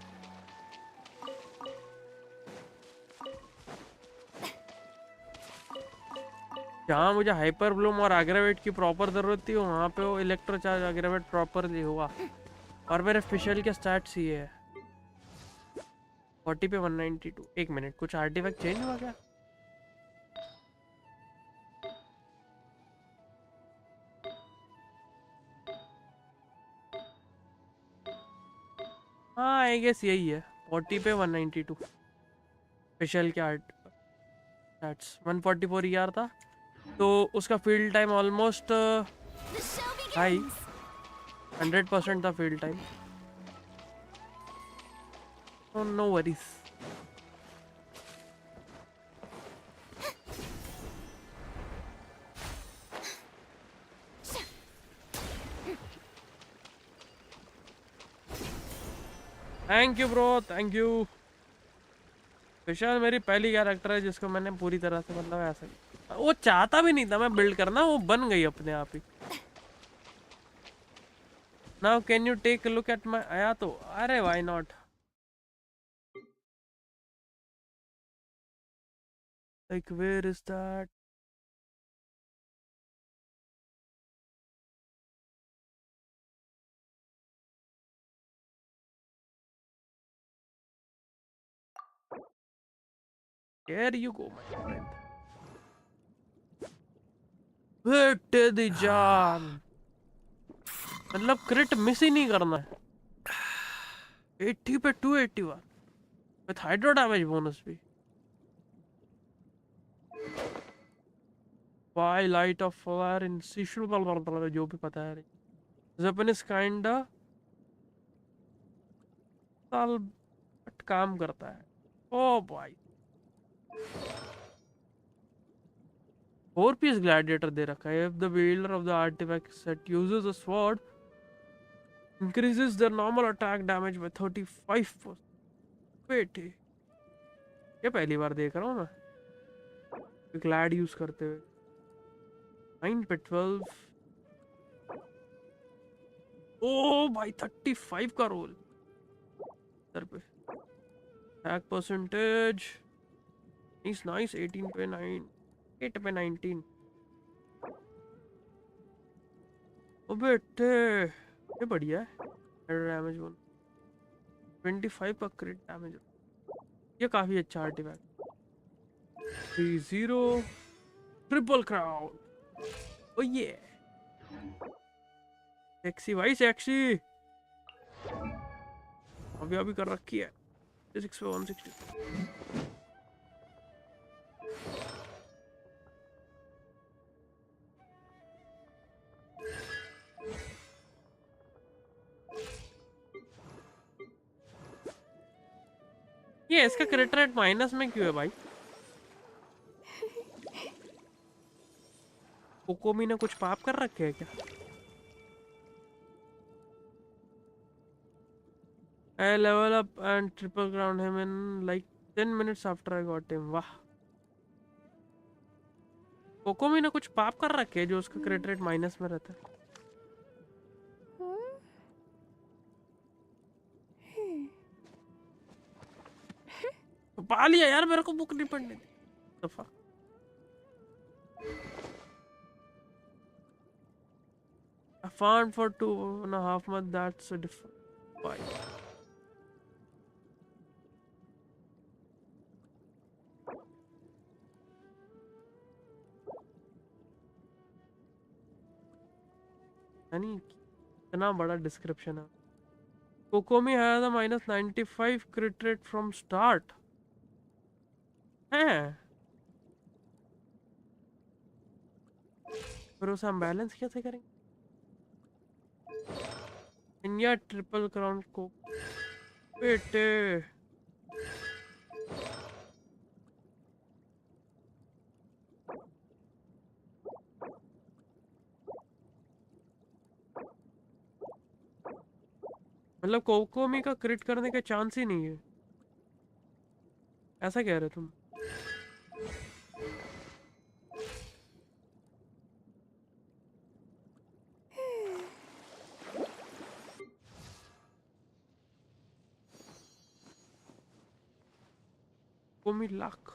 Speaker 1: जहाँ मुझे हाइपर ब्लूम और एग्रेवेट की प्रॉपर ज़रूरत थी वहाँ पे वो इलेक्ट्रो चार्ज एग्रेवेट प्रॉपरली हुआ। और मेरे फिशल के स्टार्ट्स ही है। 40 पे 192। एक मिनट, कुछ आर्टिफैक्ट चेंज हुआ क्या? हाँ आई गेस यही है, 40 पे 192। स्पेशल के आर्ट स्टैट्स 144 ईआर था, तो उसका फील्ड टाइम ऑलमोस्ट हाई 100% था field time. No worries. Thank you bro, thank you. Vishal मेरी पहली कैरेक्टर है जिसको मैंने पूरी तरह से मतलब ऐसा, वो चाहता भी नहीं था मैं बिल्ड करना, वो बन गई अपने आप ही। Now can you take look at my, आया तो अरे why not, like where is that? Here you go my friend। बेटे दी जान, मतलब क्रिट मिस ही नहीं करना है। 80 पे 281 विथ हाइड्रो डैमेज बोनस भी। Why light of fire in seashore, जो भी पता है। Japanese kinda साल बट काम करता है। ओ भाई 4 पीस ग्लैडिएटर दे रखा है। If the wielder of the artifact set uses a sword, increases their normal attack damage by 35%। बेटे ये पहली बार देख रहा हूँ मैं ग्लैड यूज करते हुए। 9 पे 12। ओ भाई 35 का रोल इधर पे। Attack percentage nice nice. 18 पे 9, 8 पे 19। ओ बेटे ये बढ़िया है। डैमेज 25 का क्रिट डैमेज, ये काफी अच्छा आर्टिफैक्ट। 30 triple crown. ओ ये सेक्सी भाई सेक्सी, अभी अभी कर रखी है। 6 पे 160। ये इसका क्रिट रेट माइनस में क्यों है भाई? कोकोमी ने कुछ पाप कर रखे है क्या? I level up and triple crown him in like 10 minutes after I got him। वाह, कोकोमी ने कुछ पाप कर रखे है जो उसका क्रिट रेट माइनस में रहता है। तो पा लिया यार, मेरे को बुक नहीं पढ़ने दी दफा। I found for 2.5 months, that's a different fight। यानी इतना बड़ा डिस्क्रिप्शन है। कोकोमी has a -95 crit rate from start है। फिर उसे हम बैलेंस कैसे करेंगे? इंडिया ट्रिपल क्राउन को बेटे मतलब कोकोमी का क्रिट करने का चांस ही नहीं है, ऐसा कह रहे तुम? कोमी लाख।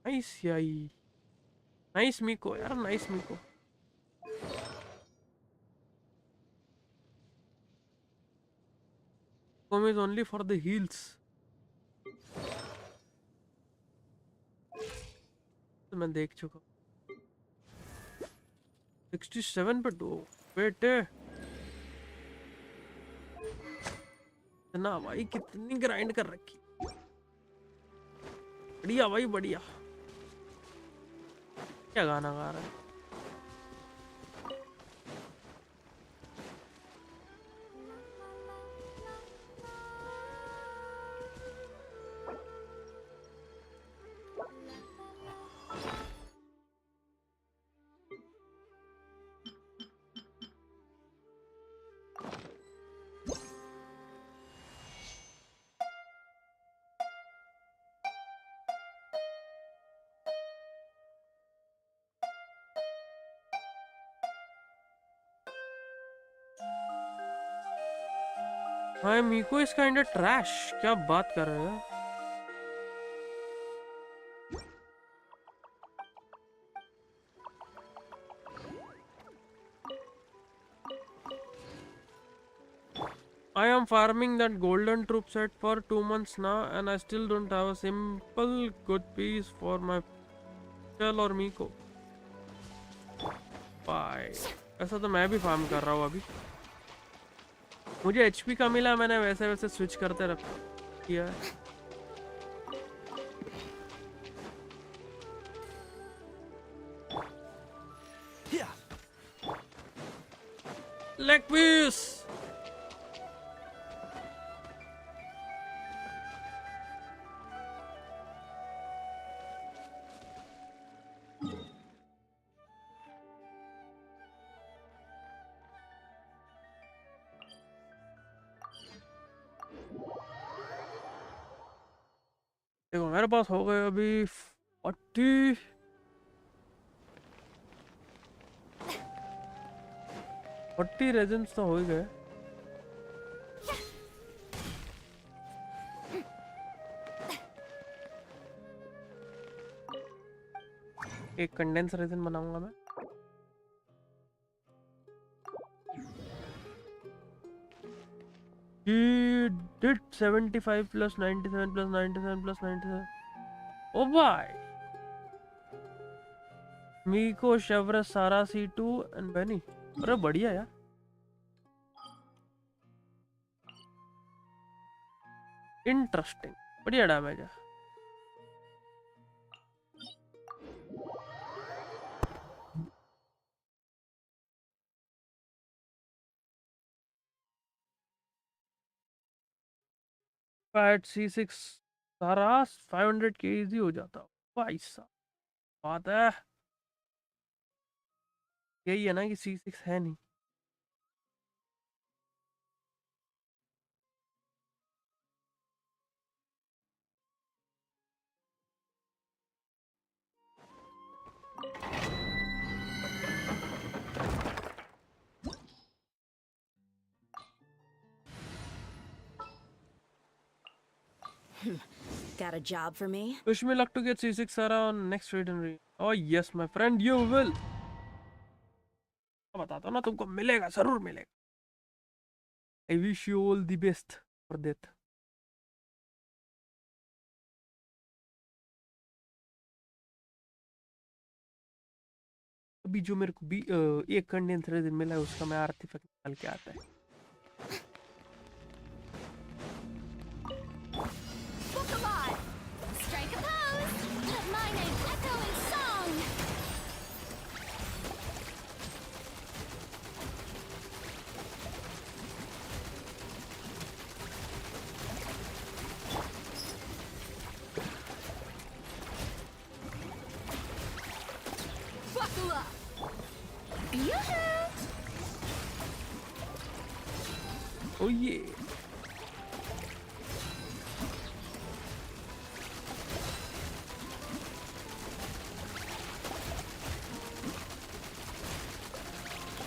Speaker 1: नाइस याई, नाइस मिको यार, nice Miko. Comb is only for the heels. तो मैं देख चुका 67 पे 2 बेटे ना भाई कितनी ग्राइंड कर रखी बढ़िया भाई बढ़िया क्या गाना गा रहा है हाँ मीको इज काइंड ऑफ ट्रैश क्या बात कर रहे हो I am farming that golden troop set for 2 months now and I still don't have a simple good piece for my Shell or Miko. Bye. ऐसा तो मैं भी फार्म कर रहा हूँ अभी मुझे HP का मिला मैंने वैसे वैसे स्विच करते रखा किया है लेग पीस देखो मेरे पास हो गए अभी 40 रेजन्स तो हो ही गए एक कंडेंस रेजन बनाऊंगा मैं He did 75 plus 97 plus 97 plus 97. Oh boy! Miko, Chevrolet, Sara, C2 and Benny. अरे बढ़िया यार इंटरेस्टिंग बढ़िया डैमेज है At C6 सारा 500 के इजी हो जाता भाई साहब बात है यही है ना कि C6 है नहीं
Speaker 13: Got a job for me?
Speaker 1: Wish me luck to get C6 Sara on next raid and raid. Oh yes my friend you will बताता हूँ ना तुमको मिलेगा जरूर मिलेगा I wish you all the best for that अभी जो मेरे को भी एक कंडेंस रेजन मिला है उसका मैं आर्टिफैक्ट निकाल के आता है Oh yeah.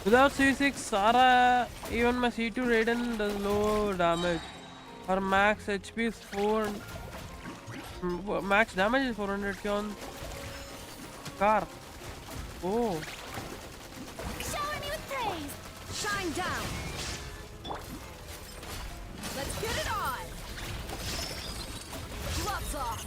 Speaker 1: Without C6 Sara, even my C2 Raiden does low damage. Her max HP is 4. Max damage is 400 on car. Oh.
Speaker 2: Shower me with praise. Shine down. Let's get it on! Gloves off!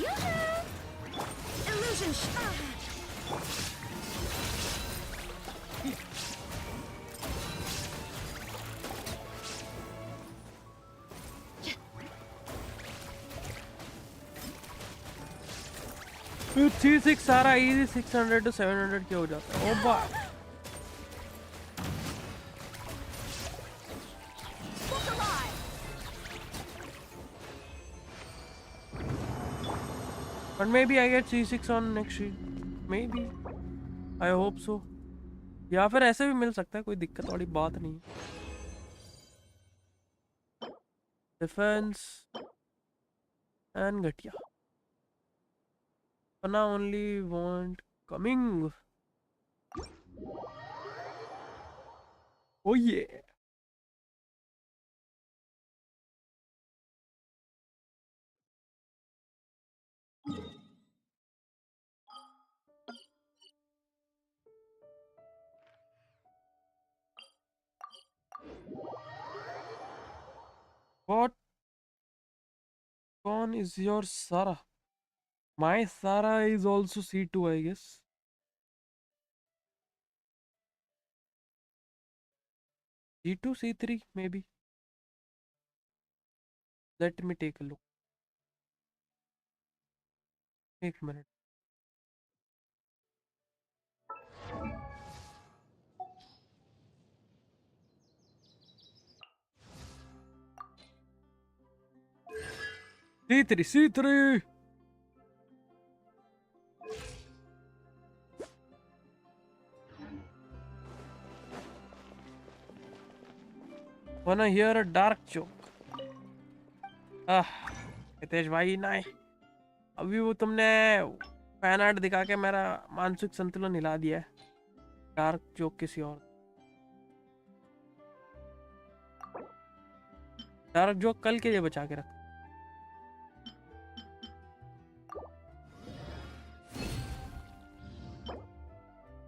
Speaker 2: Yoo-hoo! Illusion
Speaker 1: फिर 3-6 सारा easy 600 to 700 के हो जाता है। ओ bye but maybe I get C6 on next sheet, maybe I hope so, या फिर ऐसे भी मिल सकता है, कोई दिक्कत वाली बात नहीं। डिफेंस एंड घटिया Pana only want coming. Oh yeah. What one is your Sarah? My Sarah is also C2, I guess. C2, C3, maybe. Let me take a look. एक minute. C3, C3. Wanna hear a dark joke? Hitesh भाई नहीं, अभी वो तुमने fan art दिखा के मेरा मानसिक संतुलन हिला दिया है। डार्क जोक किसी और, डार्क जोक कल के लिए बचा के रख।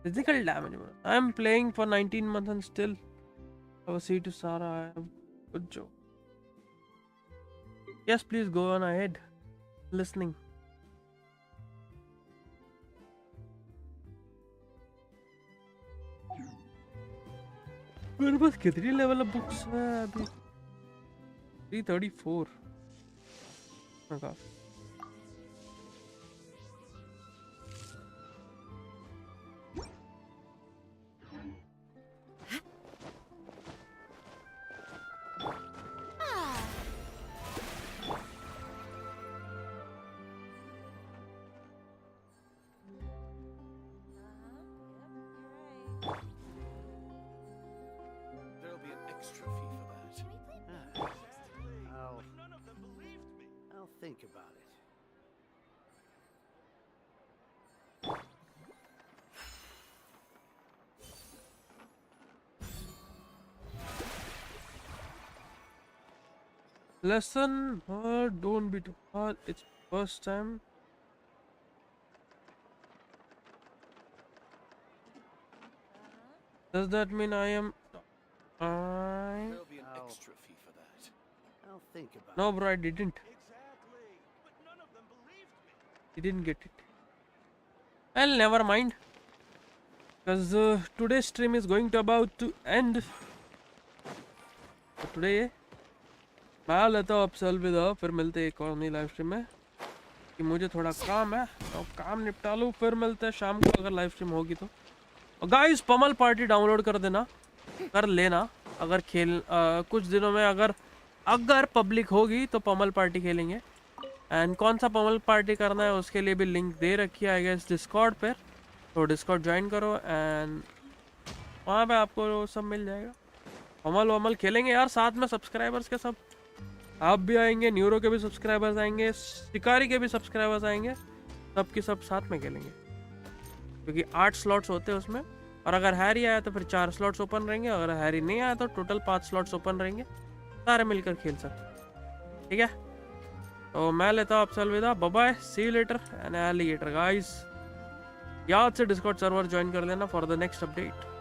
Speaker 1: Physical damage. I am playing for 19 months and still have a C to Sarah. I have good joke. Yes, please go on ahead. Listening. मेरे पास कितनी लेवल अप बुक्स है अभी? 334. Okay.
Speaker 18: Think about it.
Speaker 1: Lesson, don't be too hard. It's first time. Does that mean I am?
Speaker 18: There'll be an extra fee for that. I'll think about
Speaker 1: No,
Speaker 18: it.
Speaker 1: bro, I didn't. He didn't get it. Well, never mind. Because today's stream is going to about to end. So today, मैं लेता हूँ आपसे अलविदा, फिर मिलते हैं एक और नई लाइव स्ट्रीम में। कि मुझे थोड़ा काम है, तो काम निपटा लूँ, फिर मिलते हैं शाम को अगर लाइव स्ट्रीम होगी तो। और गाइस, पमल पार्टी डाउनलोड कर देना, कर लेना। अगर कुछ दिनों में अगर पब्लिक होगी तो पमल पार्टी खेलेंगे। एंड कौन सा पमल पार्टी करना है उसके लिए भी लिंक दे रखी है आई गेस डिस्कॉर्ड पर, तो डिस्कॉर्ड ज्वाइन करो एंड वहाँ पे आपको सब मिल जाएगा। पमल वमल खेलेंगे यार साथ में, सब्सक्राइबर्स के सब आप भी आएंगे, न्यूरो के भी सब्सक्राइबर्स आएंगे, शिकारी के भी सब्सक्राइबर्स आएंगे, सब के सब साथ में खेलेंगे। क्योंकि 8 स्लॉट्स होते हैं उसमें, और अगर हैरी आया तो फिर 4 स्लॉट्स ओपन रहेंगे, अगर हैरी नहीं आया तो टोटल 5 स्लॉट्स ओपन रहेंगे, सारे मिलकर खेल सकते। ठीक है, तो मैं लेता हूँ आपसे अलविदा, bye bye, see you later and alligator guys. याद से डिस्कॉर्ड सर्वर ज्वाइन कर लेना फॉर द नेक्स्ट अपडेट।